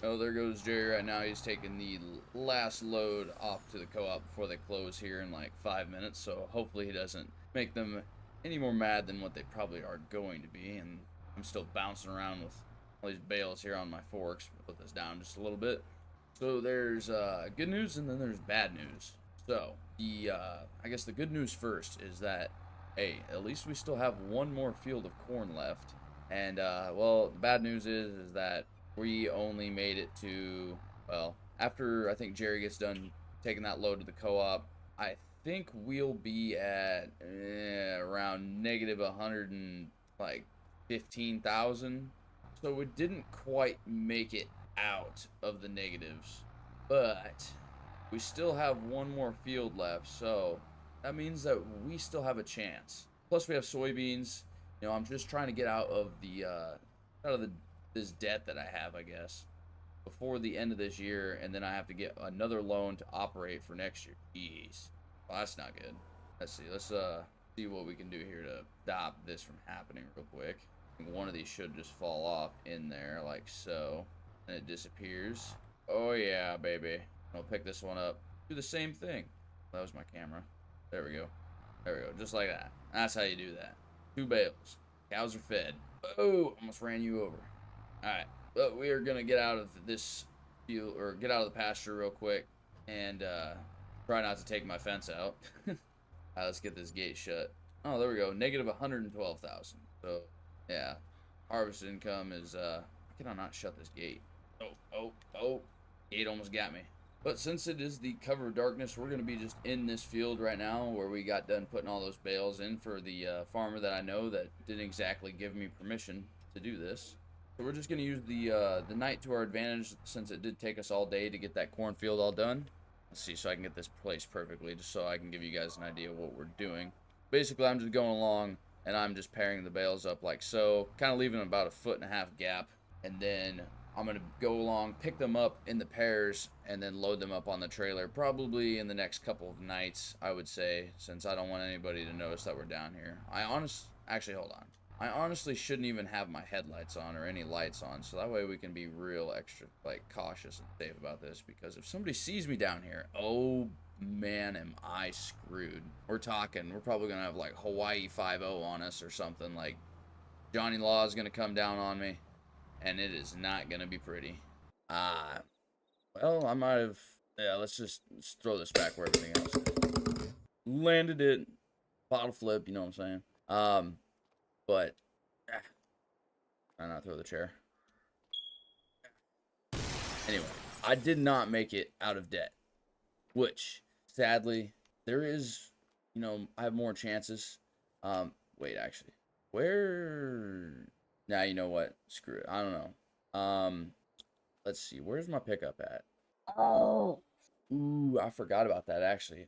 Oh, there goes Jerry right now. He's taking the last load off to the co-op before they close here in like 5 minutes. So hopefully he doesn't make them any more mad than what they probably are going to be. And I'm still bouncing around with all these bales here on my forks. Put this down just a little bit. So there's good news and then there's bad news. So the I guess the good news first is that, hey, at least we still have one more field of corn left. And well, the bad news is that we only made it to, well, after I think Jerry gets done taking that load to the co-op, I think we'll be at around negative 115,000. So we didn't quite make it out of the negatives, but we still have one more field left, so that means that we still have a chance. Plus we have soybeans. You know, I'm just trying to get out of this debt that I have, I guess, before the end of this year, and then I have to get another loan to operate for next year. Jeez, well, that's not good. Let's see what we can do here to stop this from happening real quick. I think one of these should just fall off in there like so, and it disappears. Oh yeah, baby. I'll pick this one up. Do the same thing. That was my camera. There we go. There we go. Just like that. That's how you do that. 2 bales. Cows are fed. Oh, almost ran you over. Alright, but we are going to get out of this field, or get out of the pasture real quick, and try not to take my fence out. Let's get this gate shut. Oh, there we go, negative 112,000. So, yeah, harvest income is, how can I not shut this gate? Oh, gate almost got me. But since it is the cover of darkness, we're going to be just in this field right now where we got done putting all those bales in for the farmer that I know that didn't exactly give me permission to do this. So we're just going to use the night to our advantage since it did take us all day to get that cornfield all done. Let's see, so I can get this placed perfectly just so I can give you guys an idea of what we're doing. Basically, I'm just going along and I'm just pairing the bales up like so, kind of leaving about a 1.5 foot gap, and then I'm going to go along, pick them up in the pairs, and then load them up on the trailer probably in the next couple of nights, I would say, since I don't want anybody to notice that we're down here. Actually, hold on. I honestly shouldn't even have my headlights on or any lights on, so that way we can be real extra, like, cautious and safe about this, because if somebody sees me down here, oh man, am I screwed. We're probably going to have, like, Hawaii 5-0 on us or something, like, Johnny Law is going to come down on me, and it is not going to be pretty. Well, I might have, yeah, let's throw this back where everything else is. Landed it, bottle flip, you know what I'm saying? But, try not to throw the chair. Anyway, I did not make it out of debt, which, sadly, there is, you know, I have more chances. Wait, actually, nah, you know what, screw it, I don't know. Let's see, where's my pickup at? Oh, ooh, I forgot about that, actually.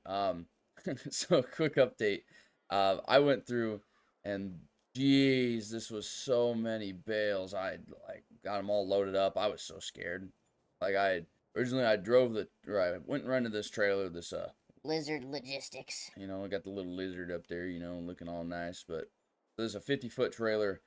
So, quick update, I went through, and jeez, this was so many bales. I got them all loaded up. I was so scared. Like I went and rented this trailer, this Lizard Logistics. you know, I got the little lizard up there, you know, looking all nice, but there's a 50-foot trailer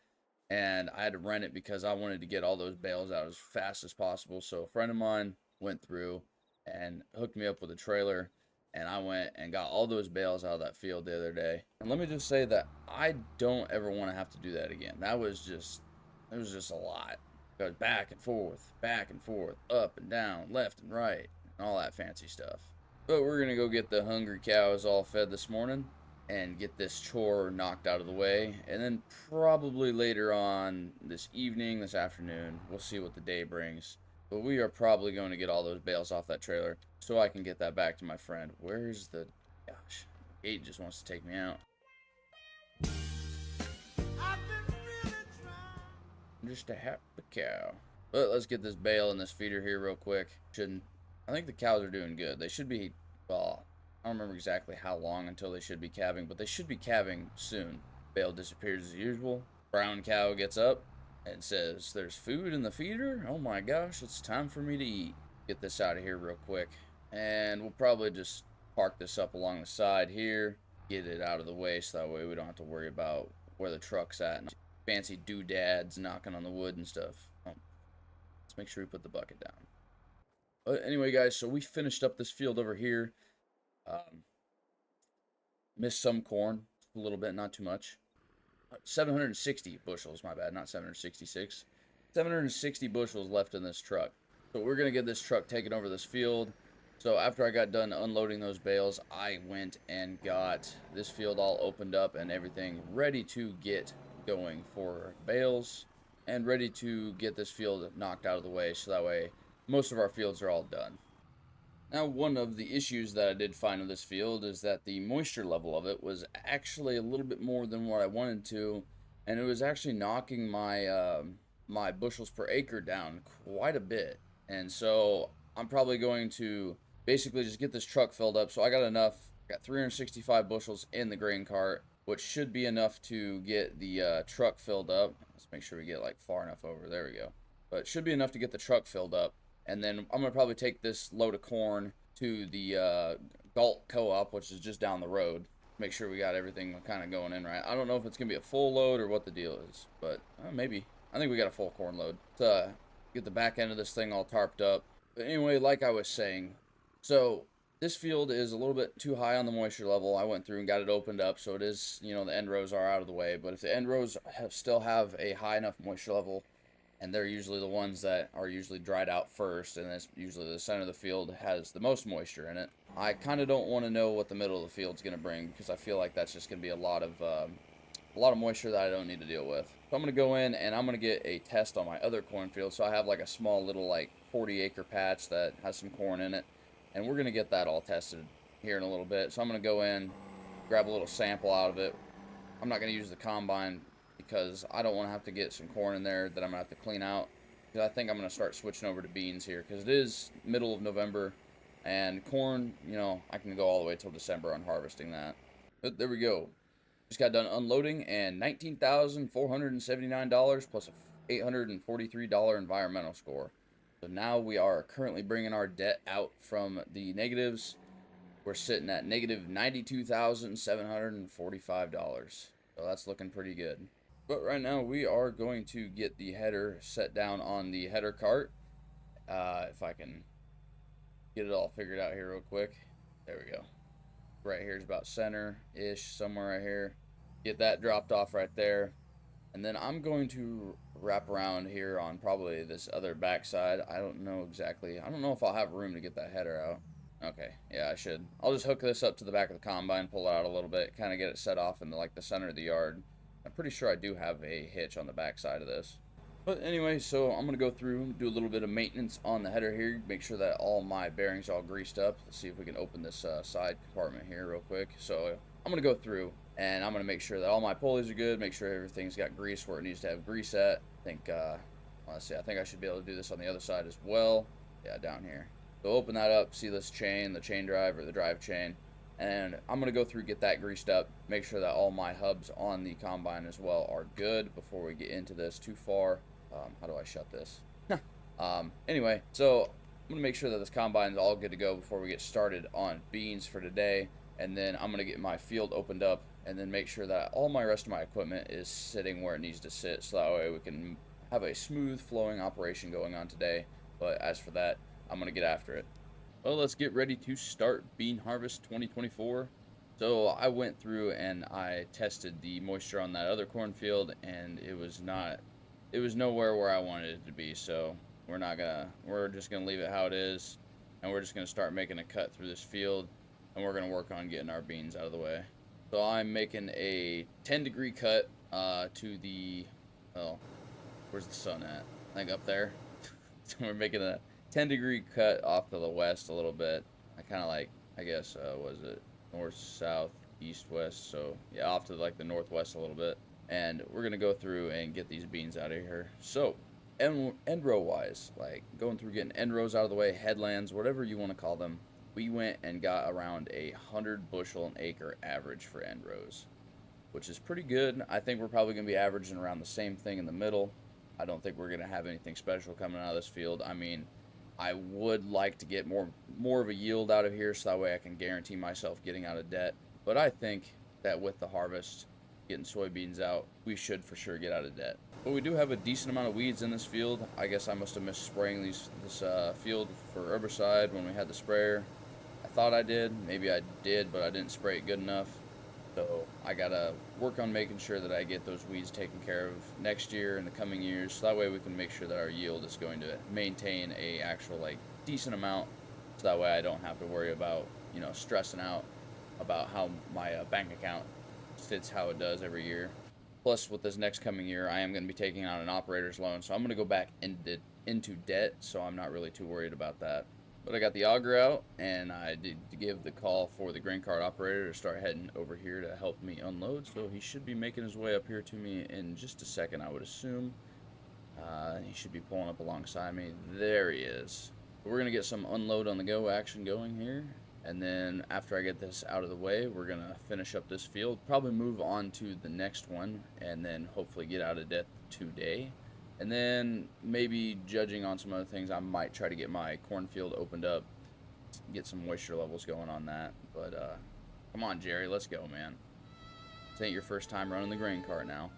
and I had to rent it because I wanted to get all those bales out as fast as possible. So a friend of mine went through and hooked me up with a trailer, and I went and got all those bales out of that field the other day. And let me just say that I don't ever want to have to do that again. It was just a lot. Goes back and forth, up and down, left and right, and all that fancy stuff. But we're going to go get the hungry cows all fed this morning and get this chore knocked out of the way. And then probably later on this evening, this afternoon, we'll see what the day brings. But we are probably going to get all those bales off that trailer so I can get that back to my friend. Where's the... Gosh, the gate just wants to take me out. I'm just a happy cow. But let's get this bale and this feeder here real quick. I think the cows are doing good. They should be... Well, I don't remember exactly how long until they should be calving, but they should be calving soon. Bale disappears as usual. Brown cow gets up and says, "There's food in the feeder? Oh my gosh, it's time for me to eat." Get this out of here real quick. And we'll probably just park this up along the side here. Get it out of the way so that way we don't have to worry about where the truck's at. And fancy doodads knocking on the wood and stuff. Oh, it's make sure we put the bucket down. But anyway, guys, so we finished up this field over here. Missed some corn, a little bit, not too much. 760 bushels, my bad, not 766. 760 bushels left in this truck. So we're going to get this truck taken over this field. So after I got done unloading those bales, I went and got this field all opened up and everything ready to get going for bales and ready to get this field knocked out of the way, so that way most of our fields are all done. Now, one of the issues that I did find with this field is that the moisture level of it was actually a little bit more than what I wanted to, and it was actually knocking my my bushels per acre down quite a bit. And so I'm probably going to basically just get this truck filled up. So I got enough, got 365 bushels in the grain cart, which should be enough to get the truck filled up. Let's make sure we get like far enough over. There we go. But it should be enough to get the truck filled up. And then I'm going to probably take this load of corn to the Galt Co-op, which is just down the road. Make sure we got everything kind of going in right. I don't know if it's going to be a full load or what the deal is, but maybe. I think we got a full corn load to get the back end of this thing all tarped up. But anyway, like I was saying, so this field is a little bit too high on the moisture level. I went through and got it opened up, so it is, you know, the end rows are out of the way. But if the end rows still have a high enough moisture level, and they're usually the ones that are usually dried out first, and it's usually the center of the field has the most moisture in it. I kind of don't want to know what the middle of the field's going to bring, because I feel like that's just going to be a lot of moisture that I don't need to deal with. So I'm going to go in and I'm going to get a test on my other cornfield. So I have like a small little like 40-acre patch that has some corn in it, and we're going to get that all tested here in a little bit. So I'm going to go in, grab a little sample out of it. I'm not going to use the combine because I don't want to have to get some corn in there that I'm going to have to clean out. Because I think I'm going to start switching over to beans here, because it is middle of November, and corn, you know, I can go all the way till December on harvesting that. But there we go. Just got done unloading, and $19,479 plus a $843 environmental score. So now we are currently bringing our debt out from the negatives. We're sitting at negative $92,745. So that's looking pretty good. But right now we are going to get the header set down on the header cart. If I can get it all figured out here real quick. There we go. Right here is about center-ish, somewhere right here. Get that dropped off right there. And then I'm going to wrap around here on probably this other backside. I don't know exactly. I don't know if I'll have room to get that header out. Okay, yeah, I should. I'll just hook this up to the back of the combine, pull it out a little bit, kind of get it set off in like the center of the yard. I'm pretty sure I do have a hitch on the back side of this. But anyway, so I'm going to go through and do a little bit of maintenance on the header here, make sure that all my bearings are all greased up. Let's see if we can open this side compartment here real quick. So I'm going to go through and I'm going to make sure that all my pulleys are good, make sure everything's got grease where it needs to have grease at. I think, let's see, I think I should be able to do this on the other side as well. Yeah, down here. So open that up, see this chain, the chain drive or the drive chain. And I'm going to go through, get that greased up, make sure that all my hubs on the combine as well are good before we get into this too far. How do I shut this? Anyway, so I'm going to make sure that this combine is all good to go before we get started on beans for today. And then I'm going to get my field opened up and then make sure that all my rest of my equipment is sitting where it needs to sit, so that way we can have a smooth flowing operation going on today. But as for that, I'm going to get after it. Well, let's get ready to start bean harvest 2024. So I went through and I tested the moisture on that other cornfield, and it was nowhere where I wanted it to be. So we're just gonna leave it how it is, and we're just gonna start making a cut through this field, and we're gonna work on getting our beans out of the way. So I'm making a 10-degree cut to the, well, where's the sun at? I think up there. So we're making a 10-degree cut off to the west a little bit. I kind of like, I guess, was it north, south, east, west? So yeah, off to like the northwest a little bit. And we're gonna go through and get these beans out of here. So end row wise, like going through getting end rows out of the way, headlands, whatever you want to call them, we went and got around 100 bushel an acre average for end rows, which is pretty good. I think we're probably gonna be averaging around the same thing in the middle. I don't think we're gonna have anything special coming out of this field. I mean, I would like to get more of a yield out of here, so that way I can guarantee myself getting out of debt. But I think that with the harvest, getting soybeans out, we should for sure get out of debt. But we do have a decent amount of weeds in this field. I guess I must have missed spraying this field for herbicide when we had the sprayer. I thought I did, maybe I did, but I didn't spray it good enough. So I gotta work on making sure that I get those weeds taken care of next year and the coming years, so that way we can make sure that our yield is going to maintain a actual like decent amount, so that way I don't have to worry about, you know, stressing out about how my bank account fits how it does every year. Plus, with this next coming year, I am going to be taking out an operator's loan, so I'm going to go back into debt, so I'm not really too worried about that. But I got the auger out, and I did give the call for the grain cart operator to start heading over here to help me unload, so he should be making his way up here to me in just a second, I would assume. He should be pulling up alongside me. There he is. We're going to get some unload on the go action going here. And then after I get this out of the way, we're going to finish up this field, probably move on to the next one, and then hopefully get out of debt today. And then maybe, judging on some other things, I might try to get my cornfield opened up, get some moisture levels going on that. But come on, Jerry, let's go, man. This ain't your first time running the grain cart now.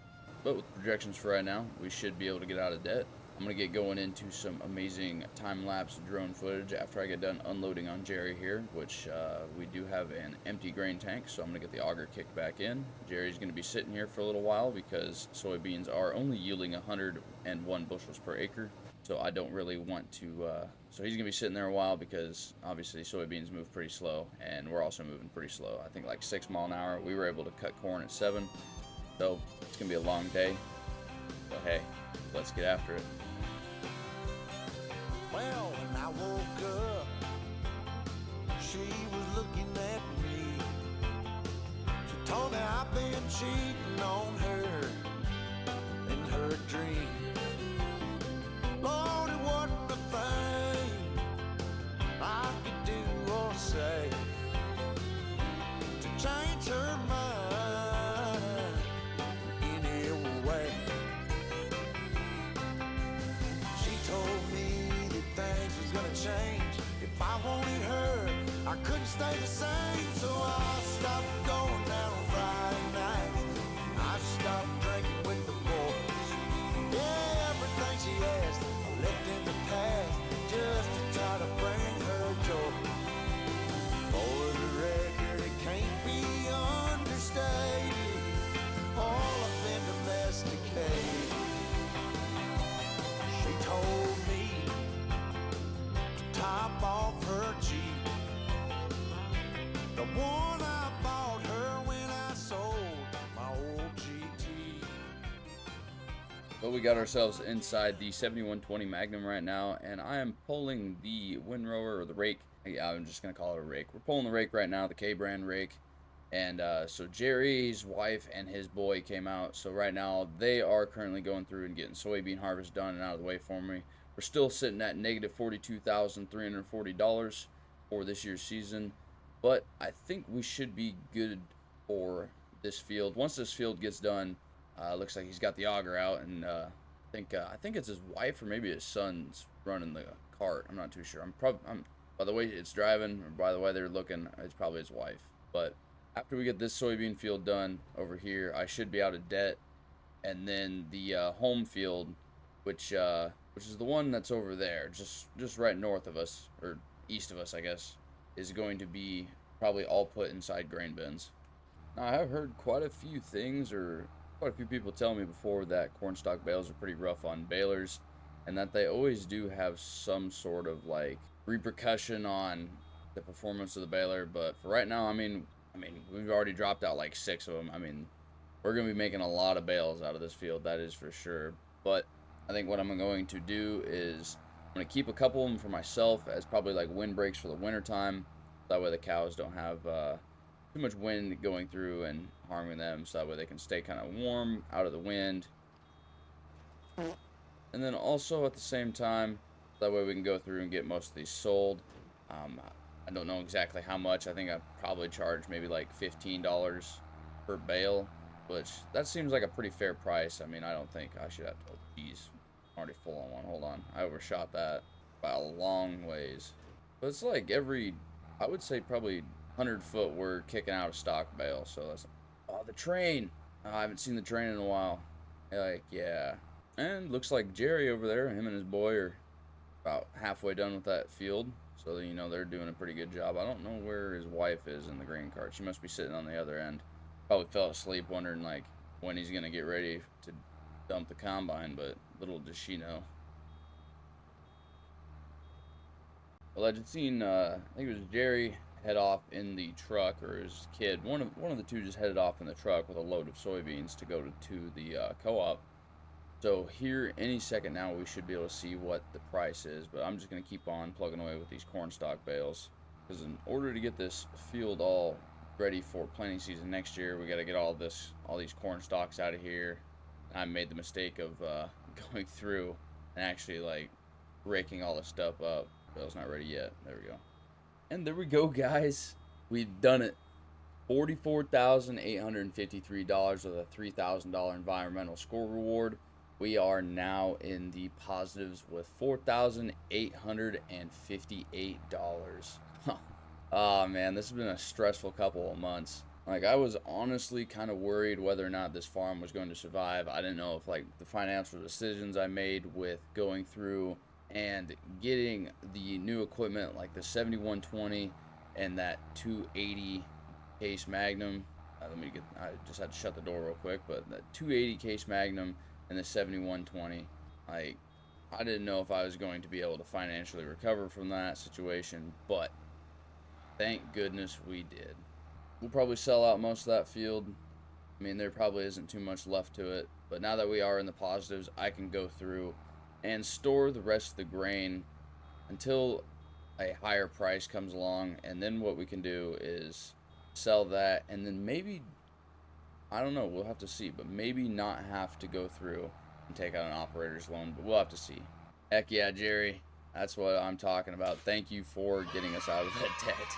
But with projections for right now, we should be able to get out of debt. I'm going to get going into some amazing time-lapse drone footage after I get done unloading on Jerry here, which we do have an empty grain tank, so I'm going to get the auger kicked back in. Jerry's going to be sitting here for a little while because soybeans are only yielding 101 bushels per acre, so I don't really want to, so he's going to be sitting there a while because obviously soybeans move pretty slow, and we're also moving pretty slow. I think like 6 miles an hour. We were able to cut corn at 7, so it's going to be a long day, but hey, let's get after it. Well, when I woke up, she was looking at me. She told me I've been cheating on her in her dream. Lord, it wasn't a thing I could do or say to change her mind any way. She told me things was gonna change. If I wanted her, I couldn't stay the same. So I stopped going out on Friday nights. I stopped drinking with the boys. Yeah, everything she asked, I left in the past just to try to bring her joy. For the record, it can't be understated. All I've been domesticated. She told me top off her Jeep, the one I bought her when I sold my old GT. But we got ourselves inside the 7120 Magnum right now, and I am pulling the windrower, or the rake. Yeah, I'm just gonna call it a rake. We're pulling the rake right now, the K-brand rake. And so Jerry's wife and his boy came out, so right now they are currently going through and getting soybean harvest done and out of the way for me. We're still sitting at negative $42,340 for this year's season, but I think we should be good for this field. Once this field gets done, looks like he's got the auger out, and I think it's his wife or maybe his son's running the cart. I'm not too sure. By the way it's driving, or by the way they're looking, it's probably his wife. But after we get this soybean field done over here, I should be out of debt, and then the home field, which is the one that's over there, just right north of us, or east of us, I guess, is going to be probably all put inside grain bins. Now, I have heard quite a few things, or quite a few people tell me before, that corn stalk bales are pretty rough on balers, and that they always do have some sort of like repercussion on the performance of the baler. But for right now, I mean, we've already dropped out like 6 of them. I mean, we're going to be making a lot of bales out of this field, that is for sure. But I think what I'm going to do is I'm going to keep a couple of them for myself as probably like windbreaks for the winter time. That way the cows don't have too much wind going through and harming them, so that way they can stay kind of warm out of the wind. And then also at the same time, that way we can go through and get most of these sold. I don't know exactly how much. I think I probably charge maybe like $15 per bale, which that seems like a pretty fair price. I mean, I don't think I should have to. Oh, geez, I'm already full on one. Hold on, I overshot that by a long ways. But it's like every, I would say probably 100 foot we're kicking out a stock bale. So that's, oh, the train. I haven't seen the train in a while. Like, yeah. And looks like Jerry over there, him and his boy are about halfway done with that field. So, you know, they're doing a pretty good job. I don't know where his wife is in the grain cart. She must be sitting on the other end. Probably fell asleep wondering, like, when he's going to get ready to dump the combine, but little does she know. Well, I just seen, I think it was Jerry head off in the truck, or his kid. One of the two just headed off in the truck with a load of soybeans to go to the co-op. So here, any second now, we should be able to see what the price is. But I'm just going to keep on plugging away with these corn stalk bales, because in order to get this field all ready for planting season next year, we got to get all these corn stalks out of here. I made the mistake of going through and actually like raking all the stuff up. Bale's not ready yet. There we go. And there we go, guys. We've done it. $44,853 with a $3,000 environmental score reward. We are now in the positives with $4,858. Oh man, this has been a stressful couple of months. Like, I was honestly kind of worried whether or not this farm was going to survive. I didn't know if, like, the financial decisions I made with going through and getting the new equipment, like the 7120 and that 280 case Magnum. I just had to shut the door real quick, but that 280 case Magnum and the 7120, like, I didn't know if I was going to be able to financially recover from that situation, but thank goodness we did. We'll probably sell out most of that field. I mean, there probably isn't too much left to it, but now that we are in the positives, I can go through and store the rest of the grain until a higher price comes along, and then what we can do is sell that, and then maybe, I don't know, we'll have to see, but maybe not have to go through and take out an operator's loan, but we'll have to see. Heck yeah, Jerry, that's what I'm talking about. Thank you for getting us out of that debt.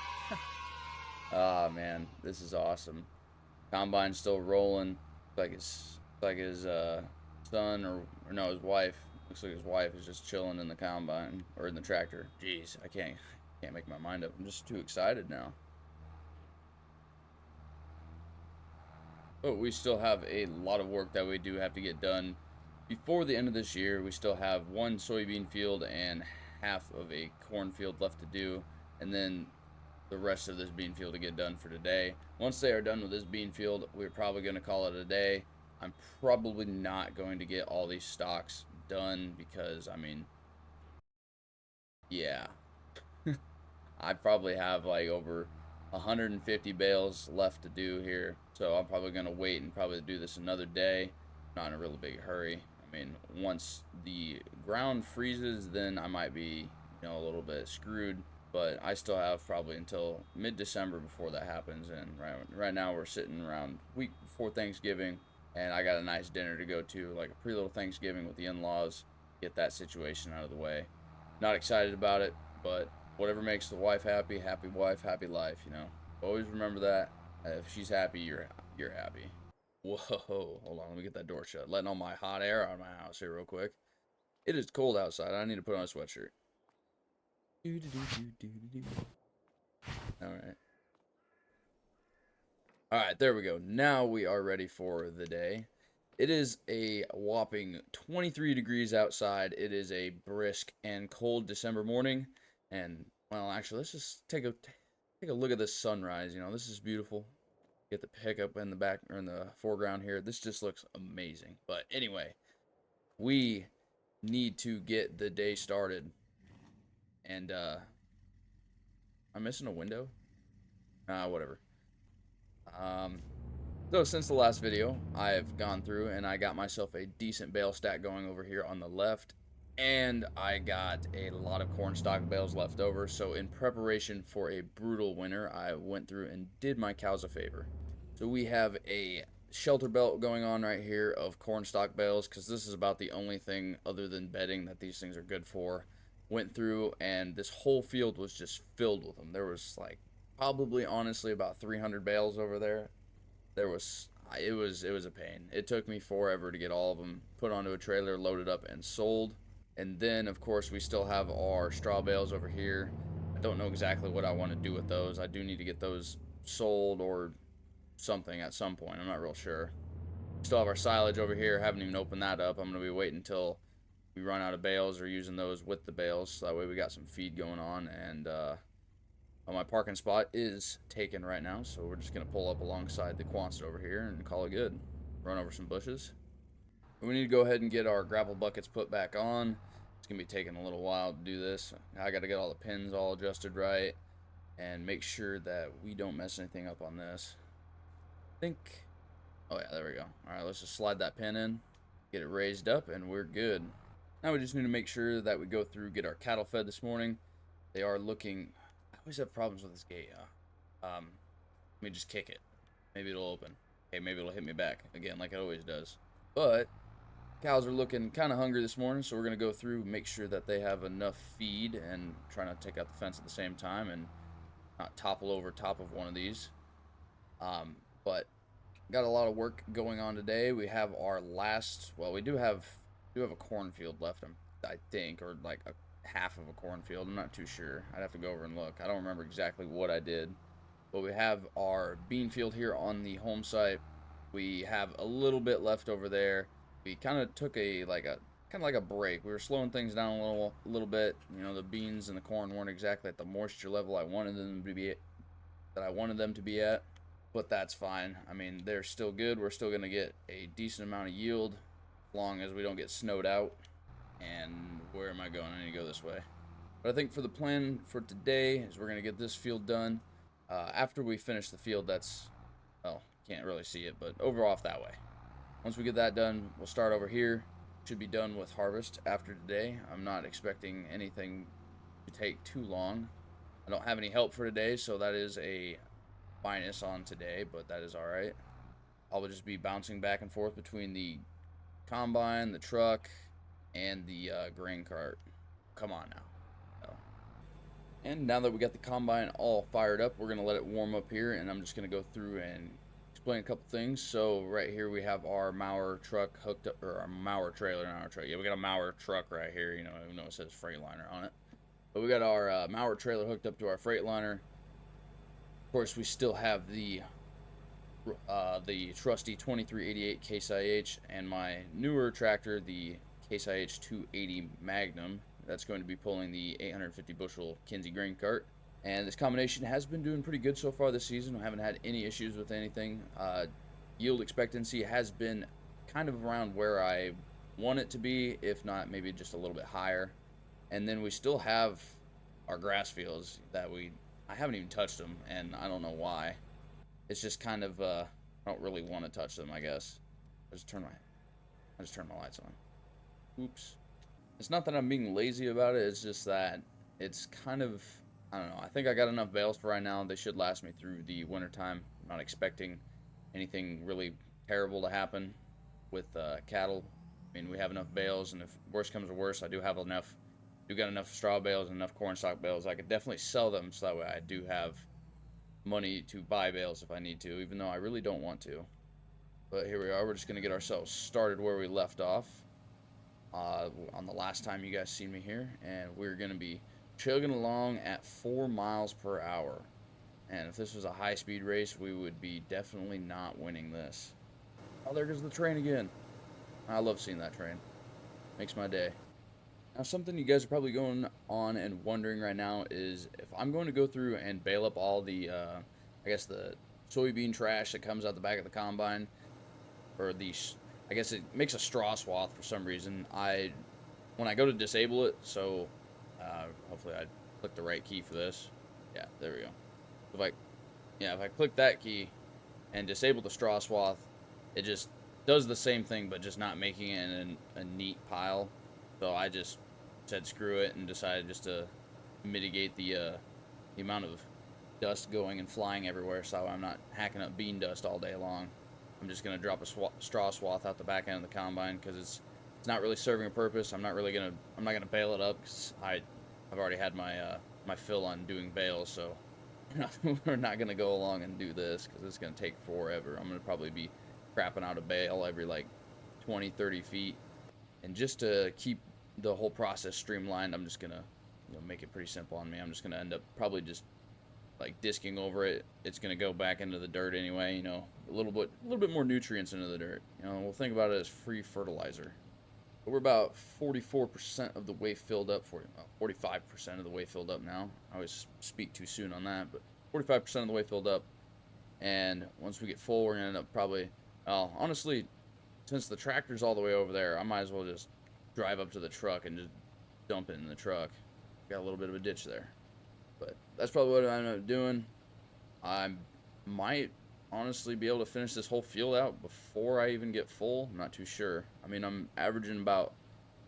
Ah, man, this is awesome. Combine's still rolling. Like his son or no, his wife. Looks like his wife is just chilling in the combine or in the tractor. Jeez, I can't make my mind up. I'm just too excited now. But we still have a lot of work that we do have to get done before the end of this year. We still have one soybean field and half of a corn field left to do, and then the rest of this bean field to get done for today. Once they are done with this bean field, we're probably going to call it a day. I'm probably not going to get all these stocks done because, I mean, yeah. I probably have like over 150 bales left to do here, so I'm probably going to wait and probably do this another day. Not in a really big hurry. I mean, once the ground freezes, then I might be, you know, a little bit screwed. But I still have probably until mid-December before that happens, and right now we're sitting around week before Thanksgiving, and I got a nice dinner to go to, like a pre-little Thanksgiving with the in-laws, get that situation out of the way. Not excited about it, but whatever makes the wife, happy wife, happy life, you know. Always remember that. If she's happy, you're happy. Whoa, hold on, let me get that door shut. Letting all my hot air out of my house here real quick. It is cold outside. I need to put on a sweatshirt. Alright. Alright, there we go. Now we are ready for the day. It is a whopping 23 degrees outside. It is a brisk and cold December morning. And, well, actually, let's just take a look at this sunrise. You know, this is beautiful. Get the pickup in the back, or in the foreground here. This just looks amazing. But anyway, we need to get the day started. And, I'm missing a window? Whatever. So since the last video, I've gone through and I got myself a decent bale stack going over here on the left. And I got a lot of corn stalk bales left over. So in preparation for a brutal winter, I went through and did my cows a favor. So we have a shelter belt going on right here of corn stalk bales, because this is about the only thing other than bedding that these things are good for. Went through and this whole field was just filled with them. There was like probably honestly about 300 bales over there. It was a pain. It took me forever to get all of them put onto a trailer, loaded up, and sold. And then of course we still have our straw bales over here. I don't know exactly what I want to do with those. I do need to get those sold or something at some point. I'm not real sure. Still have our silage over here. Haven't even opened that up. I'm going to be waiting until we run out of bales or using those with the bales. So that way we got some feed going on. And my parking spot is taken right now. So we're just going to pull up alongside the Quonset over here and call it good. Run over some bushes. We need to go ahead and get our grapple buckets put back on. It's going to be taking a little while to do this. I got to get all the pins all adjusted right and make sure that we don't mess anything up on this. I think... Oh yeah, there we go. Alright, let's just slide that pin in, get it raised up, and we're good. Now we just need to make sure that we go through, get our cattle fed this morning. They are looking... I always have problems with this gate. Let me just kick it. Maybe it'll open. Okay, maybe it'll hit me back again like it always does. But cows are looking kind of hungry this morning, so we're going to go through, make sure that they have enough feed, and try not to take out the fence at the same time and not topple over top of one of these. But got a lot of work going on today. We have our last, well, we do have a cornfield left, I think, or like a half of a cornfield. I'm not too sure. I'd have to go over and look. I don't remember exactly what I did. But we have our bean field here on the home site. We have a little bit left over there. We kind of took a break. We were slowing things down a little bit. You know, the beans and the corn weren't exactly at the moisture level I wanted them to be at. But that's fine. I mean, they're still good. We're still going to get a decent amount of yield as long as we don't get snowed out. And where am I going? I need to go this way. But I think for the plan for today is we're going to get this field done. After we finish the field, that's, well, can't really see it, but over off that way. Once we get that done, we'll start over here. Should be done with harvest after today. I'm not expecting anything to take too long. I don't have any help for today, so that is a minus on today, but that is alright. I'll just be bouncing back and forth between the combine, the truck, and the grain cart. Come on now. Oh. And now that we got the combine all fired up, we're going to let it warm up here, and I'm just going to go through and explain a couple things. So right here we have our mower truck hooked up, or our mower trailer, not our truck. Yeah, we got a mower truck right here, you know, even though it says Freightliner on it. But we got our mower trailer hooked up to our Freightliner. Of course, we still have the trusty 2388 Case IH and my newer tractor, the Case IH 280 Magnum. That's going to be pulling the 850 bushel Kinsey grain cart. And this combination has been doing pretty good so far this season. We haven't had any issues with anything. Yield expectancy has been kind of around where I want it to be, if not maybe just a little bit higher. And then we still have our grass fields that I haven't even touched them, and I don't know why. It's just kind of, I don't really want to touch them, I guess. I just turn my lights on. Oops. It's not that I'm being lazy about it, it's just that it's kind of, I don't know. I think I got enough bales for right now. They should last me through the wintertime. I'm not expecting anything really terrible to happen with cattle. I mean, we have enough bales, and if worse comes to worse, I do got enough straw bales and enough corn stalk bales. I could definitely sell them, so that way I do have money to buy bales if I need to, even though I really don't want to. But here we are. We're just going to get ourselves started where we left off on the last time you guys seen me here, and we're going to be chugging along at 4 miles per hour. And if this was a high-speed race, we would be definitely not winning this. Oh, there goes the train again. I love seeing that train. Makes my day. Now, something you guys are probably going on and wondering right now is if I'm going to go through and bale up all the, I guess the soybean trash that comes out the back of the combine, or I guess it makes a straw swath for some reason. When I go to disable it, so hopefully I click the right key for this. Yeah, there we go. If I click that key and disable the straw swath, it just does the same thing, but just not making it in a neat pile. So I just said screw it and decided just to mitigate the amount of dust going and flying everywhere, so I'm not hacking up bean dust all day long. I'm just going to drop a straw swath out the back end of the combine because it's not really serving a purpose. I'm not gonna bale it up because I've already had my fill on doing bales, so we're not gonna go along and do this because it's gonna take forever. I'm gonna probably be crapping out a bale every like 20-30 feet, and just to keep the whole process streamlined, I'm just gonna make it pretty simple on me. I'm just gonna end up probably just like disking over it, it's gonna go back into the dirt anyway. You know, a little bit more nutrients into the dirt. You know, we'll think about it as free fertilizer. But we're about 44% of the way filled up. 45% of the way filled up now. I always speak too soon on that, but 45% of the way filled up. And once we get full, we're gonna end up probably. Well, honestly, since the tractor's all the way over there, I might as well just drive up to the truck and just dump it in the truck. Got a little bit of a ditch there. But that's probably what I end up doing. I might honestly be able to finish this whole field out before I even get full. I'm not too sure. I mean, I'm averaging about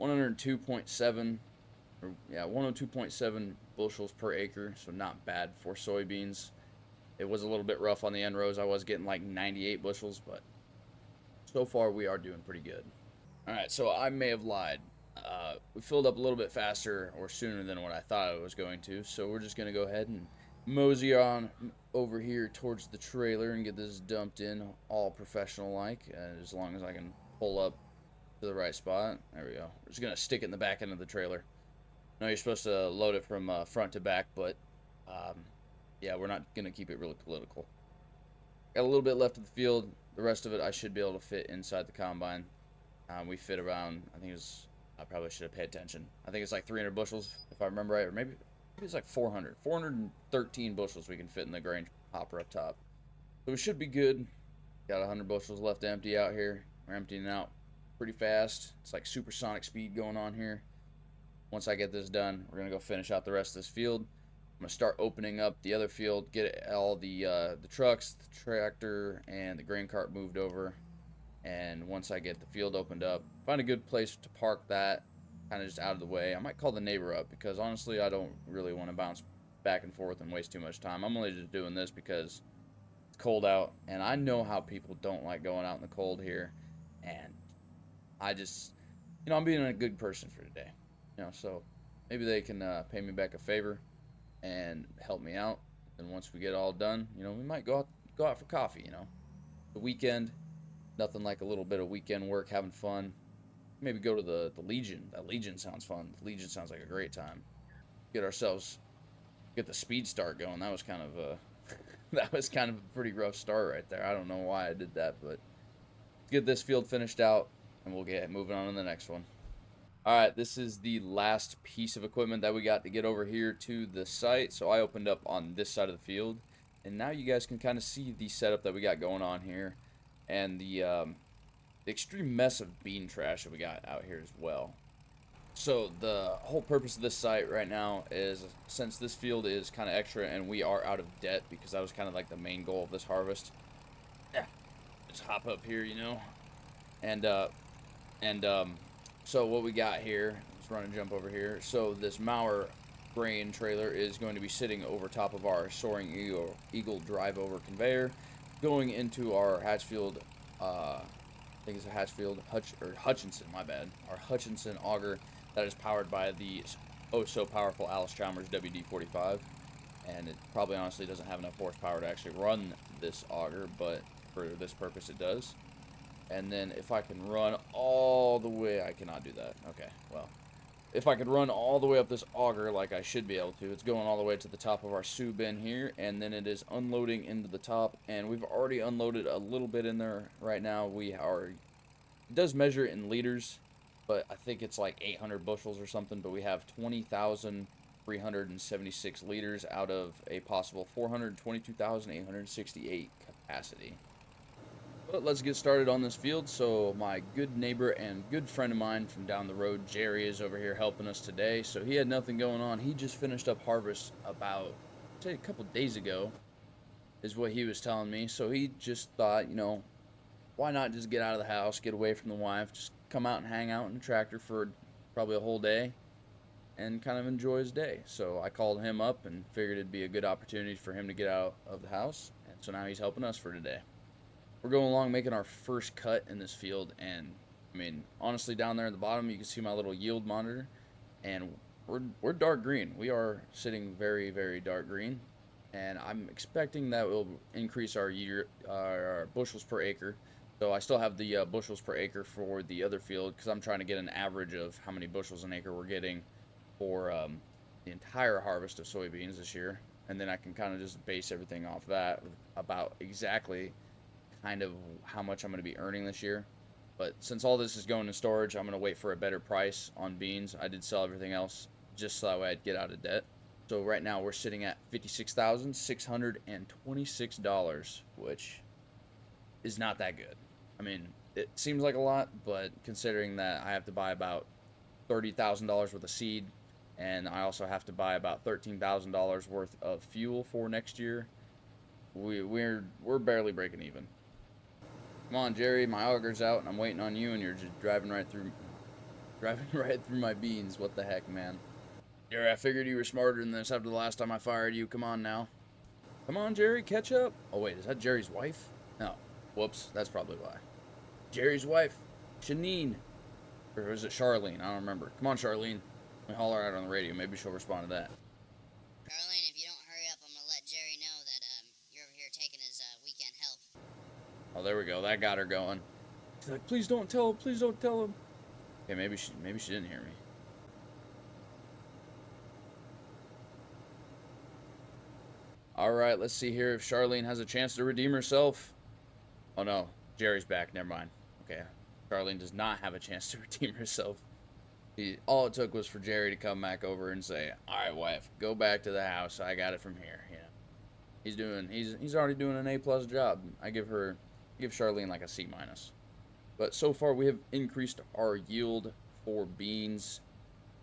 102.7 or 102.7 bushels per acre, so not bad for soybeans. It was a little bit rough on the end rows. I was getting like 98 bushels, but so far we are doing pretty good. All right, so I may have lied. We filled up a little bit faster or sooner than what I thought it was going to, so we're just going to go ahead and mosey on over here towards the trailer and get this dumped in all professional-like, as long as I can pull up to the right spot. There we go. We're just going to stick it in the back end of the trailer. I know you're supposed to load it from front to back, but yeah, we're not going to keep it really political. Got a little bit left of the field. The rest of it I should be able to fit inside the combine. We fit around, I think it's, I probably should have paid attention. I think it's like 300 bushels, if I remember right, or maybe it's like 400. 413 bushels we can fit in the grain hopper up top. So we should be good. Got 100 bushels left to empty out here. We're emptying out pretty fast. It's like supersonic speed going on here. Once I get this done, we're going to go finish out the rest of this field. I'm going to start opening up the other field, get all the trucks, the tractor, and the grain cart moved over. And once I get the field opened up, find a good place to park that, kind of just out of the way. I might call the neighbor up because honestly I don't really want to bounce back and forth and waste too much time. I'm only just doing this because it's cold out, and I know how people don't like going out in the cold here. And I just, you know, I'm being a good person for today. You know, so maybe they can pay me back a favor and help me out. And once we get all done, you know, we might go out for coffee. You know, the weekend, nothing like a little bit of weekend work, having fun. Maybe go to the Legion. That Legion sounds fun. The Legion sounds like a great time. Get the speed start going. That was kind of a pretty rough start right there. I don't know why I did that, but let's get this field finished out and we'll get moving on to the next one. All right, this is the last piece of equipment that we got to get over here to the site. So I opened up on this side of the field, and now you guys can kind of see the setup that we got going on here, and the extreme mess of bean trash that we got out here as well. So the whole purpose of this site right now is, since this field is kind of extra and we are out of debt, because that was kind of like the main goal of this harvest. Yeah, just hop up here, you know, and so what we got here, let's run and jump over here. So this Mauer grain trailer is going to be sitting over top of our Soaring Eagle drive-over conveyor, going into our Hatchfield, I think it's a Hatchfield, Hutchinson, my bad, our Hutchinson auger that is powered by the oh-so-powerful Allis-Chalmers WD-45, and it probably honestly doesn't have enough horsepower to actually run this auger, but for this purpose it does. And then if I can run all the way, I cannot do that. Okay, well, if I could run all the way up this auger like I should be able to, it's going all the way to the top of our Sioux bin here, and then it is unloading into the top, and we've already unloaded a little bit in there right now. It does measure in liters, but I think it's like 800 bushels or something, but we have 20,376 liters out of a possible 422,868 capacity. But let's get started on this field. So my good neighbor and good friend of mine from down the road, Jerry, is over here helping us today. So he had nothing going on. He just finished up harvest about, say, a couple days ago, is what he was telling me. So he just thought, you know, why not just get out of the house, get away from the wife, just come out and hang out in the tractor for probably a whole day and kind of enjoy his day. So I called him up and figured it'd be a good opportunity for him to get out of the house. And so now he's helping us for today. We're going along making our first cut in this field, and I mean, honestly, down there at the bottom you can see my little yield monitor, and we're dark green. We are sitting very, very dark green, and I'm expecting that will increase our bushels per acre. So I still have the bushels per acre for the other field because I'm trying to get an average of how many bushels an acre we're getting for the entire harvest of soybeans this year. and then I can kind of just base everything off that about exactly kind of how much I'm going to be earning this year. But since all this is going in storage, I'm going to wait for a better price on beans. I did sell everything else just so that way I'd get out of debt. So right now we're sitting at $56,626, which is not that good. I mean, it seems like a lot, but considering that I have to buy about $30,000 worth of seed, and I also have to buy about $13,000 worth of fuel for next year, we're barely breaking even. Come on, Jerry, my auger's out, and I'm waiting on you, and you're just driving right through my beans. What the heck, man? Jerry, I figured you were smarter than this after the last time I fired you. Come on now. Come on, Jerry, catch up. Oh, wait, is that Jerry's wife? No. Whoops, that's probably why. Jerry's wife, Shanine. Or is it Charlene? I don't remember. Come on, Charlene. Let me holler out on the radio. Maybe she'll respond to that. Charlene, if you don't hurry up, I'm gonna let Jerry know that you're over here taking his weekend help. Oh, there we go. That got her going. She's like, please don't tell him. Please don't tell him. Okay, maybe she didn't hear me. All right, let's see here if Charlene has a chance to redeem herself. Oh no, Jerry's back. Never mind. Okay, Charlene does not have a chance to redeem herself. All it took was for Jerry to come back over and say, "All right, wife, go back to the house. I got it from here." Yeah, he's already doing an A+ job. I give Charlene like a C-. But so far we have increased our yield for beans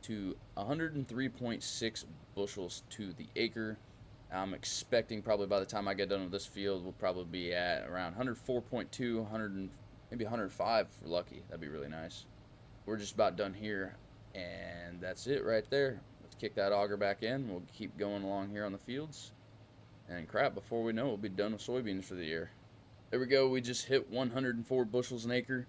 to 103.6 bushels to the acre. I'm expecting probably by the time I get done with this field, we'll probably be at around 104.2, 100, maybe 105 if we're lucky. That'd be really nice. We're just about done here, and that's it right there. Let's kick that auger back in. We'll keep going along here on the fields. And crap, before we know it, we'll be done with soybeans for the year. There we go. We just hit 104 bushels an acre.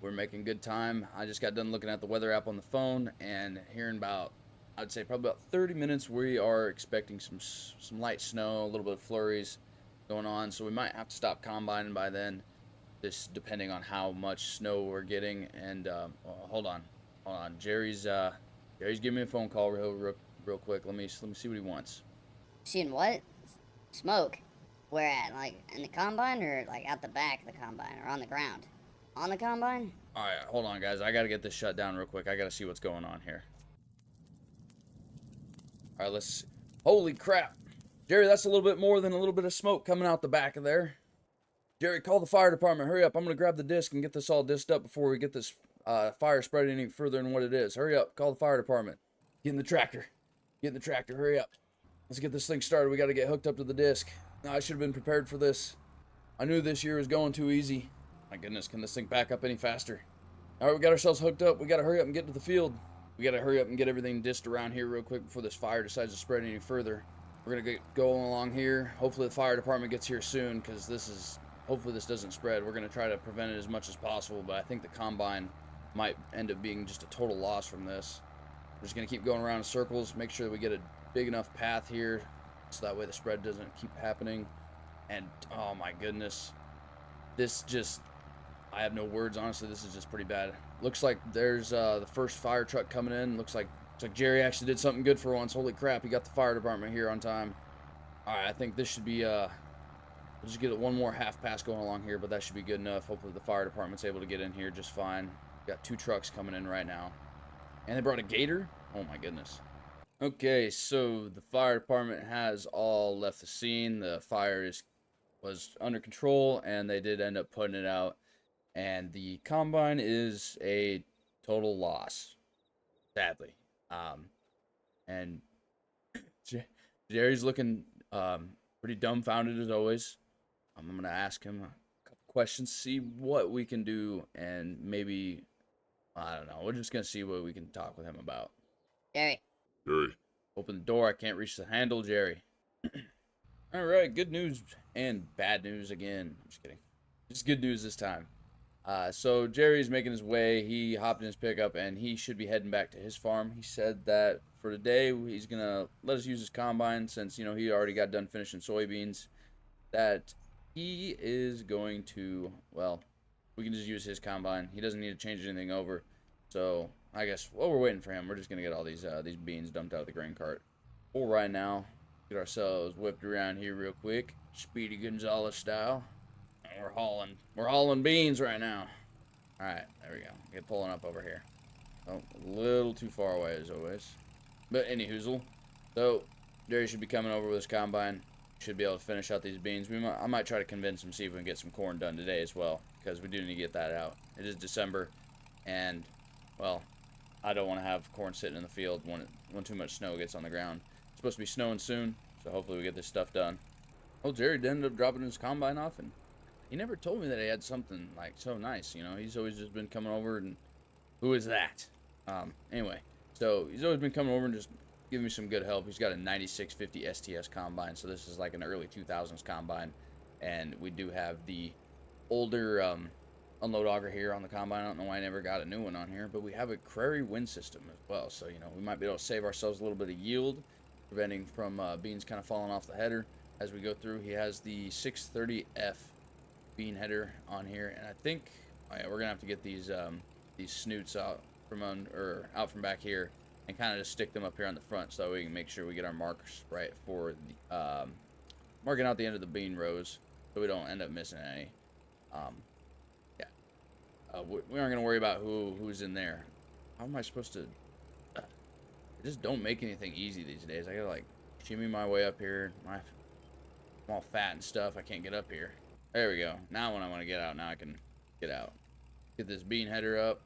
We're making good time. I just got done looking at the weather app on the phone, and here in about, I'd say probably about 30 minutes, we are expecting some light snow, a little bit of flurries going on. So we might have to stop combining by then, just depending on how much snow we're getting. And hold on. Jerry's giving me a phone call real quick. Let me see what he wants. Seeing what? Smoke. Where at? Like in the combine, or like out the back of the combine, or on the ground? On the combine? All right, hold on, guys. I got to get this shut down real quick. I got to see what's going on here. All right, let's... Holy crap. Jerry, that's a little bit more than a little bit of smoke coming out the back of there. Jerry, call the fire department. Hurry up. I'm going to grab the disc and get this all disced up before we get this fire spread any further than what it is. Hurry up. Call the fire department. Get in the tractor. Get in the tractor. Hurry up. Let's get this thing started. We got to get hooked up to the disc. No, I should have been prepared for this. I knew this year was going too easy. My goodness, can this thing back up any faster? All right, we got ourselves hooked up. We got to hurry up and get to the field. We got to hurry up and get everything disced around here real quick before this fire decides to spread any further. We're going to get going along here. Hopefully the fire department gets here soon, because hopefully this doesn't spread. We're going to try to prevent it as much as possible, but I think the combine might end up being just a total loss from this. We're just going to keep going around in circles, make sure that we get a big enough path here, so that way the spread doesn't keep happening. And oh my goodness, I have no words, honestly. This is just pretty bad. Looks like there's the first fire truck coming in. Looks like Jerry actually did something good for once. Holy crap, he got the fire department here on time. All right, I think this should be we'll just get one more half pass going along here, but that should be good enough. Hopefully the fire department's able to get in here just fine. Got 2 trucks coming in right now, and they brought a gator. Oh my goodness. Okay, so the fire department has all left the scene. The fire was under control, and they did end up putting it out. And the combine is a total loss, sadly. And Jerry's looking pretty dumbfounded as always. I'm going to ask him a couple questions, see what we can do, and maybe, I don't know, we're just going to see what we can talk with him about. Jerry. Jerry. Open the door. I can't reach the handle, Jerry. All right, good news and bad news again. I'm just kidding. Just good news this time. So Jerry's making his way. He hopped in his pickup, and he should be heading back to his farm. He said that for today, he's going to let us use his combine since, he already got done finishing soybeans. That he is going to, well, we can just use his combine. He doesn't need to change anything over. So I guess while we're waiting for him, we're just going to get all these beans dumped out of the grain cart. For right now, Get ourselves whipped around here real quick, Speedy Gonzalez style. And we're hauling beans right now. All right, there we go. Get pulling up over here. Oh, a little too far away as always. But any hoozle. So Jerry should be coming over with his combine. Should be able to finish out these beans. I might try to convince him, see if we can get some corn done today as well, because we do need to get that out. It is December, and well, I don't want to have corn sitting in the field when too much snow gets on the ground. It's supposed to be snowing soon, so hopefully we get this stuff done. Well, Jerry ended up dropping his combine off, and he never told me that he had something like so nice. You know, he's always just been coming over, and who is that? Anyway, so he's always been coming over and just giving me some good help. He's got a 9650 STS combine, so this is like an early 2000s combine, and we do have the older unload auger here on the combine. I don't know why I never got a new one on here, but we have a Crary wind system as well, so you know we might be able to save ourselves a little bit of yield, preventing from beans kind of falling off the header as we go through. He has the 630F bean header on here, and I think we're gonna have to get these snoots out from back here and kind of just stick them up here on the front so we can make sure we get our marks right for the, marking out the end of the bean rows so we don't end up missing any. We aren't gonna worry about who's in there. How am I supposed to? I just don't make anything easy these days. I gotta like shimmy my way up here. I'm all fat and stuff. I can't get up here. There we go. Now when I want to get out, now I can get out. Get this bean header up,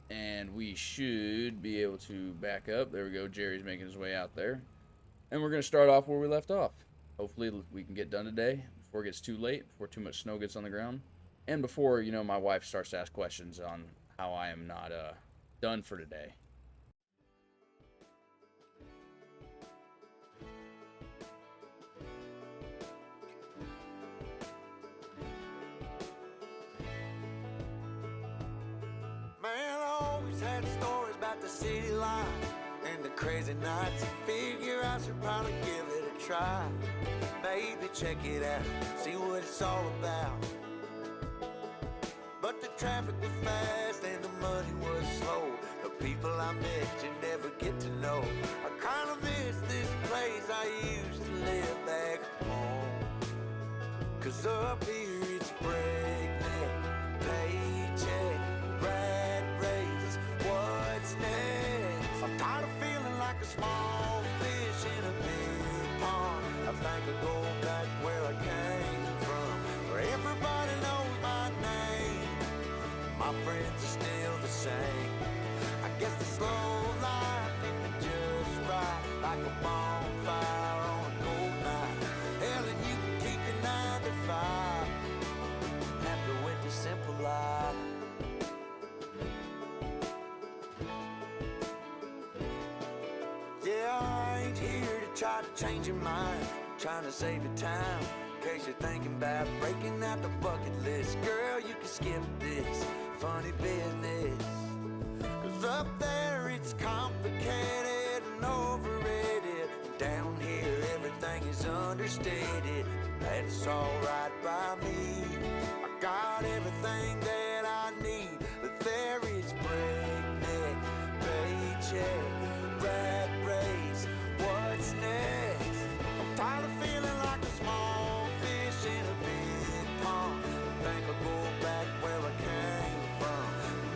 and we should be able to back up. There we go. Jerry's making his way out there, and we're gonna start off where we left off. Hopefully we can get done today before it gets too late, before too much snow gets on the ground. And before, you know, my wife starts to ask questions on how I am not done for today. Man, I always had stories about the city life and the crazy nights. Figure I should probably give it a try. Maybe check it out, see what it's all about. But the traffic was fast and the money was slow. The people I met you never get to know. I kinda miss this place I used to live back home. 'Cause up here it's breakneck, paycheck, rat race, what's next? I'm tired of feeling like a small fish in a big pond. I think I'll go back where I came from, where everybody knows my name. My friends are still the same. I guess the slow life hit me just right, like a bonfire on a cold night. Hell, and you can keep your 9 to 5. Happy with the simple life. Yeah, I ain't here to try to change your mind. Trying to save your time, in case you're thinking about breaking out the bucket list. Girl, you can skip this funny business. 'Cause up there it's complicated and overrated. Down here everything is understated. That's alright by me. I got everything that I need, but there is breakneck, paycheck, rat race, what's next? I'm tired of feeling like a small fish in a big pond. I think I'll go back where I came from,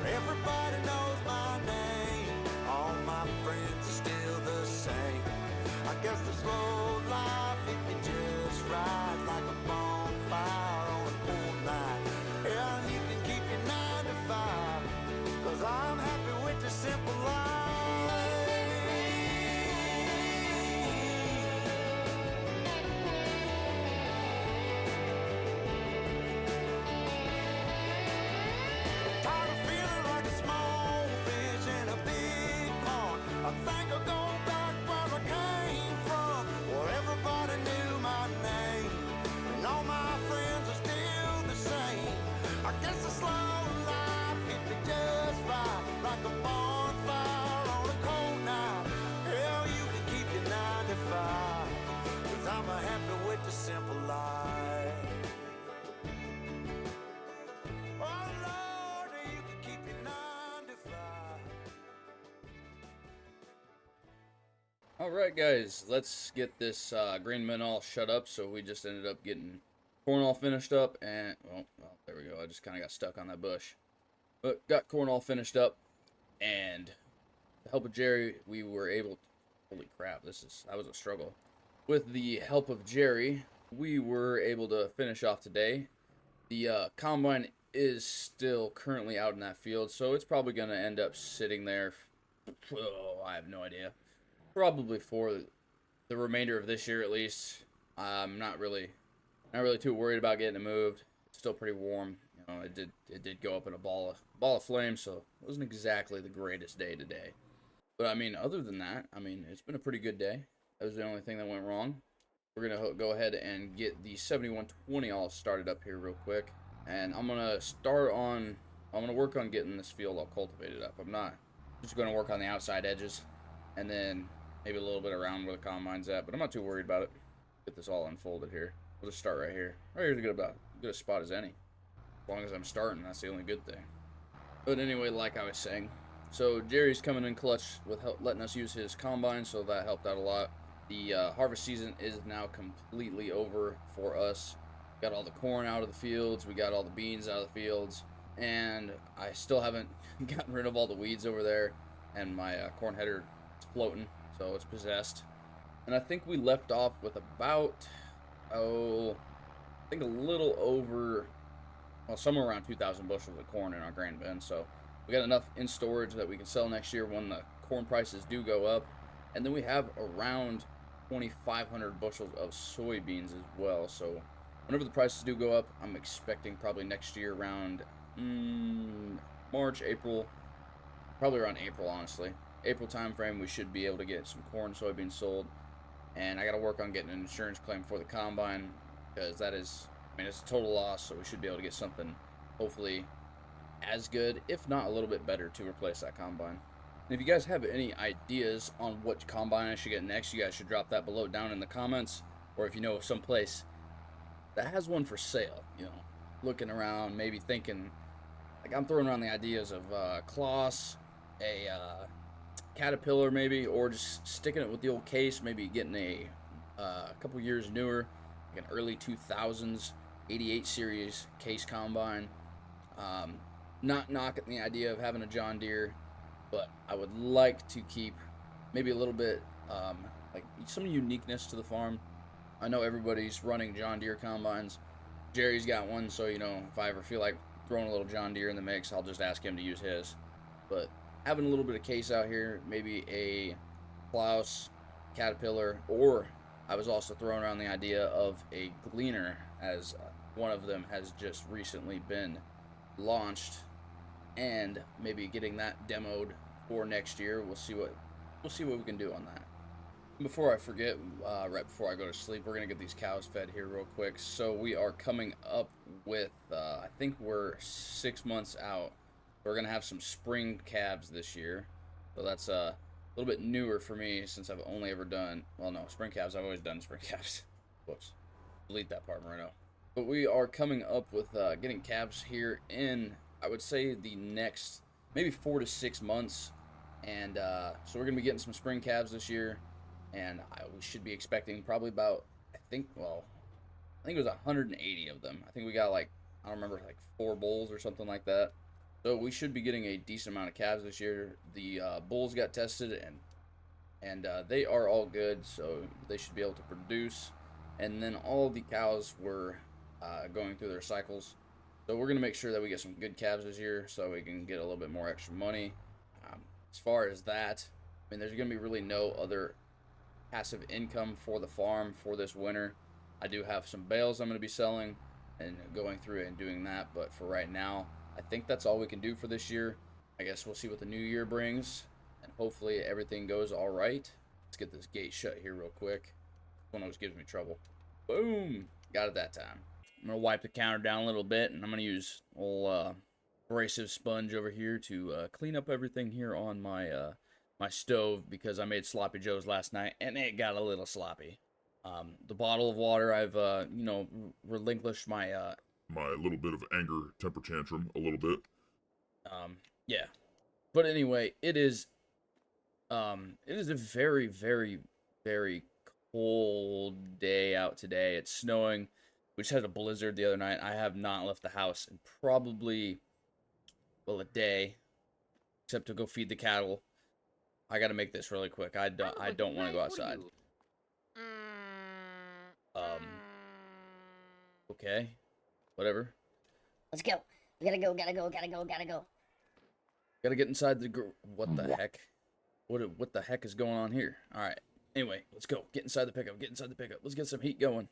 where everybody knows my name. All my friends are still the same. I guess the slow life hit me just right, like a bonfire on a cold night. Yeah, you can keep Alright guys, let's get this grain bin all shut up. So we just ended up getting corn all finished up and, well, there we go. I just kind of got stuck on that bush. But got corn all finished up, and with the help of Jerry, we were able to, holy crap, that was a struggle. With the help of Jerry, we were able to finish off today. The combine is still currently out in that field, so it's probably going to end up sitting there, I have no idea. Probably for the remainder of this year at least. I'm not really too worried about getting it moved. It's still pretty warm. You know, it did go up in a ball of flame, so it wasn't exactly the greatest day today. But I mean, other than that, I mean, it's been a pretty good day. That was the only thing that went wrong. We're gonna go ahead and get the 7120 all started up here real quick, and I'm gonna work on getting this field all cultivated up. I'm not just gonna work on the outside edges, and then maybe a little bit around where the combine's at, but I'm not too worried about it. Get this all unfolded here. We'll just start right here. Right here's good a spot as any. As long as I'm starting, that's the only good thing. But anyway, like I was saying, so Jerry's coming in clutch with letting us use his combine, so that helped out a lot. The harvest season is now completely over for us. Got all the corn out of the fields, we got all the beans out of the fields, and I still haven't gotten rid of all the weeds over there, and my corn header is floating, so it's possessed. And I think we left off with about, I think a little over, well, somewhere around 2,000 bushels of corn in our grain bin. So we got enough in storage that we can sell next year when the corn prices do go up. And then we have around 2,500 bushels of soybeans as well. So whenever the prices do go up, I'm expecting probably next year around March, April, probably around April, honestly. April time frame, we should be able to get some corn, soybeans sold. And I got to work on getting an insurance claim for the combine, because that is, I mean, it's a total loss, so we should be able to get something hopefully as good, if not a little bit better, to replace that combine. And if you guys have any ideas on what combine I should get next, you guys should drop that below down in the comments. Or if you know of some place that has one for sale, you know, looking around, maybe thinking, like I'm throwing around the ideas of Kloss, a Caterpillar maybe, or just sticking it with the old case, maybe getting a couple years newer, like an early 2000s 88 series case combine. Not knocking the idea of having a John Deere, but I would like to keep maybe a little bit like some uniqueness to the farm. I know everybody's running John Deere combines. Jerry's got one, so you know, if I ever feel like throwing a little John Deere in the mix, I'll just ask him to use his. But having a little bit of case out here, maybe a Klaus, Caterpillar, or I was also throwing around the idea of a Gleaner, as one of them has just recently been launched, and maybe getting that demoed for next year. We'll see what we can do on that. Before I forget, right before I go to sleep, we're gonna get these cows fed here real quick. So we are coming up with I think we're 6 months out. We're gonna have some spring calves this year, so that's a little bit newer for me since I've only ever done, well, no, spring calves. I've always done spring calves. Whoops, delete that part, Marino. But we are coming up with getting calves here in, I would say, the next maybe 4 to 6 months, and so we're gonna be getting some spring calves this year, and we should be expecting probably about, I think it was 180 of them. I think we got, like, I don't remember, like 4 bulls or something like that. So we should be getting a decent amount of calves this year. The bulls got tested, and they are all good, so they should be able to produce. And then all the cows were going through their cycles. So we're going to make sure that we get some good calves this year so we can get a little bit more extra money. As far as that, I mean, there's going to be really no other passive income for the farm for this winter. I do have some bales I'm going to be selling and going through and doing that, but for right now, I think that's all we can do for this year. I guess we'll see what the new year brings, and hopefully everything goes all right. Let's get this gate shut here real quick. This one always gives me trouble. Boom! Got it that time. I'm going to wipe the counter down a little bit, and I'm going to use a little abrasive sponge over here to clean up everything here on my my stove, because I made sloppy joes last night, and it got a little sloppy. The bottle of water, I've, you know, relinquished my little bit of anger temper tantrum a little bit. Yeah. But anyway, it is a very, very very cold day out today. It's snowing. We just had a blizzard the other night. I have not left the house in probably, well, a day, except to go feed the cattle. I gotta make this really quick. I don't want to go outside. Okay. Whatever. Let's go. We gotta go, gotta go, gotta go, gotta go. Gotta get inside the what the heck? What the heck is going on here? Alright. Anyway, let's go. Get inside the pickup. Get inside the pickup. Let's get some heat going.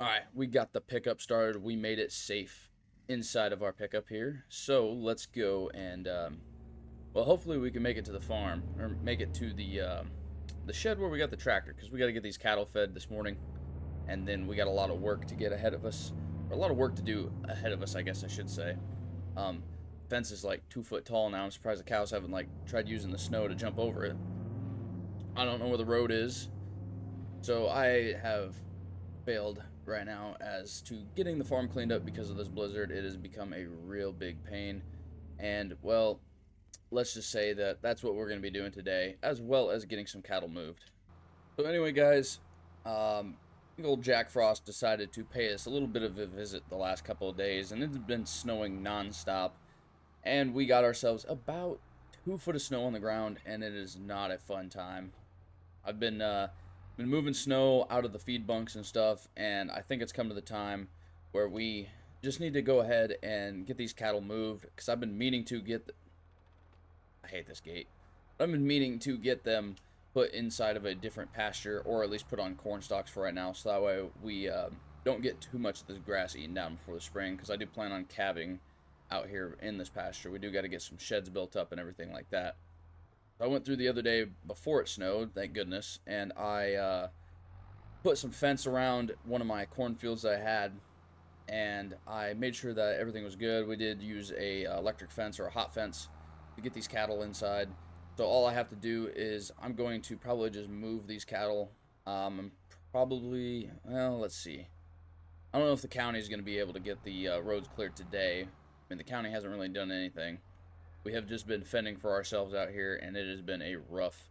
Alright, we got the pickup started. We made it safe inside of our pickup here. So, let's go and, well, hopefully we can make it to the farm. Or make it to the shed where we got the tractor. Because we got to get these cattle fed this morning. And then we got a lot of work to get ahead of us. Or a lot of work to do ahead of us, I guess I should say. Fence is like 2 foot tall now. I'm surprised the cows haven't like tried using the snow to jump over it. I don't know where the road is, so I have failed right now as to getting the farm cleaned up because of this blizzard. It has become a real big pain, and well, let's just say that that's what we're going to be doing today, as well as getting some cattle moved. So anyway, guys, old Jack Frost decided to pay us a little bit of a visit the last couple of days, and it's been snowing non-stop. And we got ourselves about 2 foot of snow on the ground, and it is not a fun time. I've been moving snow out of the feed bunks and stuff, and I think it's come to the time where we just need to go ahead and get these cattle moved, because I've been meaning to get I hate this gate. I've been meaning to get them put inside of a different pasture, or at least put on corn stalks for right now, so that way we don't get too much of this grass eaten down before the spring, because I do plan on calving out here in this pasture. We do got to get some sheds built up and everything like that. I went through the other day before it snowed, thank goodness, and I put some fence around one of my cornfields that I had, and I made sure that everything was good. We did use a electric fence or a hot fence to get these cattle inside. So all I have to do is I'm going to probably just move these cattle. I'm probably, well, let's see. I don't know if the county is going to be able to get the roads cleared today. I mean, the county hasn't really done anything. We have just been fending for ourselves out here, and it has been a rough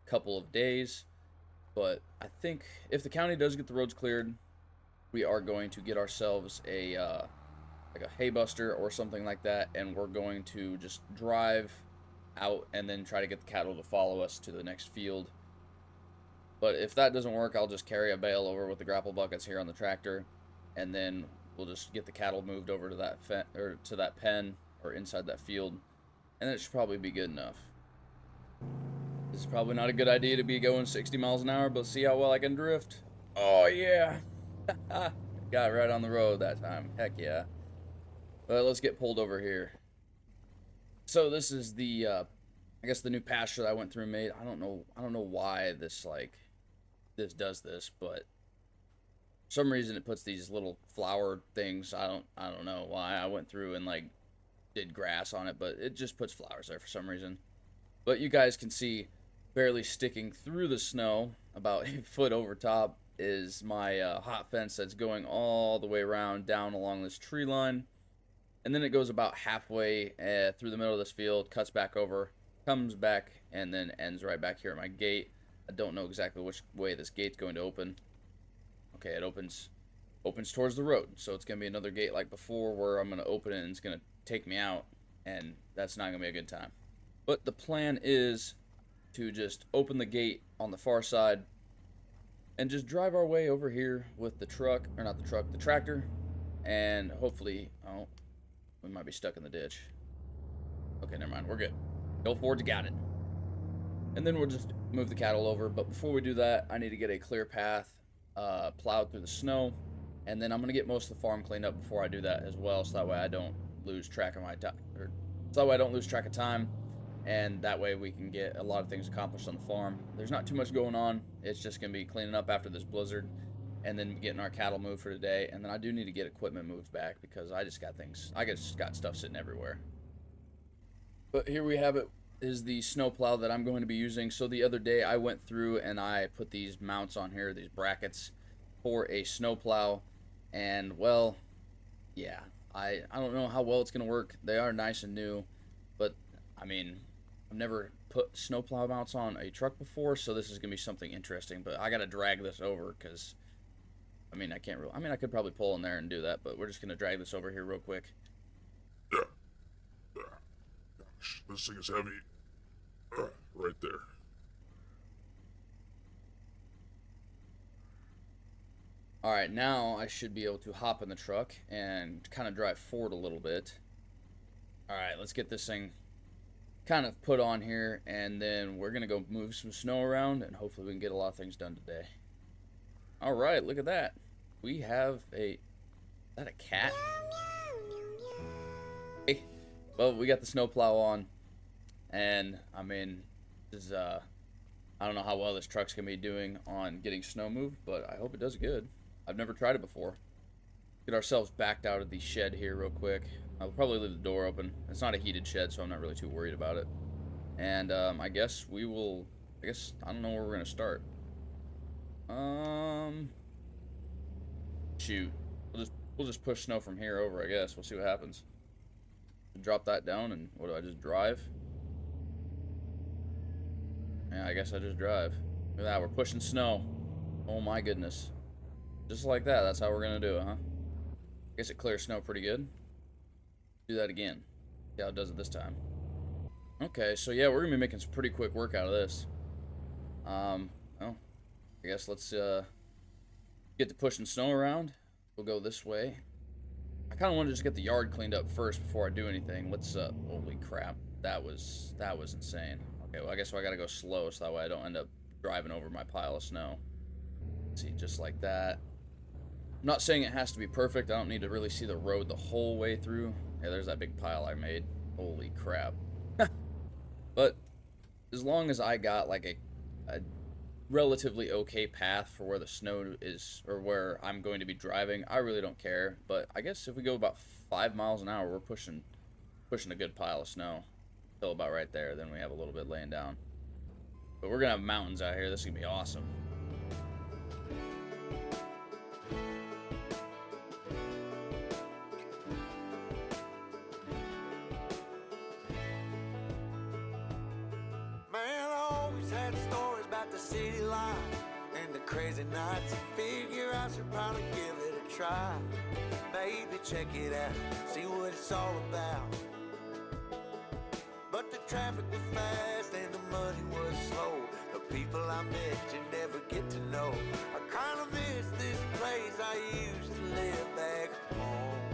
couple of days. But I think if the county does get the roads cleared, we are going to get ourselves a like a hay buster or something like that, and we're going to just drive out and then try to get the cattle to follow us to the next field. But if that doesn't work, I'll just carry a bale over with the grapple buckets here on the tractor, and then we'll just get the cattle moved over to that pen or inside that field, and it should probably be good enough. This is probably not a good idea to be going 60 miles an hour, but see how well I can drift. Oh yeah. Got right on the road that time. Heck yeah. But let's get pulled over here. So this is the I guess the new pasture that I went through and made. I don't know why this does this, but for some reason it puts these little flower things. I don't know why. I went through and like did grass on it, but it just puts flowers there for some reason. But you guys can see barely sticking through the snow, about a foot over top, is my hot fence that's going all the way around down along this tree line. And then it goes about halfway through the middle of this field, cuts back over, comes back, and then ends right back here at my gate. I don't know exactly which way this gate's going to open. Okay, it opens towards the road. So it's going to be another gate like before, where I'm going to open it and it's going to take me out. And that's not going to be a good time. But the plan is to just open the gate on the far side and just drive our way over here with the truck, or not the truck, the tractor. And hopefully, oh, we might be stuck in the ditch. Okay, never mind. We're good. Go forward, got it. And then we'll just move the cattle over. But before we do that, I need to get a clear path plowed through the snow. And then I'm going to get most of the farm cleaned up before I do that as well. So that way I don't lose track of my time. So that way I don't lose track of time. And that way we can get a lot of things accomplished on the farm. There's not too much going on. It's just going to be cleaning up after this blizzard, and then getting our cattle moved for today. And then I do need to get equipment moved back, because I just got stuff sitting everywhere. But here we have it, is the snow plow that I'm going to be using. So the other day I went through and I put these mounts on here, these brackets for a snow plow. And well, yeah, I don't know how well it's going to work. They are nice and new, but I mean, I've never put snowplow mounts on a truck before, so this is gonna be something interesting. But I gotta drag this over because, I mean, I can't really. I mean, I could probably pull in there and do that, but we're just gonna drag this over here real quick. Yeah. Gosh, this thing is heavy. Right there. All right, now I should be able to hop in the truck and kind of drive forward a little bit. All right, let's get this thing kind of put on here, and then we're gonna go move some snow around, and hopefully we can get a lot of things done today. All right, look at that. We have is that a cat? Hey, well, we got the snowplow on, and I mean, this is I don't know how well this truck's gonna be doing on getting snow moved, but I hope it does good. I've never tried it before. Get ourselves backed out of the shed here real quick. I'll probably leave the door open. It's not a heated shed, so I'm not really too worried about it. And I guess we will. I don't know where we're gonna start. Shoot. We'll just push snow from here over. I guess we'll see what happens. Drop that down, and what do I just drive? Yeah, I guess I just drive. Look at that. We're pushing snow. Oh my goodness. Just like that. That's how we're gonna do it, huh? Guess it clears snow pretty good. Do that again. See how it does it this time. Okay, so yeah, we're gonna be making some pretty quick work out of this. Well, I guess let's get to pushing snow around. We'll go this way. I kind of want to just get the yard cleaned up first before I do anything. Let's holy crap, that was insane. Okay, well I guess I gotta go slow so that way I don't end up driving over my pile of snow. Let's see, just like that. I'm not saying it has to be perfect. I don't need to really see the road the whole way through. Yeah, there's that big pile I made. Holy crap. But as long as I got like a relatively okay path for where the snow is, or where I'm going to be driving, I really don't care. But I guess if we go about 5 miles an hour, we're pushing a good pile of snow. Till about right there, then we have a little bit laying down. But we're gonna have mountains out here. This is gonna be awesome. City life and the crazy nights. Figure I should probably give it a try. Maybe check it out, see what it's all about. But the traffic was fast and the money was slow. The people I met you never get to know. I kinda miss this place I used to live back home.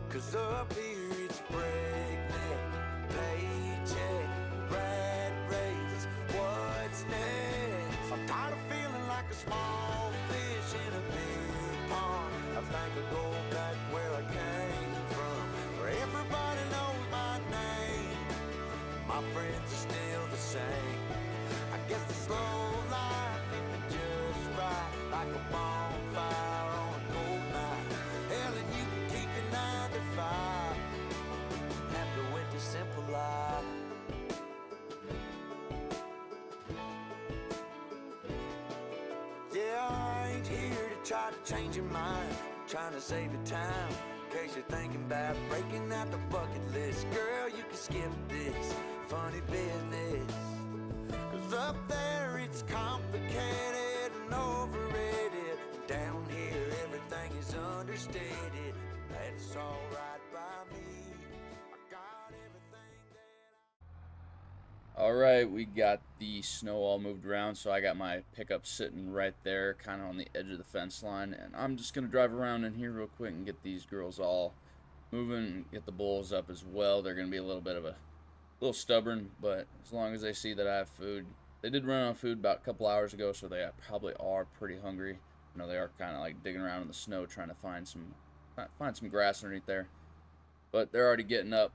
'Cause up here it's breakneck, paycheck, rat race, what's next? I'm tired of feeling like a small fish in a big pond. I think I'll go back where I came from, where everybody knows my name. My friends are still the same. I guess the slow life hit me just right, like a bonfire on a cold night. Hell, and you can keep your 9 to 5. Happy with the simple life. Yeah, I ain't here to try to change your mind. I'm trying to save you time, in case you're thinking about breaking out the bucket list. Girl, you can skip this funny business. 'Cause up there it's complicated and overrated. Down here everything is understated. That's alright by me. I got everything that All right, we got the snow all moved around, so I got my pickup sitting right there, kind of on the edge of the fence line, and I'm just gonna drive around in here real quick and get these girls all moving and get the bulls up as well. They're gonna be a little stubborn, but as long as they see that I have food. They did run out of food about a couple hours ago, so they probably are pretty hungry. You know, they are kind of like digging around in the snow trying to find some grass underneath there, but they're already getting up.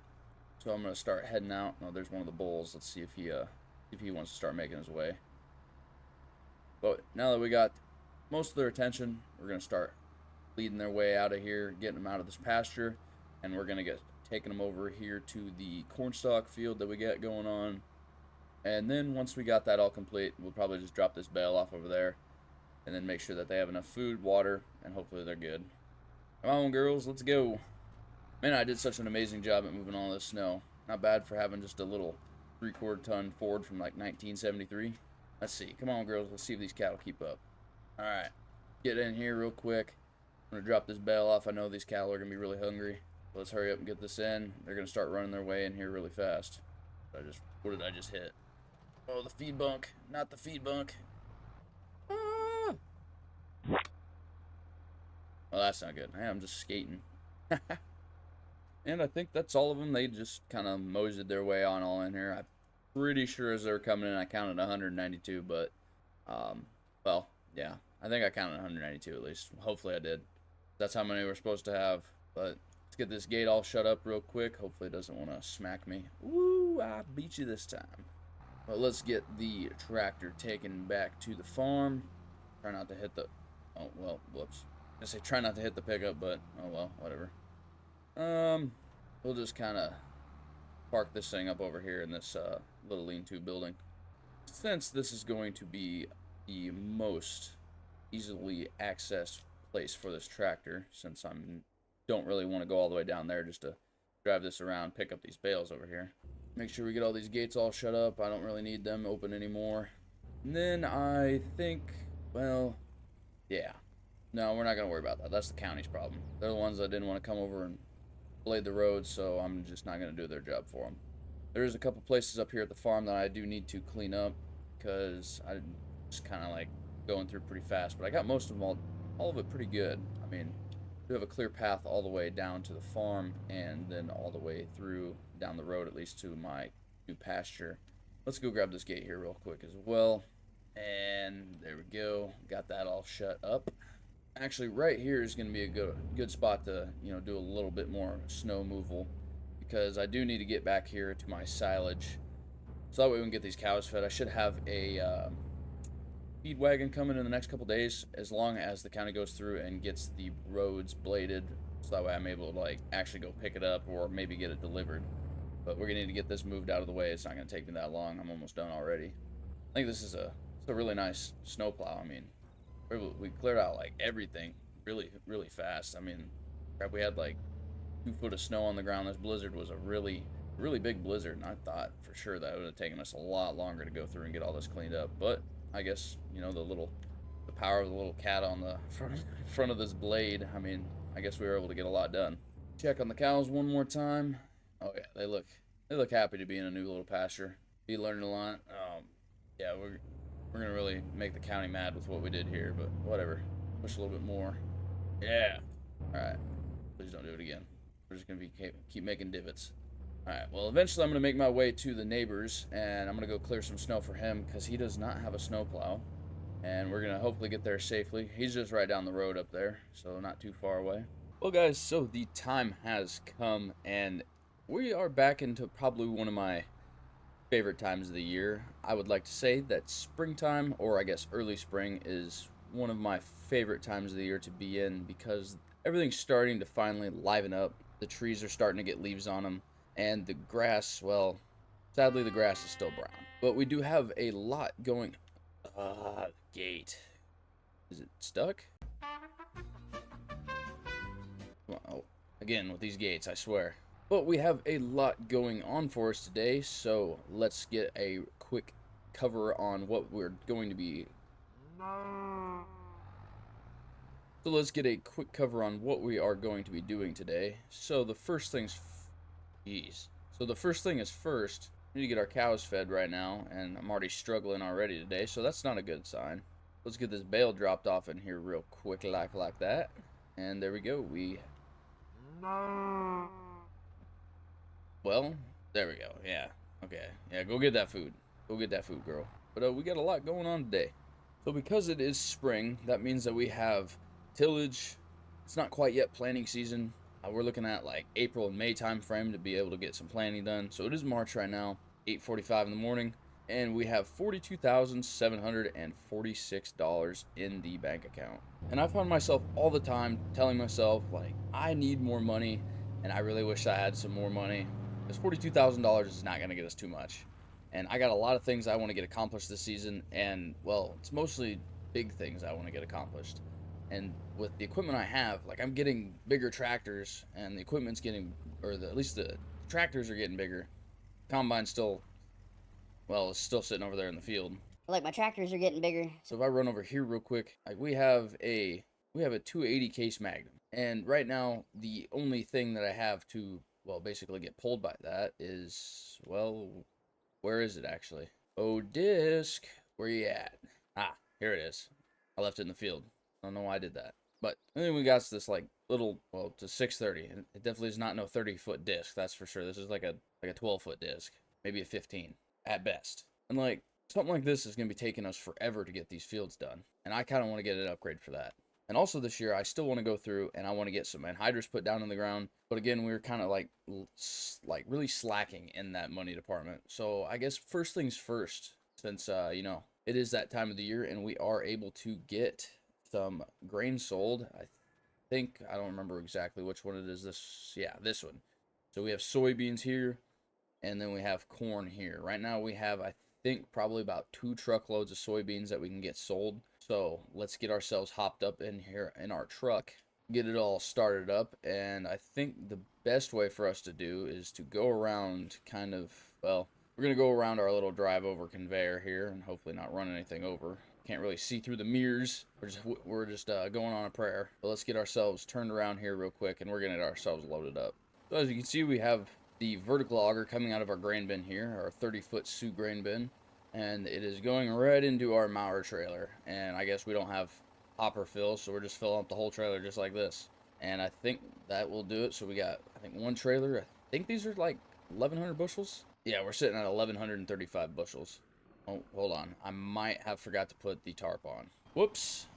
So I'm gonna start heading out. Oh, there's one of the bulls. Let's see if he wants to start making his way. But now that we got most of their attention, we're gonna start leading their way out of here, getting them out of this pasture, and we're gonna get taking them over here to the cornstalk field that we got going on. And then once we got that all complete, we'll probably just drop this bale off over there, and then make sure that they have enough food, water, and hopefully they're good. Come on, girls, let's go. Man, I did such an amazing job at moving all this snow. Not bad for having just a little 3/4 ton Ford from like 1973. Let's see. Come on, girls. Let's see if these cattle keep up. All right. Get in here real quick. I'm going to drop this bale off. I know these cattle are going to be really hungry. Let's hurry up and get this in. They're going to start running their way in here really fast. What did I just hit? Oh, the feed bunk. Not the feed bunk. Ah! Well, that's not good. Hey, I'm just skating. And I think that's all of them. They just kind of moseyed their way on all in here. I'm pretty sure as they were coming in, I counted 192, but, well, yeah. I think I counted 192 at least. Hopefully I did. That's how many we're supposed to have. But let's get this gate all shut up real quick. Hopefully it doesn't want to smack me. Woo, I beat you this time. But let's get the tractor taken back to the farm. Try not to hit the... Oh, well, whoops. I say try not to hit the pickup, but oh well, whatever. We'll just kind of park this thing up over here in this little lean-to building. Since this is going to be the most easily accessed place for this tractor, since I don't really want to go all the way down there just to drive this around, pick up these bales over here. Make sure we get all these gates all shut up. I don't really need them open anymore. And then I think, well, yeah. No, we're not going to worry about that. That's the county's problem. They're the ones that didn't want to come over and blade the road, so I'm just not going to do their job for them. There's a couple places up here at the farm that I do need to clean up because I just kind of like going through pretty fast, but I got most of them all of it pretty good. I mean, we have a clear path all the way down to the farm and then all the way through down the road, at least to my new pasture. Let's go grab this gate here real quick as well. And there we go. Got that all shut up. Actually, right here is going to be a good spot to, you know, do a little bit more snow removal, because I do need to get back here to my silage, so that way we can get these cows fed. I should have a feed wagon coming in the next couple days, as long as the county goes through and gets the roads bladed, so that way I'm able to like actually go pick it up or maybe get it delivered. But we're gonna need to get this moved out of the way. It's not gonna take me that long. I'm almost done already. I think this is a really nice snowplow. I mean, we cleared out like everything really fast. I mean, crap, we had like 2 foot of snow on the ground. This blizzard was a really big blizzard, and I thought for sure that would have taken us a lot longer to go through and get all this cleaned up. But I guess, you know, the power of the little cat on the front of this blade. I mean, I guess we were able to get a lot done. Check on the cows one more time. Oh yeah, they look happy to be in a new little pasture. Be learning a lot. Yeah, we're gonna really make the county mad with what we did here, but whatever. Push a little bit more. Yeah. All right. Please don't do it again. We're just gonna keep making divots. All right. Well, eventually I'm gonna make my way to the neighbors, and I'm gonna go clear some snow for him because he does not have a snowplow, and we're gonna hopefully get there safely. He's just right down the road up there, so not too far away. Well, guys, so the time has come, and we are back into probably one of my favorite times of the year. I would like to say that springtime, or I guess early spring, is one of my favorite times of the year to be in, because everything's starting to finally liven up. The trees are starting to get leaves on them, and the grass, well, sadly the grass is still brown. But we do have a lot going. Gate. Is it stuck? Well, again, with these gates, I swear. But we have a lot going on for us today, so let's get a quick cover on what we're going to be... So let's get a quick cover on what we are going to be doing today. So the first thing is first, we need to get our cows fed right now, and I'm already struggling already today, so that's not a good sign. Let's get this bale dropped off in here real quick like that. And there we go. Well, there we go. Yeah. Okay. Yeah, go get that food. Go get that food, girl. But we got a lot going on today. So because it is spring, that means that we have tillage. It's not quite yet planting season. We're looking at like April and May time frame to be able to get some planting done. So it is March right now, 8:45 in the morning, and we have $42,746 in the bank account. And I find myself all the time telling myself, like, I need more money, and I really wish I had some more money. Because $42,000 is not going to get us too much. And I got a lot of things I want to get accomplished this season, and, well, it's mostly big things I want to get accomplished. And with the equipment I have, like, I'm getting bigger tractors, and the equipment's getting, or at least the tractors are getting bigger. Combine's still well, it's still sitting over there in the field. Look, my tractors are getting bigger. So if I run over here real quick, like we have a 280 case Magnum. And right now, the only thing that I have to, well, basically get pulled by that is, well, where is it actually? Oh, disc, where you at? Ah, here it is. I left it in the field. I don't know why I did that. But then we got this like little, well, to 630. And it definitely is not no 30-foot disc, that's for sure. This is like a 12-foot disc, maybe a 15 at best. And like something like this is going to be taking us forever to get these fields done. And I kind of want to get an upgrade for that. And also this year, I still want to go through and I want to get some anhydrous put down in the ground. But again, we were kind of like really slacking in that money department. So I guess first things first, since, you know, it is that time of the year and we are able to get some grain sold. I think, I don't remember exactly which one it is. This one. So we have soybeans here and then we have corn here. Right now we have, I think, probably about 2 truckloads of soybeans that we can get sold. So let's get ourselves hopped up in here in our truck, get it all started up. And I think the best way for us to do is to go around kind of, well, we're going to go around our little drive over conveyor here and hopefully not run anything over. Can't really see through the mirrors. We're just going on a prayer. But let's get ourselves turned around here real quick and we're going to get ourselves loaded up. So as you can see, we have the vertical auger coming out of our grain bin here, our 30-foot Sioux grain bin. And it is going right into our mower trailer. And I guess we don't have hopper fill, so we're just filling up the whole trailer just like this. And I think that will do it. So we got, I think, one trailer. I think these are like 1,100 bushels. Yeah, we're sitting at 1,135 bushels. Oh, hold on. I might have forgot to put the tarp on. Whoops.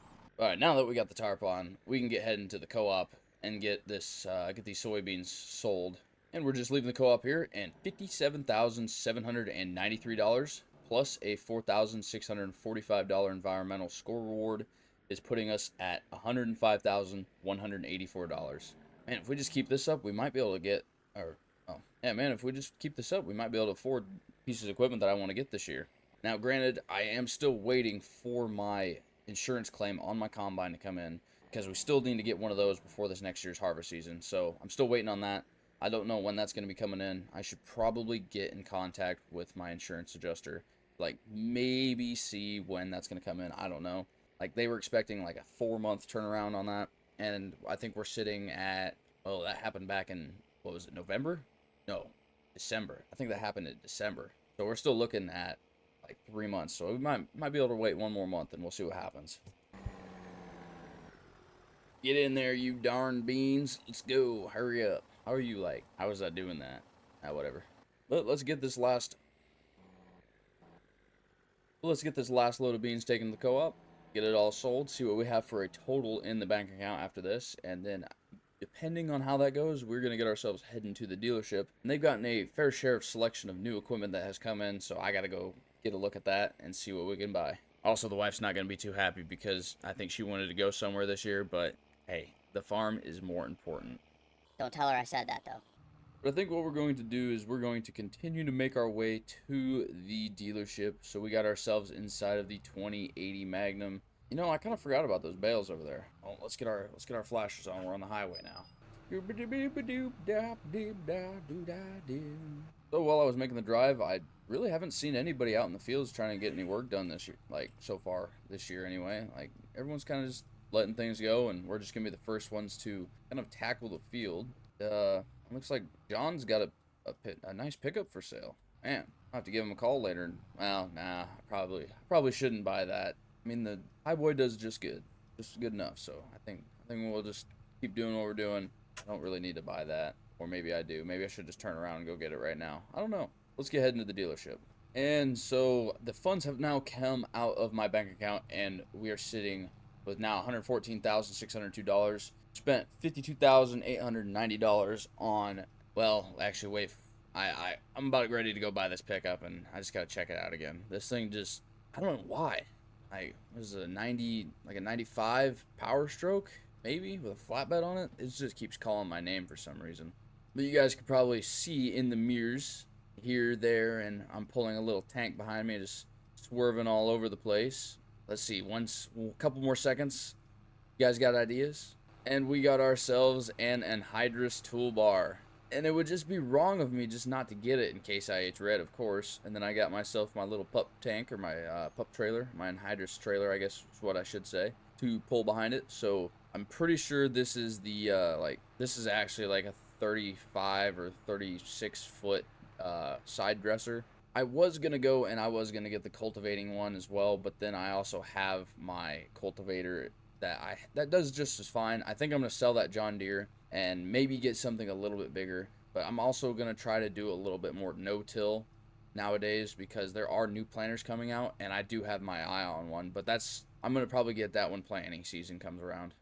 All right, now that we got the tarp on, we can get heading to the co-op and get this, get these soybeans sold. And we're just leaving the co-op here, and $57,793 plus a $4,645 environmental score reward is putting us at $105,184. Man, if we just keep this up, we might be able to get, if we just keep this up, we might be able to afford pieces of equipment that I want to get this year. Now, granted, I am still waiting for my insurance claim on my combine to come in, because we still need to get one of those before this next year's harvest season. So I'm still waiting on that. I don't know when that's going to be coming in. I should probably get in contact with my insurance adjuster, like maybe see when that's going to come in. I don't know. Like they were expecting like a 4-month turnaround on that. And I think we're sitting at, oh, that happened back in, what was it, November? No, December. I think that happened in December. So we're still looking at like 3 months. So we might be able to wait 1 more month and we'll see what happens. Get in there, you darn beans. Let's go. Hurry up. How are you like? How was I doing that? Whatever. Let's get this last load of beans taken to the co-op. Get it all sold. See what we have for a total in the bank account after this. And then, depending on how that goes, we're going to get ourselves heading to the dealership. And they've gotten a fair share of selection of new equipment that has come in. So I got to go get a look at that and see what we can buy. Also, the wife's not going to be too happy because I think she wanted to go somewhere this year. But, hey, the farm is more important. Don't tell her I said that, though. But I think what we're going to do is we're going to continue to make our way to the dealership. So we got ourselves inside of the 2080 Magnum. You know, I kind of forgot about those bales over there. Oh, let's get our flashers on. We're on the highway now. So while I was making the drive, I really haven't seen anybody out in the fields trying to get any work done this year. Like, so far this year anyway. Like, everyone's kind of just letting things go, and we're just going to be the first ones to kind of tackle the field. Looks like John's got a nice pickup for sale. Man, I'll have to give him a call later. Well, nah, probably shouldn't buy that. I mean, the Highboy does just good enough. So I think we'll just keep doing what we're doing. I don't really need to buy that, or maybe I do. Maybe I should just turn around and go get it right now. I don't know. Let's get heading to the dealership. And so the funds have now come out of my bank account, and we are sitting with now $114,602. Spent $52,890 on, well, actually, wait, I'm about ready to go buy this pickup, and I just gotta check it out again. This thing just, I don't know why. This is a 95 Power Stroke, maybe, with a flatbed on it. It just keeps calling my name for some reason. But you guys could probably see in the mirrors, here, there, and I'm pulling a little tank behind me, just swerving all over the place. Let's see, a couple more seconds. You guys got ideas? And we got ourselves an anhydrous toolbar. And it would just be wrong of me just not to get it in case I ate red, of course. And then I got myself my little pup tank, or my pup trailer, my anhydrous trailer, I guess is what I should say, to pull behind it. So I'm pretty sure this is the, this is actually like a 35 or 36 foot side dresser. I was going to go and I was going to get the cultivating one as well, but then I also have my cultivator that does just as fine. I think I'm going to sell that John Deere and maybe get something a little bit bigger. But I'm also going to try to do a little bit more no-till nowadays because there are new planters coming out, and I do have my eye on one. But I'm going to probably get that when planting season comes around.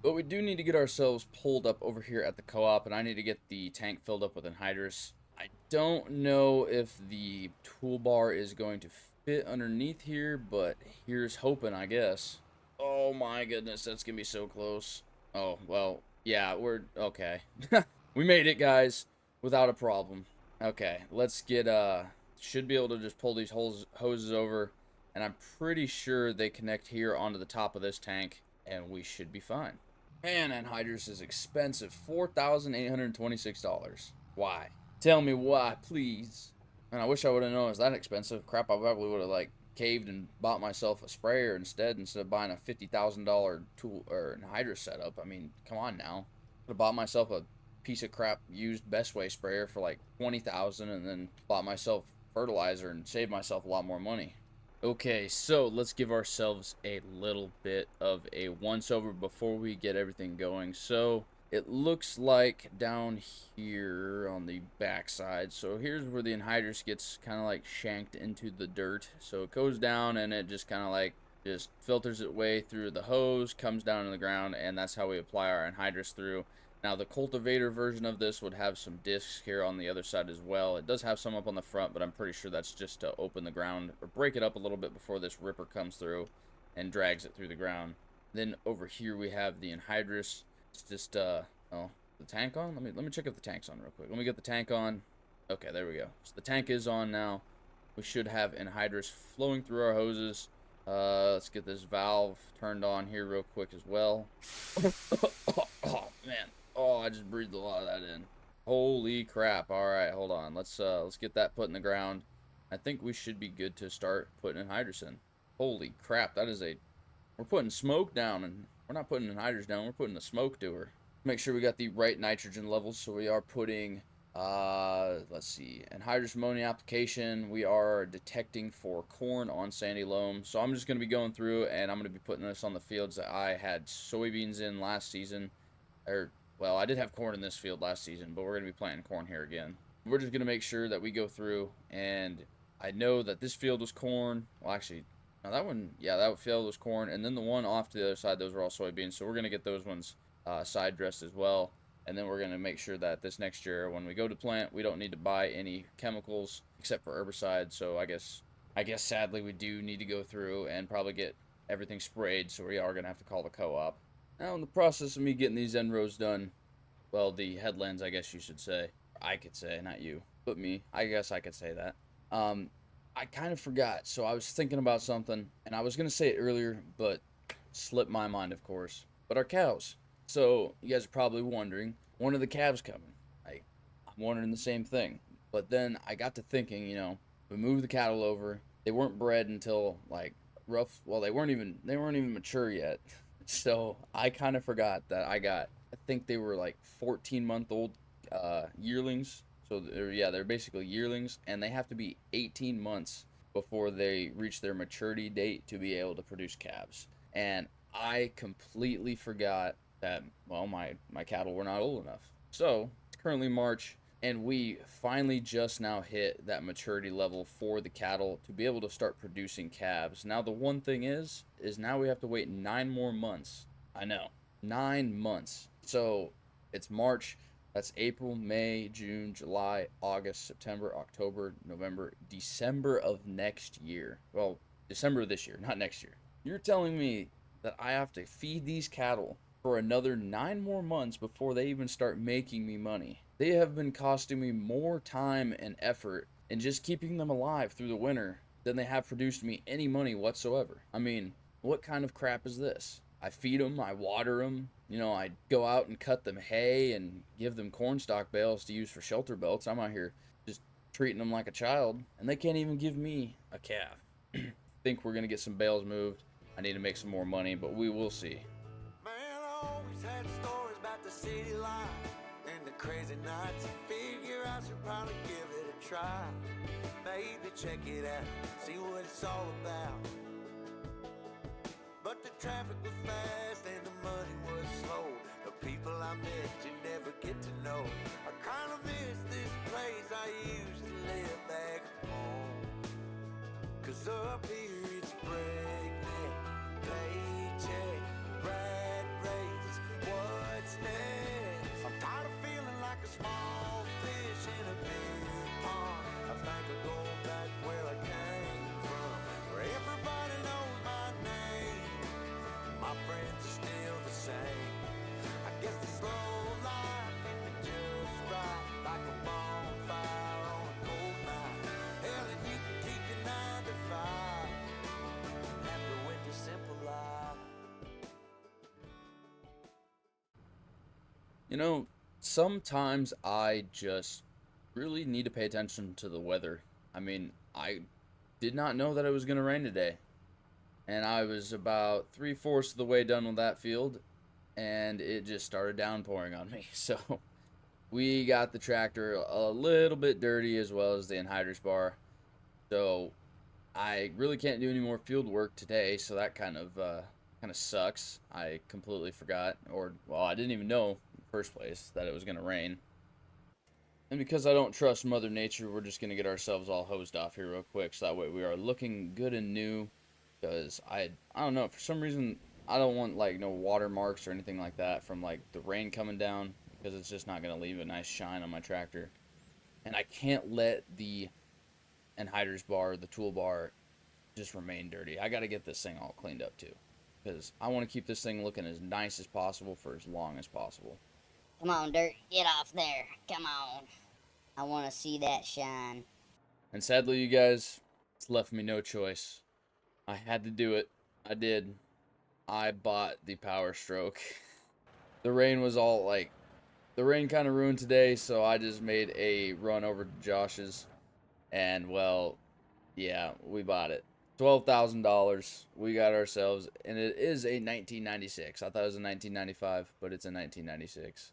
But we do need to get ourselves pulled up over here at the co-op, and I need to get the tank filled up with anhydrous. I don't know if the toolbar is going to fit underneath here, but here's hoping, I guess. Oh my goodness, that's going to be so close. Oh, well. Yeah, we're okay. We made it, guys, without a problem. Okay, let's get should be able to just pull these hoses over, and I'm pretty sure they connect here onto the top of this tank, and we should be fine. Man, anhydrous is expensive. $4,826. Why? Tell me why, please. And I wish I would have known it was that expensive. Crap, I probably would have like caved and bought myself a sprayer instead of buying a $50,000 tool or anhydrous setup. I mean, come on now. I have bought myself a piece of crap used Best Way sprayer for like $20,000 and then bought myself fertilizer and saved myself a lot more money. Okay, so let's give ourselves a little bit of a once over before we get everything going. So it looks like down here on the backside. So here's where the anhydrous gets kind of like shanked into the dirt. So it goes down and it just kind of like just filters its way through the hose, comes down in the ground, and that's how we apply our anhydrous through. Now the cultivator version of this would have some discs here on the other side as well. It does have some up on the front, but I'm pretty sure that's just to open the ground or break it up a little bit before this ripper comes through and drags it through the ground. Then over here we have the anhydrous. It's just oh, the tank on? Let me check if the tank's on real quick. Let me get the tank on. Okay, there we go. So the tank is on now. We should have anhydrous flowing through our hoses. Let's get this valve turned on here real quick as well. Oh man. Oh, I just breathed a lot of that in. Holy crap. Alright, hold on. Let's get that put in the ground. I think we should be good to start putting anhydrous in. Holy crap, that is we're putting smoke down, and we're not putting anhydrous down, we're putting the smoke to her. Make sure we got the right nitrogen levels, so we are putting, let's see, anhydrous ammonia application. We are detecting for corn on sandy loam. So I'm just going to be going through, and I'm going to be putting this on the fields that I had soybeans in last season. Well, I did have corn in this field last season, but we're going to be planting corn here again. We're just going to make sure that we go through, and I know that this field was corn. Well, actually, no, that one, yeah, that field was corn, and then the one off to the other side, those were all soybeans. So we're going to get those ones side dressed as well, and then we're going to make sure that this next year, when we go to plant, we don't need to buy any chemicals except for herbicide. So I guess sadly we do need to go through and probably get everything sprayed. So we are going to have to call the co-op. Now, in the process of me getting these end rows done, well, the headlands, I guess you should say. I could say, not you, but me. I guess I could say that. I kind of forgot, so I was thinking about something, and I was going to say it earlier, but slipped my mind, of course. But our cows. So, you guys are probably wondering, when are the calves coming? I'm wondering the same thing. But then I got to thinking, we moved the cattle over. They weren't bred until, well, they weren't even mature yet. So I kind of forgot that I think they were like 14-month-old yearlings. So they're basically yearlings, and they have to be 18 months before they reach their maturity date to be able to produce calves. And I completely forgot that, well, my cattle were not old enough. So it's currently March, and we finally just now hit that maturity level for the cattle to be able to start producing calves. Now the one thing is now we have to wait 9 more months. I know, 9 months. So it's March, that's April, May, June, July, August, September, October, November, December of next year. Well, December of this year, not next year. You're telling me that I have to feed these cattle for another 9 more months before they even start making me money. They have been costing me more time and effort in just keeping them alive through the winter than they have produced me any money whatsoever. I mean, what kind of crap is this? I feed them, I water them. You know, I go out and cut them hay and give them corn stalk bales to use for shelter belts. I'm out here just treating them like a child, and they can't even give me a calf. Think we're gonna get some bales moved. I need to make some more money, but we will see. Man, I always had stories about the city life and the crazy nights. Figure I should probably give it a try. Maybe check it out, see what it's all about. But the traffic was fast and the money was slow. The people I met you never get to know. I kinda miss this place I used to live back home. 'Cause up here it's breakneck, paycheck, rat race, what's next? I'm tired of feeling like a small fish in a big pond. I think I'll go back where I came from, where everybody knows my name. My friends are still the same. I guess the slow life hit me just right, like a bonfire on a cold night. Hell, and you can keep your 9 to 5. Happy with the simple life. You know, sometimes I just really need to pay attention to the weather. I mean, I did not know that it was going to rain today. And I was about 3/4 of the way done with that field, and it just started downpouring on me. So we got the tractor a little bit dirty, as well as the anhydrous bar. So I really can't do any more field work today, so that kind of sucks. I completely forgot, or well, I didn't even know in the first place that it was going to rain. And because I don't trust Mother Nature, we're just going to get ourselves all hosed off here real quick, so that way we are looking good and new. Because I don't know, for some reason I don't want like no watermarks or anything like that from like the rain coming down, because it's just not going to leave a nice shine on my tractor. And I can't let the anhydrous bar, the toolbar, just remain dirty. I got to get this thing all cleaned up too, because I want to keep this thing looking as nice as possible for as long as possible. Come on, Dirt, get off there. Come on. I want to see that shine. And sadly, you guys, it's left me no choice. I had to do it. I did. I bought the Power Stroke. The rain was all like, the rain kind of ruined today, so I just made a run over to Josh's, and well, yeah, we bought it. $12,000. We got ourselves, and it is a 1996. I thought it was a 1995, but it's a 1996.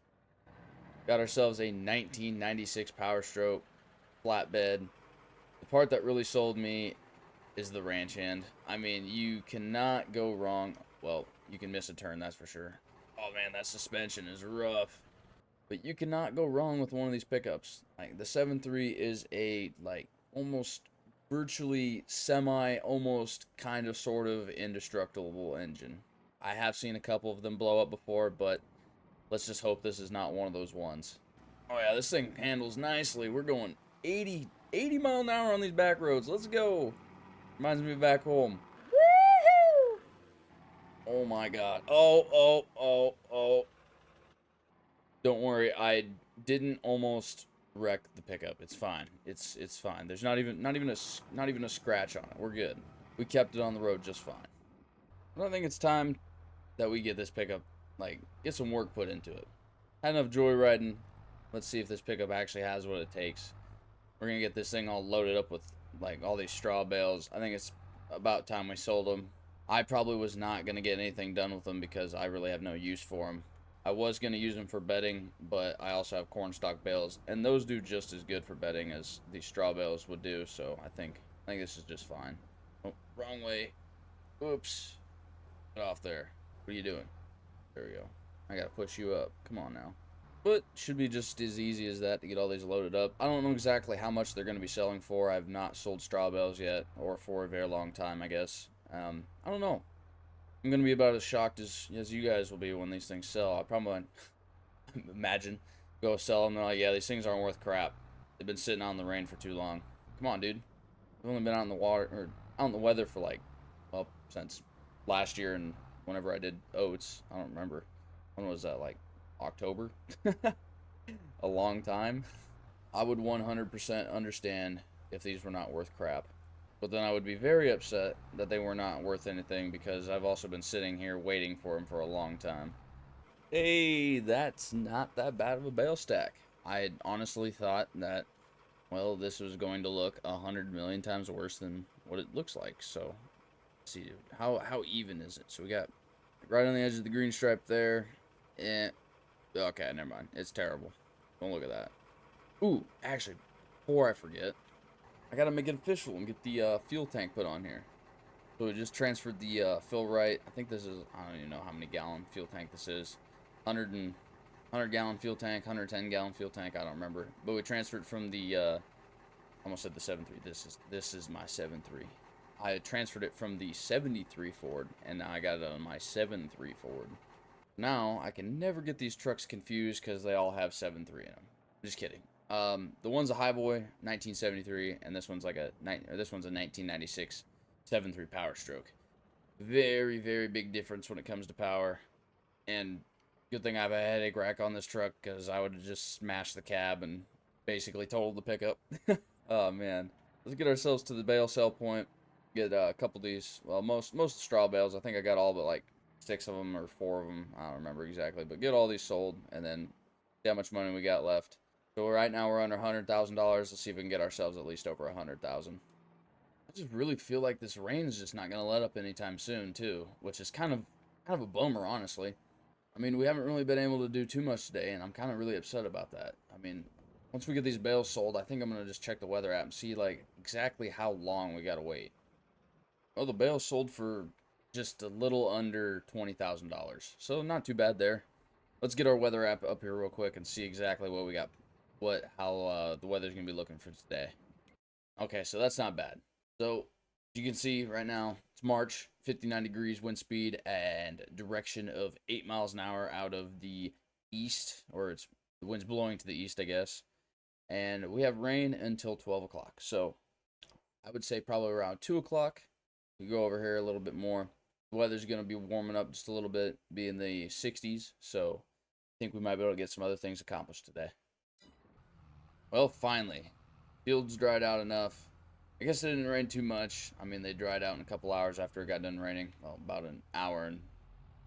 Got ourselves a 1996 Power Stroke flatbed. The part that really sold me is the ranch hand. I mean, you cannot go wrong. Well, you can miss a turn, that's for sure. Oh man, that suspension is rough. But you cannot go wrong with one of these pickups. Like, the 7.3 is a, like, almost virtually almost kind of sort of indestructible engine. I have seen a couple of them blow up before, but let's just hope this is not one of those ones. Oh yeah, this thing handles nicely. We're going 80 mile an hour on these back roads. Let's go. Reminds me of back home. Woohoo! Oh my god. Oh. Don't worry, I didn't almost wreck the pickup. It's fine. It's fine. There's not even a scratch on it. We're good. We kept it on the road just fine. But I think it's time that we get this pickup, like, get some work put into it. Had enough joyriding. Let's see if this pickup actually has what it takes. We're gonna get this thing all loaded up with like all these straw bales. I think it's about time we sold them. I probably was not gonna get anything done with them because I really have no use for them. I was gonna use them for bedding, but I also have corn stalk bales, and those do just as good for bedding as these straw bales would do. So I think this is just fine. Oh, wrong way. Oops. Get off there. What are you doing? There we go. I gotta push you up. Come on now. But should be just as easy as that to get all these loaded up. I don't know exactly how much they're going to be selling for. I've not sold straw bales yet, or for a very long time, I guess. I don't know. I'm going to be about as shocked as you guys will be when these things sell. I probably imagine go sell them. They're like, yeah, these things aren't worth crap. They've been sitting out in the rain for too long. Come on, dude. We've only been out in the water, or out in the weather for like, well, since last year, and whenever I did oats. I don't remember. When was that, like October? A long time. I would 100% understand if these were not worth crap. But then I would be very upset that they were not worth anything because I've also been sitting here waiting for them for a long time. Hey, that's not that bad of a bale stack. I had honestly thought that, well, this was going to look 100 million times worse than what it looks like. So, let's see, how even is it? So we got right on the edge of the green stripe there. Okay, never mind. It's terrible. Don't look at that. Ooh, actually, before I forget, I gotta make it official and get the fuel tank put on here. So we just transferred the fill right. I think this is, I don't even know how many gallon fuel tank this is. 100 gallon fuel tank, 110 gallon fuel tank, I don't remember. But we transferred from the, almost said the 7.3. This is my 7.3. I transferred it from the 73 Ford, and now I got it on my 7.3 Ford. Now, I can never get these trucks confused because they all have 7.3 in them. Just kidding. The one's a Highboy, 1973, and this one's like a 1996 7.3 Power Stroke. Very, very big difference when it comes to power. And good thing I have a headache rack on this truck because I would have just smashed the cab and basically totaled the pickup. Oh man, let's get ourselves to the bale sell point. Get a couple of these. Well, most of the straw bales. I think I got all but like 6 of them or 4 of them. I don't remember exactly, but get all these sold and then see how much money we got left. So right now we're under $100,000. Let's see if we can get ourselves at least over 100,000. I just really feel like this rain is just not going to let up anytime soon, too, which is kind of a bummer, honestly. I mean, we haven't really been able to do too much today, and I'm kind of really upset about that. I mean, once we get these bales sold, I think I'm going to just check the weather app and see, like, exactly how long we got to wait. Well, the bales sold for just a little under $20,000, so not too bad there. Let's get our weather app up here real quick and see exactly what we got, how the weather's going to be looking for today. Okay, so that's not bad. So, you can see right now, it's March, 59 degrees wind speed, and direction of 8 miles an hour out of the east, or the wind's blowing to the east, I guess. And we have rain until 12 o'clock. So, I would say probably around 2 o'clock, we go over here a little bit more. The weather's going to be warming up just a little bit, be in the 60s, so I think we might be able to get some other things accomplished today. Well, finally, fields dried out enough. I guess it didn't rain too much. I mean, they dried out in a couple hours after it got done raining. Well, about an hour and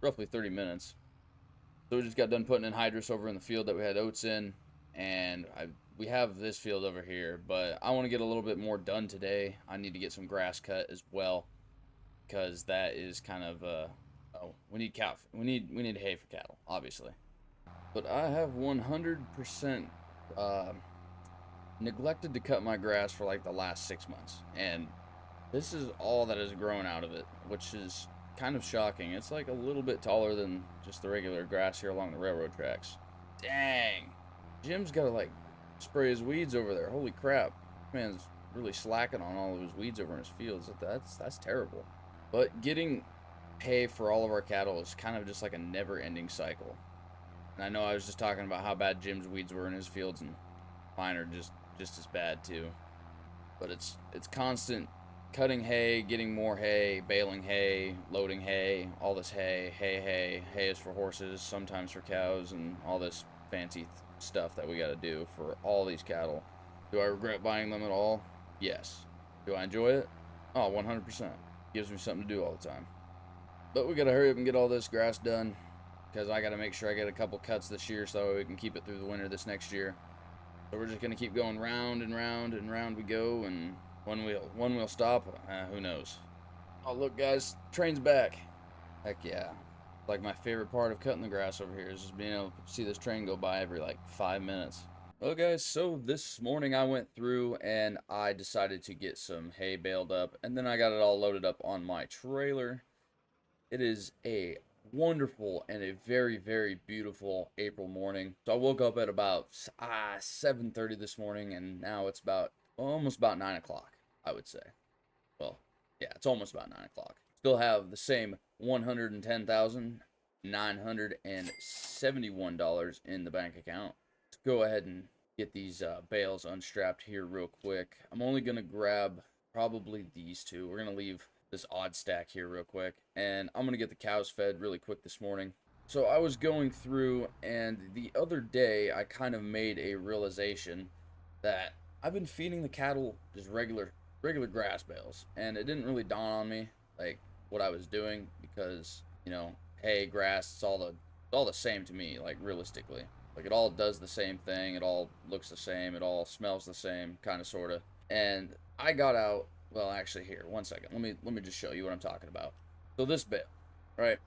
roughly 30 minutes. So we just got done putting in hydrous over in the field that we had oats in. And we have this field over here, but I want to get a little bit more done today. I need to get some grass cut as well, because that is kind of we need cow. We need hay for cattle, obviously. But I have 100% neglected to cut my grass for like the last 6 months, and this is all that has grown out of it, which is kind of shocking. It's like a little bit taller than just the regular grass here along the railroad tracks. Dang, Jim's got to like spray his weeds over there. Holy crap, man's really slacking on all of his weeds over in his fields. That's terrible. But getting hay for all of our cattle is kind of just like a never-ending cycle. And I know I was just talking about how bad Jim's weeds were in his fields, and mine are just as bad too. But it's constant cutting hay, getting more hay, baling hay, loading hay, all this hay is for horses, sometimes for cows, and all this fancy stuff that we got to do for all these cattle. Do I regret buying them at all? Yes. Do I enjoy it? Oh, 100%. Gives me something to do all the time. But we got to hurry up and get all this grass done, because I got to make sure I get a couple cuts this year so we can keep it through the winter this next year. So we're just going to keep going round and round and round we go, and one wheel stop, who knows. Oh, look guys, train's back. Heck yeah. Like my favorite part of cutting the grass over here is just being able to see this train go by every like 5 minutes. Well guys, so this morning I went through and I decided to get some hay baled up, and then I got it all loaded up on my trailer. It is a wonderful and a very, very beautiful April morning. So I woke up at about 7:30 this morning, and now it's almost about 9 o'clock, I would say. Well, yeah, it's almost about 9 o'clock. Still have the same $110,971 in the bank account. Let's go ahead and get these bales unstrapped here real quick. I'm only going to grab probably these two. We're going to leave this odd stack here real quick, and I'm going to get the cows fed really quick this morning. So I was going through, and the other day I kind of made a realization that I've been feeding the cattle just regular regular grass bales, and it didn't really dawn on me like what I was doing because, you know, hay, grass, it's all the same to me, like realistically. Like it all does the same thing, it all looks the same, it all smells the same, kind of sorta. And I got out, well, actually here, one second. Let me just show you what I'm talking about. So this bale, right?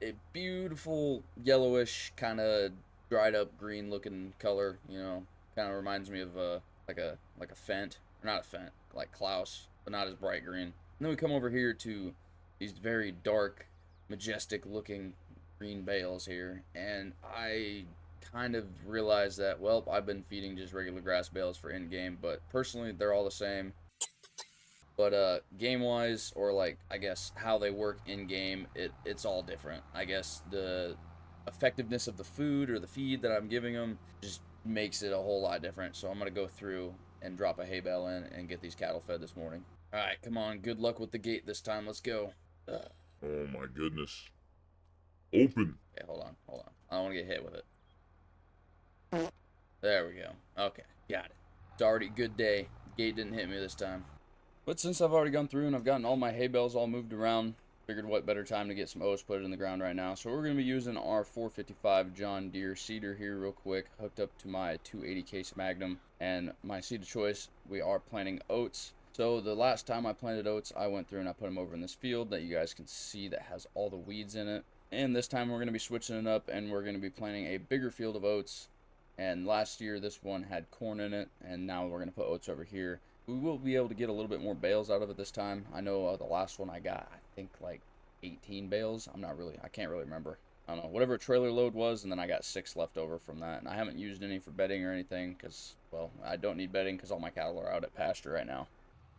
A beautiful yellowish kind of dried up green looking color, you know, kind of reminds me of like a Fent, or not a Fent, like Klaus, but not as bright green. And then we come over here to these very dark, majestic looking green bales here, and I kind of realized that, well, I've been feeding just regular grass bales for in game, but personally they're all the same. But game wise, or like I guess how they work in game, it's all different. I guess the effectiveness of the food or the feed that I'm giving them just makes it a whole lot different. So I'm gonna go through and drop a hay bale in and get these cattle fed this morning. All right, come on, good luck with the gate this time. Let's go. Ugh. Oh my goodness. Open. Okay, hold on. I don't want to get hit with it. There we go. Okay, got it. It's already a good day. Gate didn't hit me this time. But since I've already gone through and I've gotten all my hay bales all moved around, figured what better time to get some oats put in the ground right now. So we're going to be using our 455 John Deere seeder here real quick, hooked up to my 280 case Magnum. And my seed of choice, we are planting oats. So the last time I planted oats, I went through and I put them over in this field that you guys can see that has all the weeds in it. And this time we're going to be switching it up and we're going to be planting a bigger field of oats. And last year this one had corn in it, and now we're going to put oats over here. We will be able to get a little bit more bales out of it this time. I know the last one I got, I think like 18 bales. I can't really remember. I don't know, whatever a trailer load was, and then I got 6 left over from that. And I haven't used any for bedding or anything because, well, I don't need bedding because all my cattle are out at pasture right now.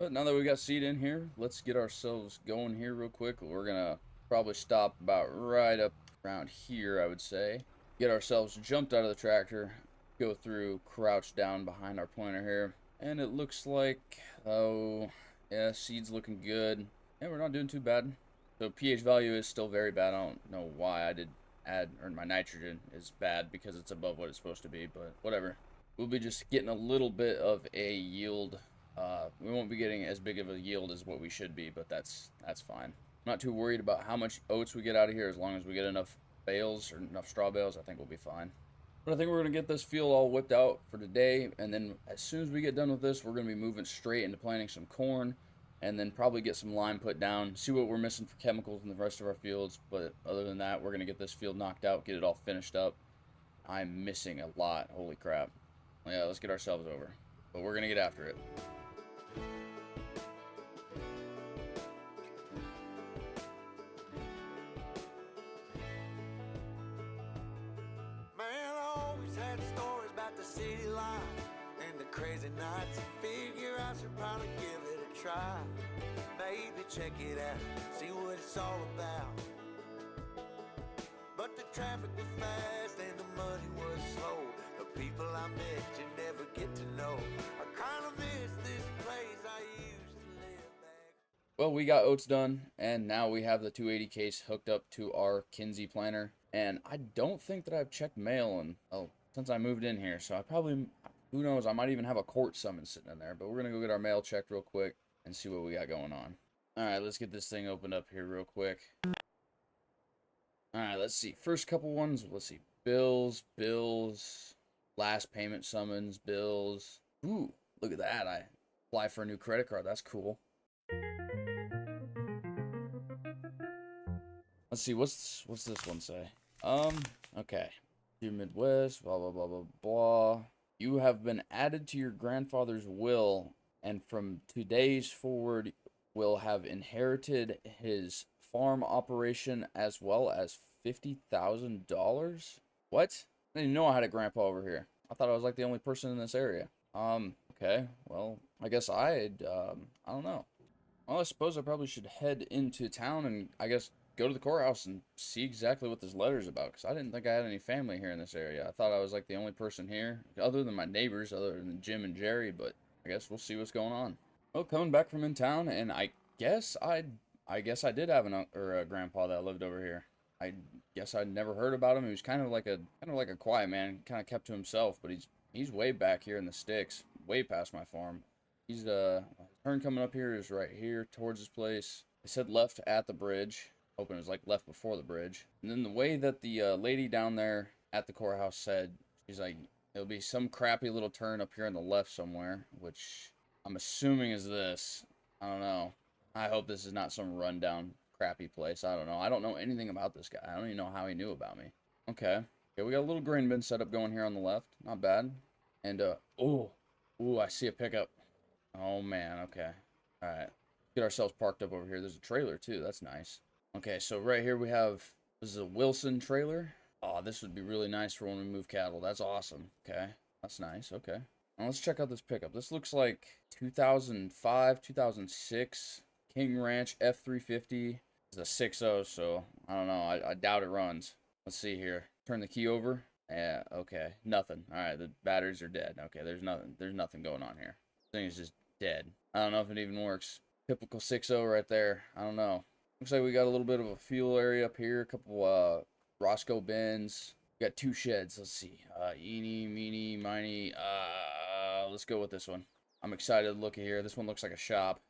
But now that we got seed in here, let's get ourselves going here real quick. We're going to probably stop about right up around here, I would say. Get ourselves jumped out of the tractor, go through, crouch down behind our pointer here. And it looks like, oh, yeah, seed's looking good. Yeah, we're not doing too bad. So pH value is still very bad. I don't know why I did add, or my nitrogen is bad because it's above what it's supposed to be, but whatever. We'll be just getting a little bit of a yield. We won't be getting as big of a yield as what we should be, but that's fine. I'm not too worried about how much oats we get out of here. As long as we get enough bales or enough straw bales, I think we'll be fine. But I think we're going to get this field all whipped out for today, and then as soon as we get done with this, we're going to be moving straight into planting some corn, and then probably get some lime put down, see what we're missing for chemicals in the rest of our fields. But other than that, we're going to get this field knocked out, get it all finished up. I'm missing a lot, holy crap. Yeah, let's get ourselves over, but we're going to get after it. City life and the crazy nights. Figure I should probably give it a try. Maybe check it out, see what it's all about. But the traffic was fast and the money was slow. The people I met you never get to know. I kinda miss this place I used to live back. Well, we got oats done, and now we have the 280 case hooked up to our Kinsey planter. And I don't think that I've checked mail since I moved in here, so I probably, who knows, I might even have a court summons sitting in there, but we're going to go get our mail checked real quick and see what we got going on. Alright, let's get this thing opened up here real quick. Alright, let's see. First couple ones, let's see. Bills, last payment summons, bills. Ooh, look at that. I apply for a new credit card. That's cool. Let's see, what's this one say? Okay. Midwest, blah, blah, blah, blah, blah. You have been added to your grandfather's will, and from today's forward will have inherited his farm operation as well as $50,000. What? I didn't even know I had a grandpa over here. I thought I was like the only person in this area. Okay, well, I guess I don't know. Well, I suppose I probably should head into town and I guess go to the courthouse and see exactly what this letter's about, because I didn't think I had any family here in this area. I thought I was like the only person here, other than my neighbors, other than Jim and Jerry, but I guess we'll see what's going on. Well, coming back from in town, and I guess I did have a grandpa that lived over here. I guess I'd never heard about him. He was kind of like a quiet man, kind of kept to himself, but he's way back here in the sticks, way past my farm. His Turn coming up here is right here towards this place. They said left at the bridge. Hoping it was like left before the bridge. And then the way that the lady down there at the courthouse said, she's like, it'll be some crappy little turn up here on the left somewhere, which I'm assuming is this. I don't know. I hope this is not some rundown crappy place. I don't know. I don't know anything about this guy. I don't even know how he knew about me. Okay. Okay, we got a little grain bin setup going here on the left. Not bad. And, ooh, I see a pickup. Oh, man, okay. All right. Get ourselves parked up over here. There's a trailer, too. That's nice. Okay, so right here we have, this is a Wilson trailer. Oh, this would be really nice for when we move cattle. That's awesome. Okay, that's nice. Okay. Now let's check out this pickup. This looks like 2005, 2006 King Ranch F350. It's a 6.0, so I don't know. I doubt it runs. Let's see here. Turn the key over. Yeah, okay. Nothing. All right, the batteries are dead. Okay, there's nothing going on here. This thing is just dead. I don't know if it even works. Typical 6.0 right there. I don't know. Looks like we got a little bit of a fuel area up here. A couple Roscoe bins. We got 2 sheds. Let's see. Eeny, meeny, miny. Let's go with this one. I'm excited to look at here. This one looks like a shop.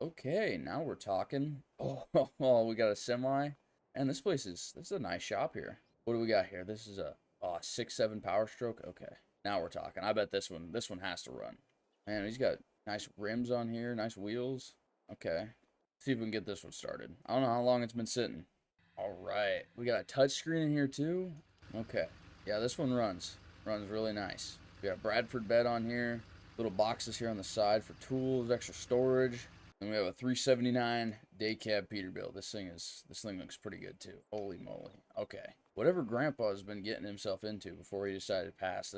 Okay, now we're talking. Oh, we got a semi. And this is a nice shop here. What do we got here? This is a 6.7 Power Stroke. Okay, now we're talking. I bet this one has to run. Man, he's got nice rims on here, nice wheels. Okay, let's see if we can get this one started. I don't know how long it's been sitting. All right, we got a touch screen in here too. Okay, yeah, this one runs really nice. We got a Bradford bed on here, little boxes here on the side for tools, extra storage. And we have a 379 day cab Peterbilt. This thing looks pretty good too. Holy moly. Okay, whatever Grandpa has been getting himself into before he decided to pass,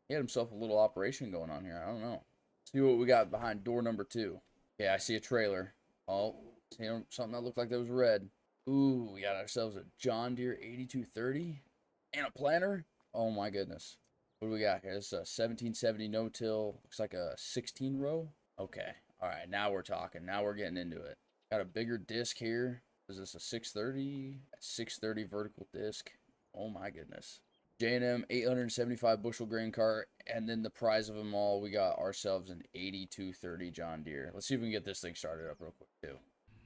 he had himself a little operation going on here. I don't know. See what we got behind door number 2. Okay, I see a trailer. Oh, see something that looked like that was red. Ooh, we got ourselves a John Deere 8230 and a planter. Oh my goodness. What do we got here? This is a 1770 no-till. Looks like a 16 row. Okay. All right, now we're talking. Now we're getting into it. Got a bigger disc here. Is this a 630? A 630 vertical disc. Oh my goodness. J&M 875 bushel grain cart, and then the prize of them all, we got ourselves an 8230 John Deere. Let's see if we can get this thing started up real quick too.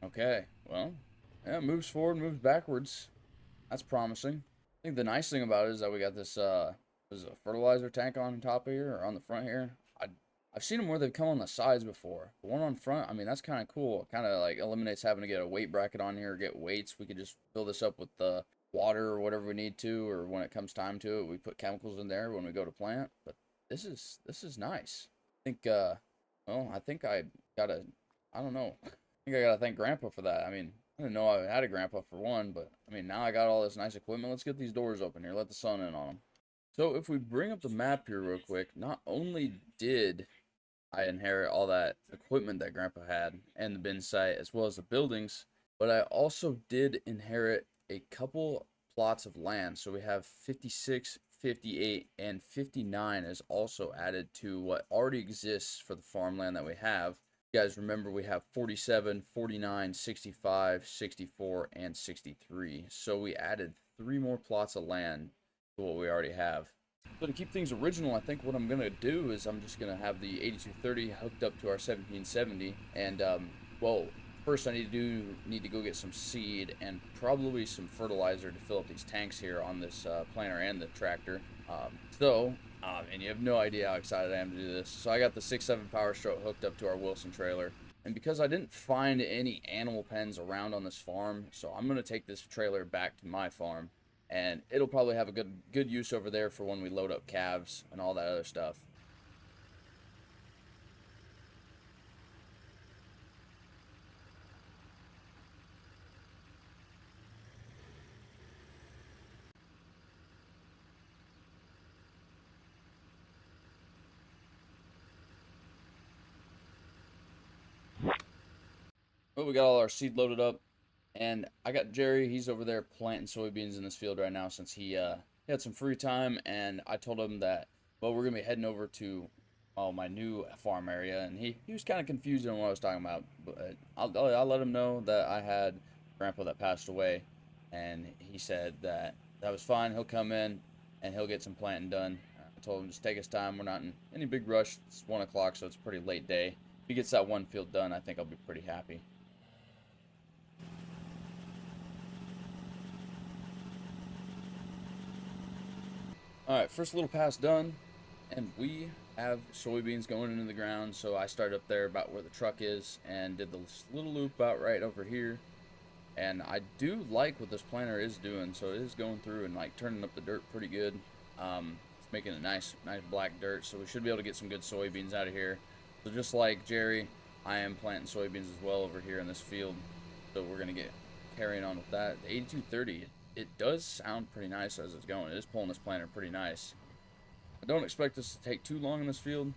Okay, well, yeah, it moves forward, moves backwards. That's promising. I think the nice thing about it is that we got this there's a fertilizer tank on top here, or on the front here. I've seen them where they've come on the sides before. The one on front, I mean, that's kind of cool. It kind of like eliminates having to get a weight bracket on here or get weights. We could just fill this up with the water or whatever we need to, or when it comes time to it, we put chemicals in there when we go to plant. But this is nice. I think I don't know. I think I gotta thank Grandpa for that. I mean, I didn't know I had a grandpa for one, but I mean, now I got all this nice equipment. Let's get these doors open here. Let the sun in on them. So if we bring up the map here real quick, not only did I inherit all that equipment that Grandpa had and the bin site as well as the buildings, but I also did inherit a couple plots of land. So we have 56, 58, and 59 is also added to what already exists for the farmland that we have. You guys remember we have 47, 49, 65, 64, and 63. So we added 3 more plots of land to what we already have. So to keep things original, I think what I'm going to do is I'm just going to have the 8230 hooked up to our 1770. And, well, first I need to go get some seed and probably some fertilizer to fill up these tanks here on this planter and the tractor. And you have no idea how excited I am to do this. So I got the 6.7 Power Stroke hooked up to our Wilson trailer. And because I didn't find any animal pens around on this farm, so I'm going to take this trailer back to my farm. And it'll probably have a good use over there for when we load up calves and all that other stuff. Well, we got all our seed loaded up, and I got Jerry. He's over there planting soybeans in this field right now since he had some free time, and I told him that, well, we're gonna be heading over to my new farm area, and he was kind of confused on what I was talking about, but I'll let him know that I had Grandpa that passed away, and he said that was fine. He'll come in and he'll get some planting done. I told him just take his time. We're not in any big rush. It's 1 o'clock, so it's a pretty late day. If he gets that one field done, I think I'll be pretty happy. Alright, first little pass done, and we have soybeans going into the ground. So I started up there about where the truck is and did this little loop out right over here. And I do like what this planter is doing. So it is going through and like turning up the dirt pretty good. It's making a nice black dirt, so we should be able to get some good soybeans out of here. So just like Jerry, I am planting soybeans as well over here in this field. So we're gonna get carrying on with that. The 8230, it does sound pretty nice as it's going. It is pulling this planter pretty nice. I don't expect this to take too long in this field.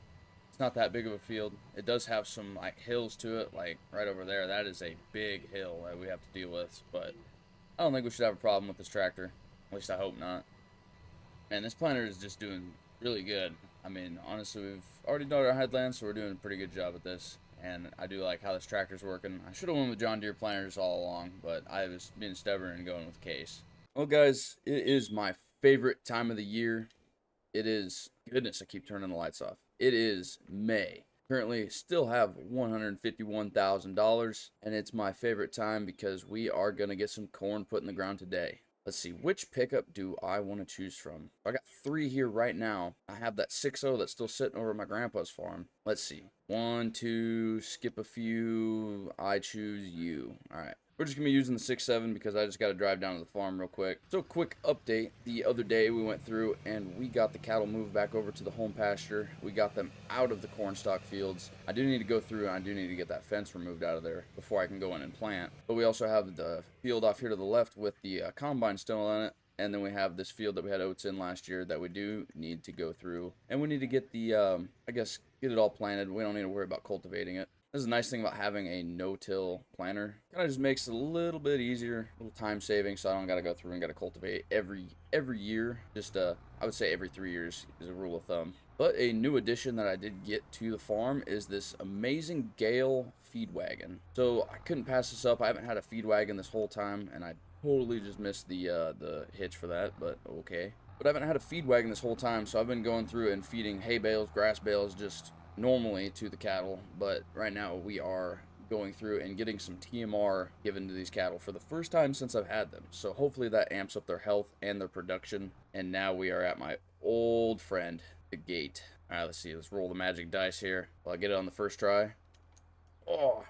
It's not that big of a field. It does have some like hills to it, like right over there. That is a big hill that we have to deal with, but I don't think we should have a problem with this tractor. At least I hope not. And this planter is just doing really good. I mean, honestly, we've already done our headlands, so we're doing a pretty good job at this. And I do like how this tractor's working. I should have went with John Deere planters all along, but I was being stubborn and going with Case. Well, guys, it is my favorite time of the year. It is, goodness, I keep turning the lights off. It is May. Currently still have $151,000, and it's my favorite time because we are going to get some corn put in the ground today. Let's see, which pickup do I want to choose from? I got 3 here right now. I have that 6.0 that's still sitting over at my grandpa's farm. Let's see. 1, 2, skip a few. I choose you. All right. We're just going to be using the 6.7 because I just got to drive down to the farm real quick. So quick update. The other day we went through and we got the cattle moved back over to the home pasture. We got them out of the corn stalk fields. I do need to go through and I do need to get that fence removed out of there before I can go in and plant. But we also have the field off here to the left with the combine still on it. And then we have this field that we had oats in last year that we do need to go through. And we need to get the, I guess, get it all planted. We don't need to worry about cultivating it. This is a nice thing about having a no-till planter. Kind of just makes it a little bit easier, a little time saving, so I don't got to go through and got to cultivate every year. Just, I would say every 3 years is a rule of thumb. But a new addition that I did get to the farm is this amazing Gale feed wagon. So I couldn't pass this up. I haven't had a feed wagon this whole time, and I totally just missed the hitch for that, but okay. But I haven't had a feed wagon this whole time, so I've been going through and feeding hay bales, grass bales, just normally to the cattle. But right now we are going through and getting some TMR given to these cattle for the first time since I've had them. So hopefully that amps up their health and their production. And now we are at my old friend, the gate. All right, let's see. Let's roll the magic dice here. Will I get it on the first try? Oh,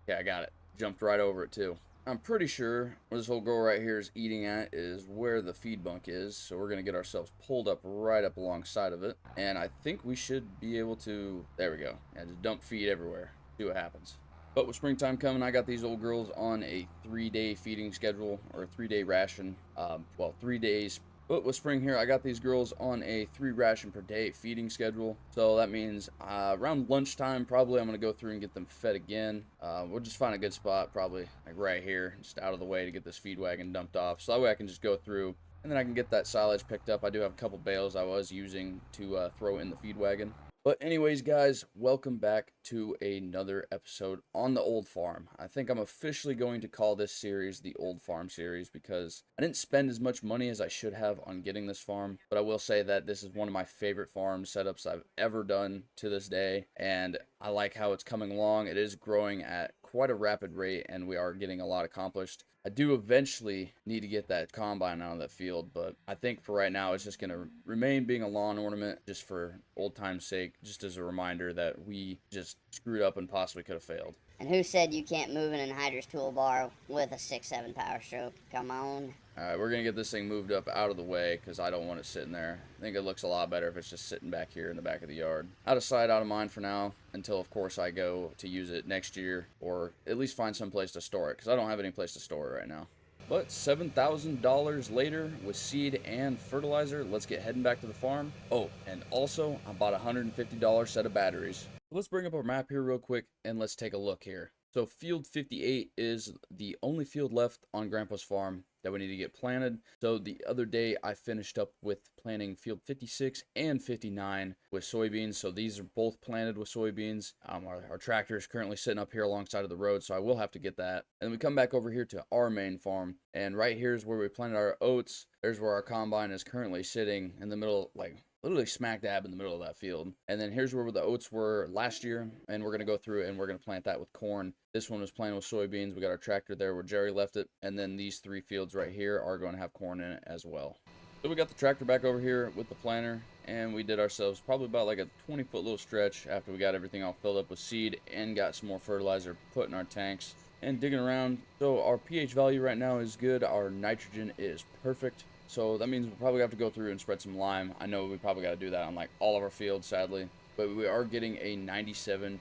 yeah, I got it. Jumped right over it too. I'm pretty sure where this whole girl right here is eating at is where the feed bunk is. So we're going to get ourselves pulled up right up alongside of it. And I think we should be able to, there we go. Yeah, just dump feed everywhere. See what happens. But with springtime coming, I got these old girls on a 3-day feeding schedule or a 3-day ration. Well, 3 days. But with spring here, I got these girls on a 3 ration per day feeding schedule. So that means around lunchtime, probably I'm going to go through and get them fed again. We'll just find a good spot, probably like right here, just out of the way to get this feed wagon dumped off. So that way I can just go through and then I can get that silage picked up. I do have a couple bales I was using to throw in the feed wagon. But anyways, guys, welcome back to another episode on the old farm. I think I'm officially going to call this series the Old Farm series because I didn't spend as much money as I should have on getting this farm. But I will say that this is one of my favorite farm setups I've ever done to this day. And I like how it's coming along. It is growing at quite a rapid rate and we are getting a lot accomplished. I do eventually need to get that combine out of that field, but I think for right now it's just going to remain being a lawn ornament just for old time's sake, just as a reminder that we just screwed up and possibly could have failed. And who said you can't move an anhydrous toolbar with a 6.7 power stroke? Come on. Alright, we're going to get this thing moved up out of the way because I don't want it sitting there. I think it looks a lot better if it's just sitting back here in the back of the yard. Out of sight, out of mind for now, until of course I go to use it next year or at least find some place to store it because I don't have any place to store it right now. But $7,000 later with seed and fertilizer, let's get heading back to the farm. Oh, and also I bought a $150 set of batteries. Let's bring up our map here real quick and let's take a look here. So field 58 is the only field left on Grandpa's farm that we need to get planted. So the other day I finished up with planting field 56 and 59 with soybeans. So these are both planted with soybeans. Our tractor is currently sitting up here alongside of the road, so I will have to get that. And we come back over here to our main farm, and right here is where we planted our oats. There's where our combine is currently sitting in the middle, like literally smack dab in the middle of that field. And then here's where the oats were last year, and we're gonna go through and we're gonna plant that with corn. This one was planted with soybeans. We got our tractor there where Jerry left it, and then these 3 fields right here are going to have corn in it as well. So we got the tractor back over here with the planter, and we did ourselves probably about like a 20-foot little stretch after we got everything all filled up with seed and got some more fertilizer put in our tanks and digging around. So our pH value right now is good. Our nitrogen is perfect. So that means we'll probably have to go through and spread some lime. I know we probably got to do that on like all of our fields, sadly. But we are getting a 97%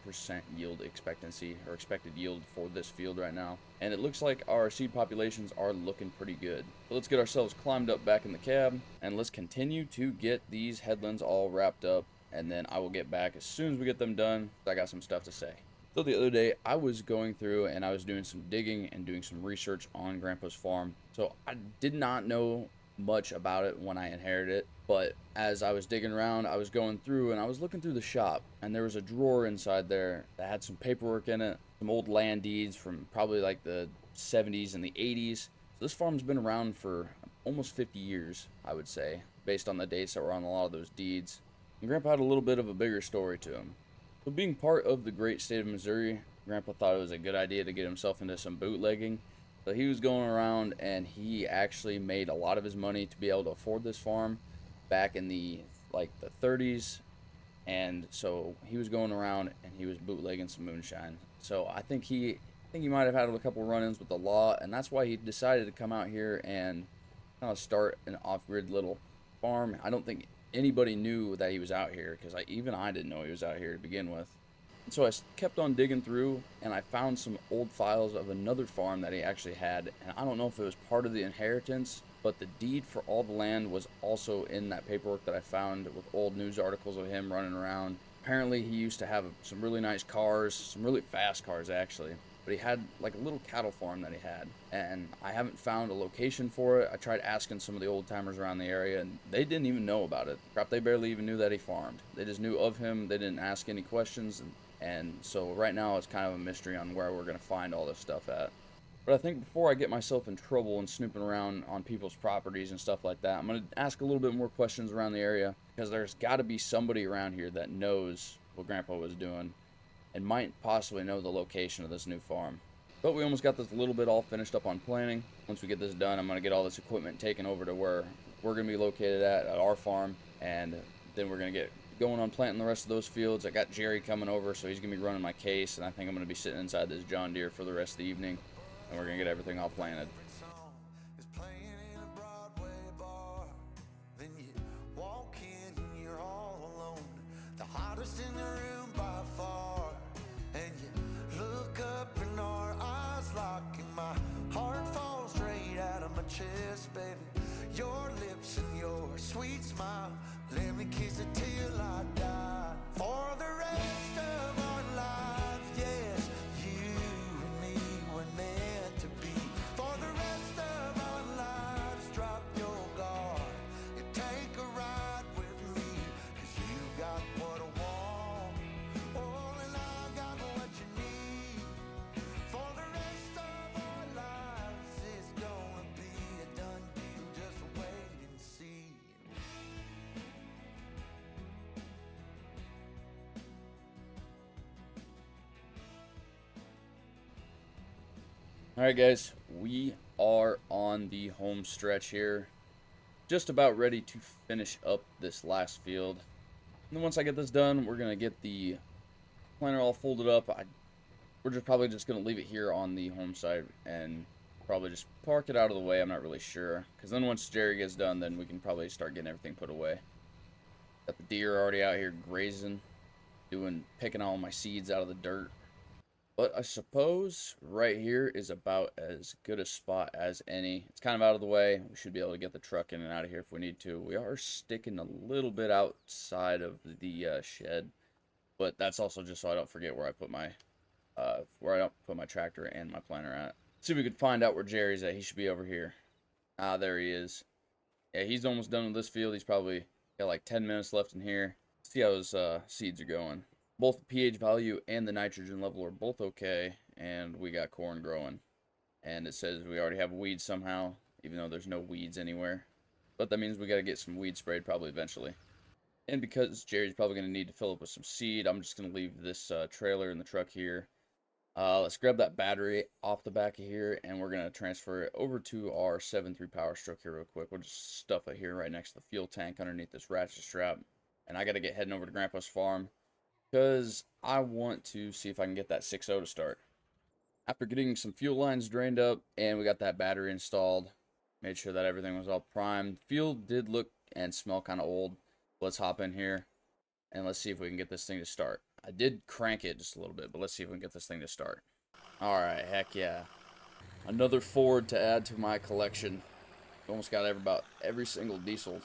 yield expectancy, or expected yield for this field right now. And it looks like our seed populations are looking pretty good. So let's get ourselves climbed up back in the cab, and let's continue to get these headlands all wrapped up. And then I will get back as soon as we get them done. I got some stuff to say. So the other day, I was going through and I was doing some digging and doing some research on Grandpa's farm. So I did not know much about it when I inherited it, but as I was digging around, I was going through and I was looking through the shop, and there was a drawer inside there that had some paperwork in it, some old land deeds from probably like the 70s and the 80s. So this farm's been around for almost 50 years, I would say, based on the dates that were on a lot of those deeds. And Grandpa had a little bit of a bigger story to him. So being part of the great state of Missouri, Grandpa thought it was a good idea to get himself into some bootlegging. So he was going around and he actually made a lot of his money to be able to afford this farm back in the 30s. And so he was going around and he was bootlegging some moonshine. So I think he might have had a couple run-ins with the law, and that's why he decided to come out here and kind of start an off-grid little farm. I don't think anybody knew that he was out here, because even I didn't know he was out here to begin with. So I kept on digging through, and I found some old files of another farm that he actually had, and I don't know if it was part of the inheritance, but the deed for all the land was also in that paperwork that I found with old news articles of him running around. Apparently he used to have some really nice cars, some really fast cars actually, but he had like a little cattle farm that he had, and I haven't found a location for it. I tried asking some of the old timers around the area, and they didn't even know about it. Crap, they barely even knew that he farmed. They just knew of him. They didn't ask any questions, and so right now it's kind of a mystery on where we're going to find all this stuff at. But I think before I get myself in trouble and snooping around on people's properties and stuff like that, I'm going to ask a little bit more questions around the area, because there's got to be somebody around here that knows what Grandpa was doing and might possibly know the location of this new farm. But we almost got this a little bit all finished up on planning. Once we get this done, I'm going to get all this equipment taken over to where we're going to be located at our farm, and then we're going to get going on planting the rest of those fields. I got Jerry coming over, so he's going to be running my case, and I think I'm going to be sitting inside this John Deere for the rest of the evening, and we're going to get everything all planted. Is playing in a Broadway bar. Then you walk in and you're all alone, the hottest in the room by far. And you look up and our eyes lock, and my heart falls straight out of my chest, baby. Your lips and your sweet smile, let me kiss it till I die. For the rest of our lives, yes, you and me were meant to be. For the rest of our lives, drop your guard and take a ride with me, 'cause you got what I want, oh, and I got what you need. For the rest of our lives, it's gonna be a done deal, just wait and see. Alright guys, we are on the home stretch here. Just about ready to finish up this last field. And then once I get this done, we're going to get the planter all folded up. We're probably just going to leave it here on the home side and probably just park it out of the way. I'm not really sure, because then once Jerry gets done, then we can probably start getting everything put away. Got the deer already out here grazing, picking all my seeds out of the dirt. But I suppose right here is about as good a spot as any. It's kind of out of the way. We should be able to get the truck in and out of here if we need to. We are sticking a little bit outside of the shed, but that's also just so I don't forget where I put my tractor and my planter at. Let's see if we could find out where Jerry's at. He should be over here. Ah, there he is. Yeah, he's almost done with this field. He's probably got like 10 minutes left in here. See how his seeds are going. Both the pH value and the nitrogen level are both okay, and we got corn growing. And it says we already have weeds somehow, even though there's no weeds anywhere. But that means we got to get some weed sprayed probably eventually. And because Jerry's probably going to need to fill up with some seed, I'm just going to leave this trailer in the truck here. Let's grab that battery off the back of here, and we're going to transfer it over to our 7.3 Power Stroke here real quick. We'll just stuff it here right next to the fuel tank underneath this ratchet strap. And I got to get heading over to Grandpa's farm because I want to see if I can get that 6.0 to start. After getting some fuel lines drained up and we got that battery installed, made sure that everything was all primed. Fuel did look and smell kind of old. Let's hop in here and let's see if we can get this thing to start. I did crank it just a little bit, but let's see if we can get this thing to start. Alright, heck yeah. Another Ford to add to my collection. Almost got about every single diesel.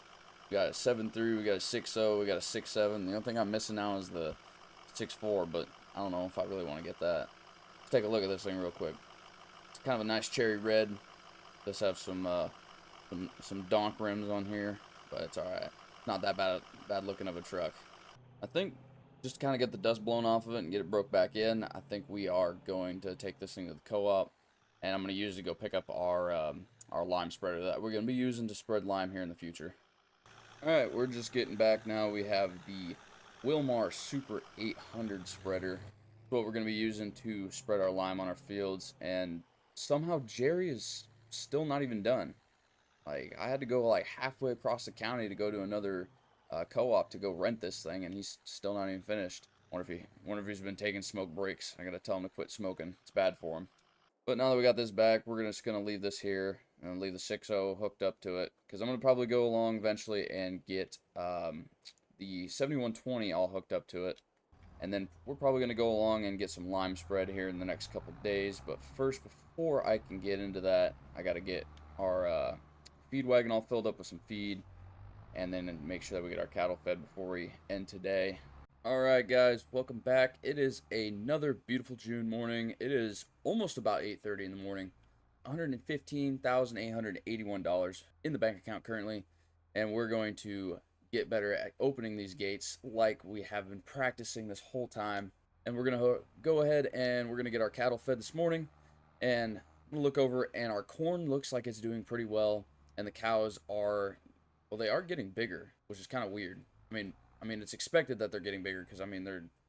We got a 7.3, we got a 6.0, we got a 6.7. The only thing I'm missing now is the 6.4, but I don't know if I really want to get that. Let's take a look at this thing real quick. It's kind of a nice cherry red. Does have some donk rims on here, but it's alright. Not that bad looking of a truck. I think just to kind of get the dust blown off of it and get it broke back in, I think we are going to take this thing to the co-op, and I'm going to use it to go pick up our lime spreader that we're going to be using to spread lime here in the future. Alright, we're just getting back now. We have the Wilmar Super 800 spreader. That's what we're going to be using to spread our lime on our fields, and somehow Jerry is still not even done. Like, I had to go like halfway across the county to go to another co-op to go rent this thing, and he's still not even finished. Wonder if he's been taking smoke breaks. I gotta tell him to quit smoking. It's bad for him. But now that we got this back, we're just gonna leave this here and leave the 6.0 hooked up to it, because I'm gonna probably go along eventually and get the 7120 all hooked up to it, and then we're probably gonna go along and get some lime spread here in the next couple days. But first, before I can get into that, I gotta get our feed wagon all filled up with some feed, and then make sure that we get our cattle fed before we end today. Alright guys, welcome back. It is another beautiful June morning. It is almost about 8:30 in the morning. $115,881 in the bank account currently, and we're going to get better at opening these gates like we have been practicing this whole time. And we're going to go ahead and we're going to get our cattle fed this morning, and we'll look over, and our corn looks like it's doing pretty well. And the cows are, well, they are getting bigger, which is kind of weird. I mean, it's expected that they're getting bigger because, I mean,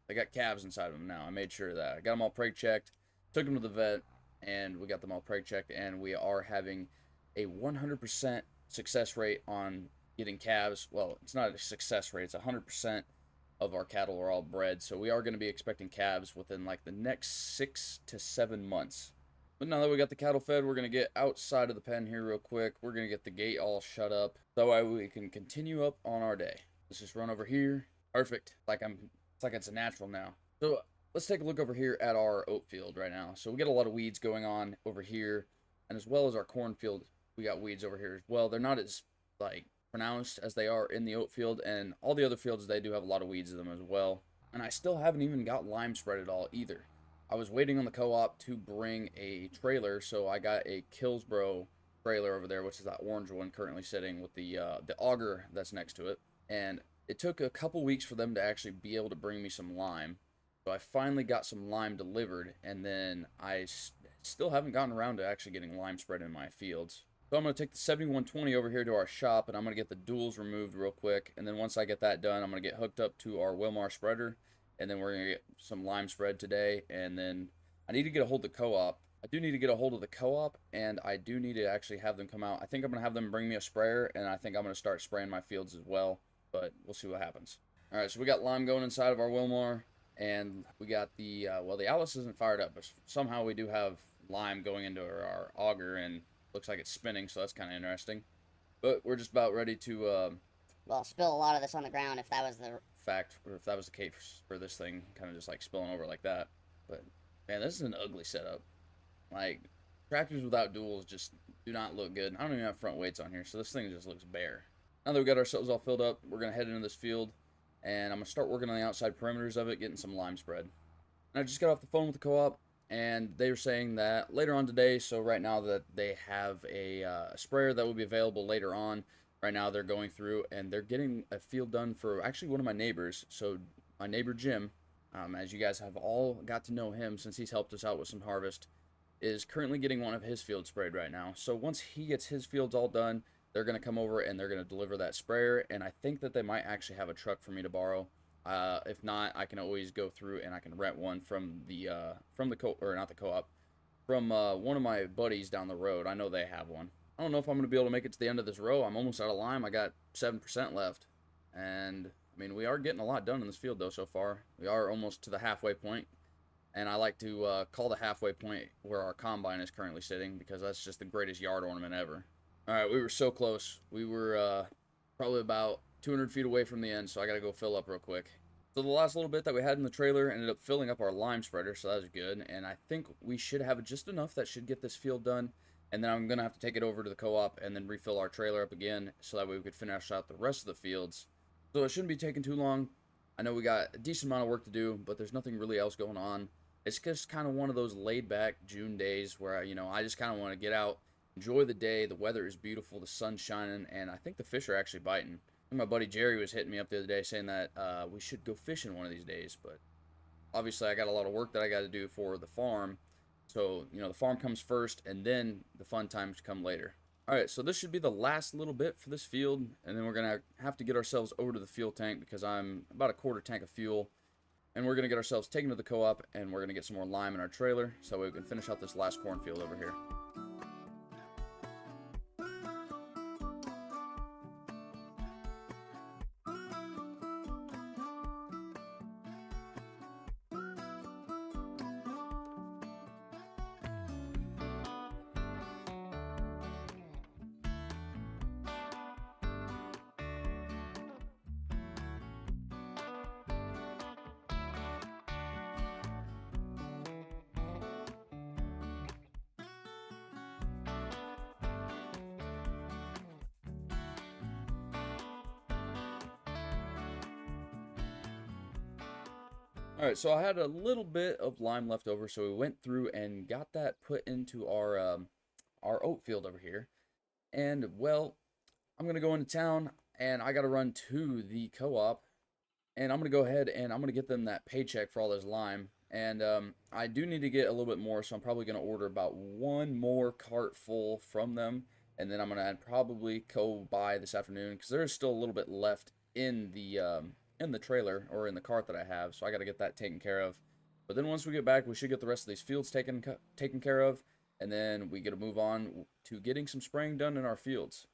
they got calves inside of them now. I made sure of that. I got them all preg checked, took them to the vet, and we got them all preg checked, and we are having a 100% success rate on getting calves. Well, it's not a success rate. It's 100% of our cattle are all bred, so we are going to be expecting calves within, like, the next 6 to 7 months. But now that we got the cattle fed, we're going to get outside of the pen here real quick. We're going to get the gate all shut up, so that way we can continue up on our day. Let's just run over here. Perfect. It's like it's a natural now. So let's take a look over here at our oat field right now. So we got a lot of weeds going on over here, and as well as our cornfield, we got weeds over here as well. They're not as, like, pronounced as they are in the oat field, and all the other fields, they do have a lot of weeds in them as well. And I still haven't even got lime spread at all either. I was waiting on the co-op to bring a trailer, so I got a Killsboro trailer over there, which is that orange one currently sitting with the auger that's next to it. And it took a couple weeks for them to actually be able to bring me some lime. So I finally got some lime delivered, and then I still haven't gotten around to actually getting lime spread in my fields. So I'm going to take the 7120 over here to our shop, and I'm going to get the duals removed real quick. And then once I get that done, I'm going to get hooked up to our Wilmar spreader. And then we're going to get some lime spread today. And then I need to get a hold of the co-op. I do need to get a hold of the co-op, and I do need to actually have them come out. I think I'm going to have them bring me a sprayer, and I think I'm going to start spraying my fields as well. But we'll see what happens. Alright, so we got lime going inside of our Wilmar. And we got the, well, the Alice isn't fired up. But somehow we do have lime going into our auger, and looks like it's spinning, so that's kind of interesting. But we're just about ready to, well, spill a lot of this on the ground if that was the fact, or if that was the case for this thing kind of just like spilling over like that. But man, this is an ugly setup. Like, tractors without duals just do not look good. I don't even have front weights on here, so this thing just looks bare. Now that we got ourselves all filled up, we're gonna head into this field, and I'm gonna start working on the outside perimeters of it, getting some lime spread. And I just got off the phone with the co-op, and they were saying that later on today, so right now that they have a sprayer that will be available later on. Right now they're going through and they're getting a field done for actually one of my neighbors. So my neighbor Jim, as you guys have all got to know him since he's helped us out with some harvest, is currently getting one of his fields sprayed right now. So once he gets his fields all done, they're going to come over and they're going to deliver that sprayer, and I think that they might actually have a truck for me to borrow. If not, I can always go through and I can rent one from the co-op, from one of my buddies down the road. I know they have one. I don't know if I'm going to be able to make it to the end of this row. I'm almost out of lime. I got 7% left, and I mean, we are getting a lot done in this field though so far. We are almost to the halfway point, and I like to call the halfway point where our combine is currently sitting, because that's just the greatest yard ornament ever. All right, we were so close. We were probably about 200 feet away from the end, so I gotta go fill up real quick. So the last little bit that we had in the trailer ended up filling up our lime spreader, so that was good. And I think we should have just enough that should get this field done. And then I'm gonna have to take it over to the co-op and then refill our trailer up again, so that way we could finish out the rest of the fields. So it shouldn't be taking too long. I know we got a decent amount of work to do, but there's nothing really else going on. It's just kind of one of those laid-back June days where, I just kind of want to get out, enjoy the day. The weather is beautiful, the sun's shining, and I think the fish are actually biting. My buddy Jerry was hitting me up the other day saying that we should go fishing one of these days, but obviously I got a lot of work that I got to do for the farm. So, the farm comes first, and then the fun times come later. Alright, so this should be the last little bit for this field, and then we're going to have to get ourselves over to the fuel tank, because I'm about a quarter tank of fuel. And we're going to get ourselves taken to the co-op, and we're going to get some more lime in our trailer, so we can finish out this last cornfield over here. Alright, so I had a little bit of lime left over, so we went through and got that put into our oat field over here. And, well, I'm going to go into town, and I got to run to the co-op, and I'm going to go ahead and I'm going to get them that paycheck for all this lime. And I do need to get a little bit more, so I'm probably going to order about one more cart full from them, and then I'm going to probably go by this afternoon, because there is still a little bit left in the trailer, or in the cart that I have, so I got to get that taken care of. But then once we get back, we should get the rest of these fields taken care of, and then we get to move on to getting some spraying done in our fields.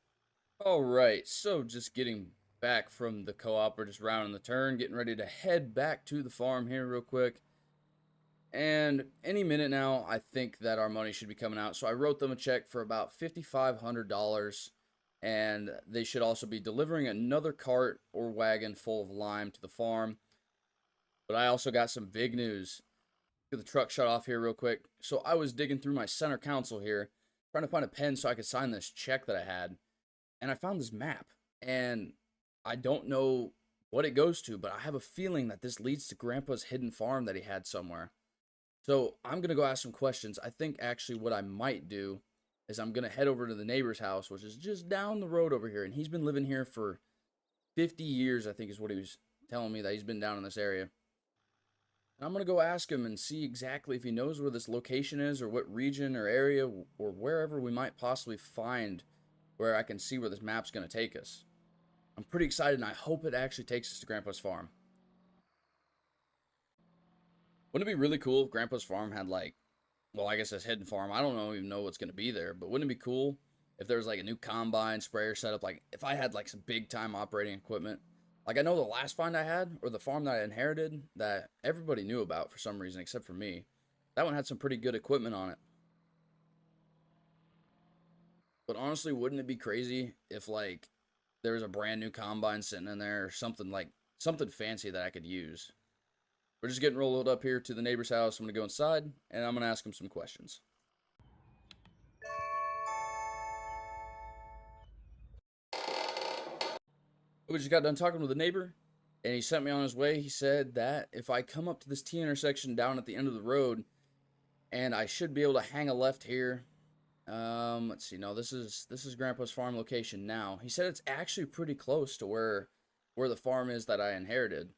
Alright, so just getting back from the co-op, we're just rounding the turn, getting ready to head back to the farm here real quick. And any minute now, I think that our money should be coming out. So I wrote them a check for about $5,500. And they should also be delivering another cart or wagon full of lime to the farm. But I also got some big news. Get the truck shut off here real quick. So I was digging through my center console here, trying to find a pen so I could sign this check that I had. And I found this map. And I don't know what it goes to, but I have a feeling that this leads to Grandpa's hidden farm that he had somewhere. So I'm going to go ask some questions. I think actually what I might do is I'm going to head over to the neighbor's house, which is just down the road over here. And he's been living here for 50 years, I think is what he was telling me, that he's been down in this area. And I'm going to go ask him and see exactly if he knows where this location is, or what region or area or wherever we might possibly find where I can see where this map's going to take us. I'm pretty excited, and I hope it actually takes us to Grandpa's farm. Wouldn't it be really cool if Grandpa's farm had, like, well, I guess this hidden farm, I don't even know what's going to be there, but wouldn't it be cool if there was like a new combine sprayer setup? Like if I had like some big time operating equipment, like I know the last find I had, or the farm that I inherited, that everybody knew about for some reason except for me, that one had some pretty good equipment on it. But honestly, wouldn't it be crazy if like there was a brand new combine sitting in there, or something fancy that I could use? We're just getting rolled up here to the neighbor's house. I'm going to go inside, and I'm going to ask him some questions. We just got done talking with the neighbor, and he sent me on his way. He said that if I come up to this T intersection down at the end of the road, and I should be able to hang a left here. Let's see. No, this is Grandpa's farm location now. He said it's actually pretty close to where the farm is that I inherited.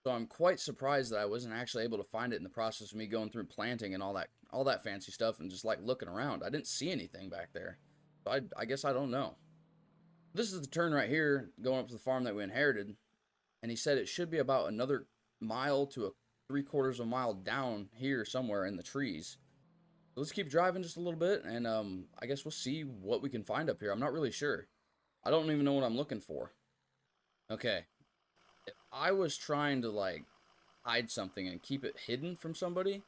So I'm quite surprised that I wasn't actually able to find it in the process of me going through planting and all that fancy stuff and just like looking around. I didn't see anything back there. So I guess I don't know. This is the turn right here going up to the farm that we inherited. And he said it should be about another mile to a 3/4 of a mile down here somewhere in the trees. So let's keep driving just a little bit, and I guess we'll see what we can find up here. I'm not really sure. I don't even know what I'm looking for. Okay. If I was trying to, like, hide something and keep it hidden from somebody,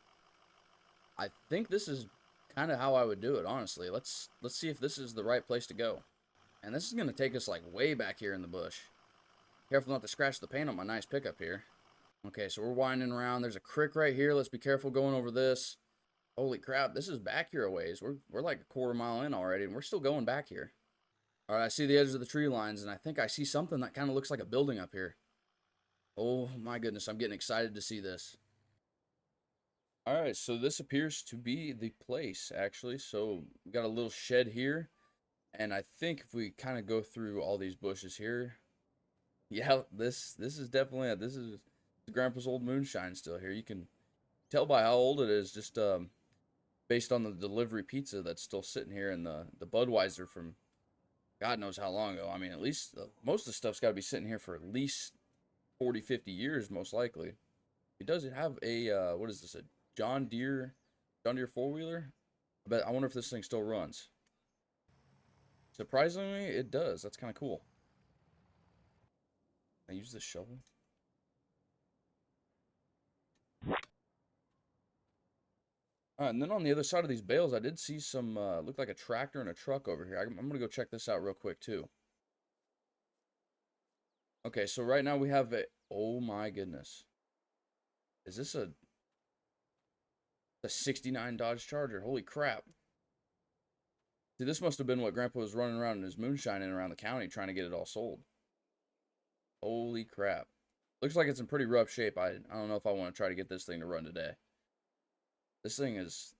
I think this is kind of how I would do it, honestly. Let's see if this is the right place to go. And this is going to take us, like, way back here in the bush. Careful not to scratch the paint on my nice pickup here. Okay, so we're winding around. There's a creek right here. Let's be careful going over this. Holy crap, this is back here a ways. We're like a 1/4 mile in already, and we're still going back here. All right, I see the edges of the tree lines, and I think I see something that kind of looks like a building up here. Oh my goodness, I'm getting excited to see this. All right, so this appears to be the place, actually. So we got a little shed here, and I think if we kind of go through all these bushes here, yeah, this is definitely it. This is Grandpa's old moonshine still here. You can tell by how old it is, just based on the delivery pizza that's still sitting here, and the Budweiser from God knows how long ago. I mean, at least most of the stuff's got to be sitting here for at least 40, 50 years, most likely. It does have a, what is this, a John Deere 4-wheeler? I wonder if this thing still runs. Surprisingly, it does. That's kind of cool. Can I use this shovel? And then on the other side of these bales, I did see some, looked like a tractor and a truck over here. I'm going to go check this out real quick, too. Okay, so right now we have a, oh my goodness. Is this a 69 Dodge Charger? Holy crap. See, this must have been what Grandpa was running around in his moonshine in around the county trying to get it all sold. Holy crap. Looks like it's in pretty rough shape. I don't know if I want to try to get this thing to run today. This thing is,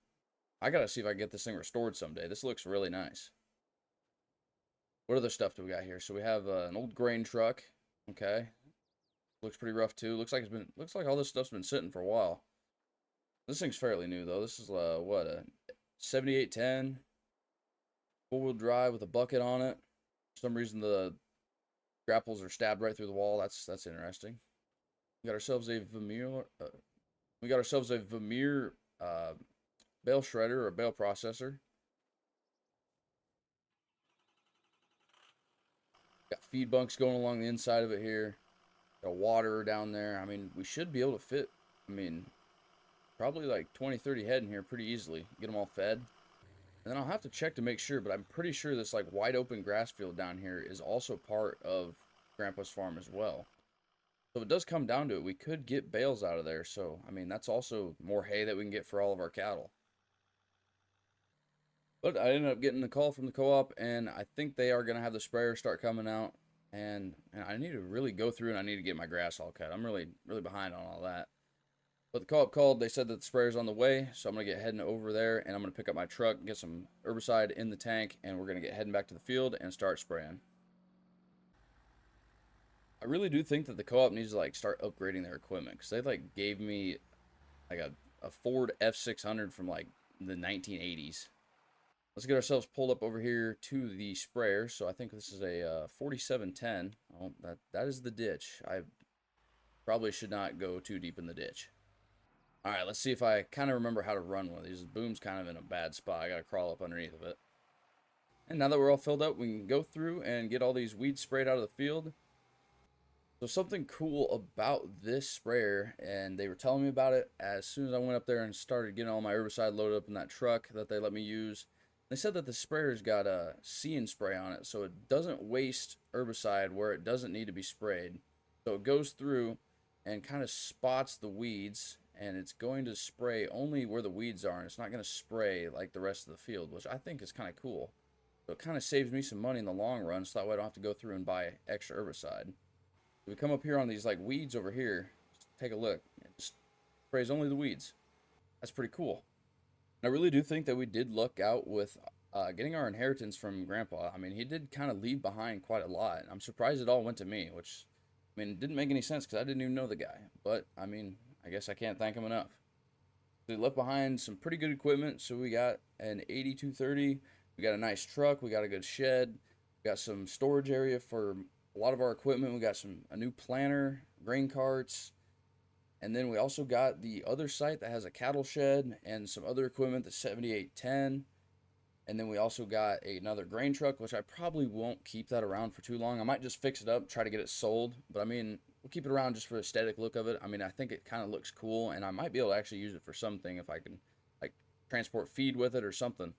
I gotta see if I can get this thing restored someday. This looks really nice. What other stuff do we got here? So we have an old grain truck. Okay. Looks pretty rough too. Looks like all this stuff's been sitting for a while. This thing's fairly new though. This is what, a 7810 4-wheel drive with a bucket on it. For some reason the grapples are stabbed right through the wall. That's interesting. We got ourselves a Vermeer. Bale shredder or bale processor. Got feed bunks going along the inside of it here. Got water down there. I mean, we should be able to fit, I mean, probably like 20, 30 head in here pretty easily. Get them all fed. And then I'll have to check to make sure, but I'm pretty sure this like wide open grass field down here is also part of Grandpa's farm as well. So if it does come down to it, we could get bales out of there. So, I mean, that's also more hay that we can get for all of our cattle. But I ended up getting a call from the co-op, and I think they are going to have the sprayer start coming out. And I need to really go through, and I need to get my grass all cut. I'm really behind on all that. But the co-op called. They said that the sprayer's on the way, so I'm going to get heading over there, and I'm going to pick up my truck, get some herbicide in the tank, and we're going to get heading back to the field and start spraying. I really do think that the co-op needs to like start upgrading their equipment, because they like gave me like a Ford F600 from like the 1980s. Let's get ourselves pulled up over here to the sprayer. So I think this is a 4710. Oh, that is the ditch. I probably should not go too deep in the ditch. All right, let's see if I kind of remember how to run one of these. The boom's kind of in a bad spot. I got to crawl up underneath of it. And now that we're all filled up, we can go through and get all these weeds sprayed out of the field. So something cool about this sprayer, and they were telling me about it as soon as I went up there and started getting all my herbicide loaded up in that truck that they let me use. They said that the sprayer's got a see and spray on it, so it doesn't waste herbicide where it doesn't need to be sprayed. So it goes through and kind of spots the weeds, and it's going to spray only where the weeds are, and it's not going to spray like the rest of the field, which I think is kind of cool. So it kind of saves me some money in the long run, so that way I don't have to go through and buy extra herbicide. We come up here on these like weeds over here, just take a look. It just sprays only the weeds. That's pretty cool. I really do think that we did luck out with getting our inheritance from Grandpa. I mean, he did kind of leave behind quite a lot. I'm surprised it all went to me, which, I mean, it didn't make any sense because I didn't even know the guy. But, I mean, I guess I can't thank him enough. So he left behind some pretty good equipment. So we got an 8230. We got a nice truck. We got a good shed. We got some storage area for a lot of our equipment. We got a new planter, grain carts, and then we also got the other site that has a cattle shed and some other equipment, the 7810. And then we also got another grain truck, which I probably won't keep that around for too long. I might just fix it up, try to get it sold. But I mean, we'll keep it around just for the aesthetic look of it. I mean, I think it kind of looks cool, and I might be able to actually use it for something if I can, like, transport feed with it or something.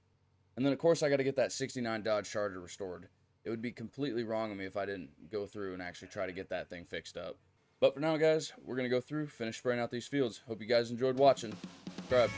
And then, of course, I got to get that 69 Dodge Charger restored. It would be completely wrong of me if I didn't go through and actually try to get that thing fixed up. But for now, guys, we're going to go through, finish spraying out these fields. Hope you guys enjoyed watching. Subscribe.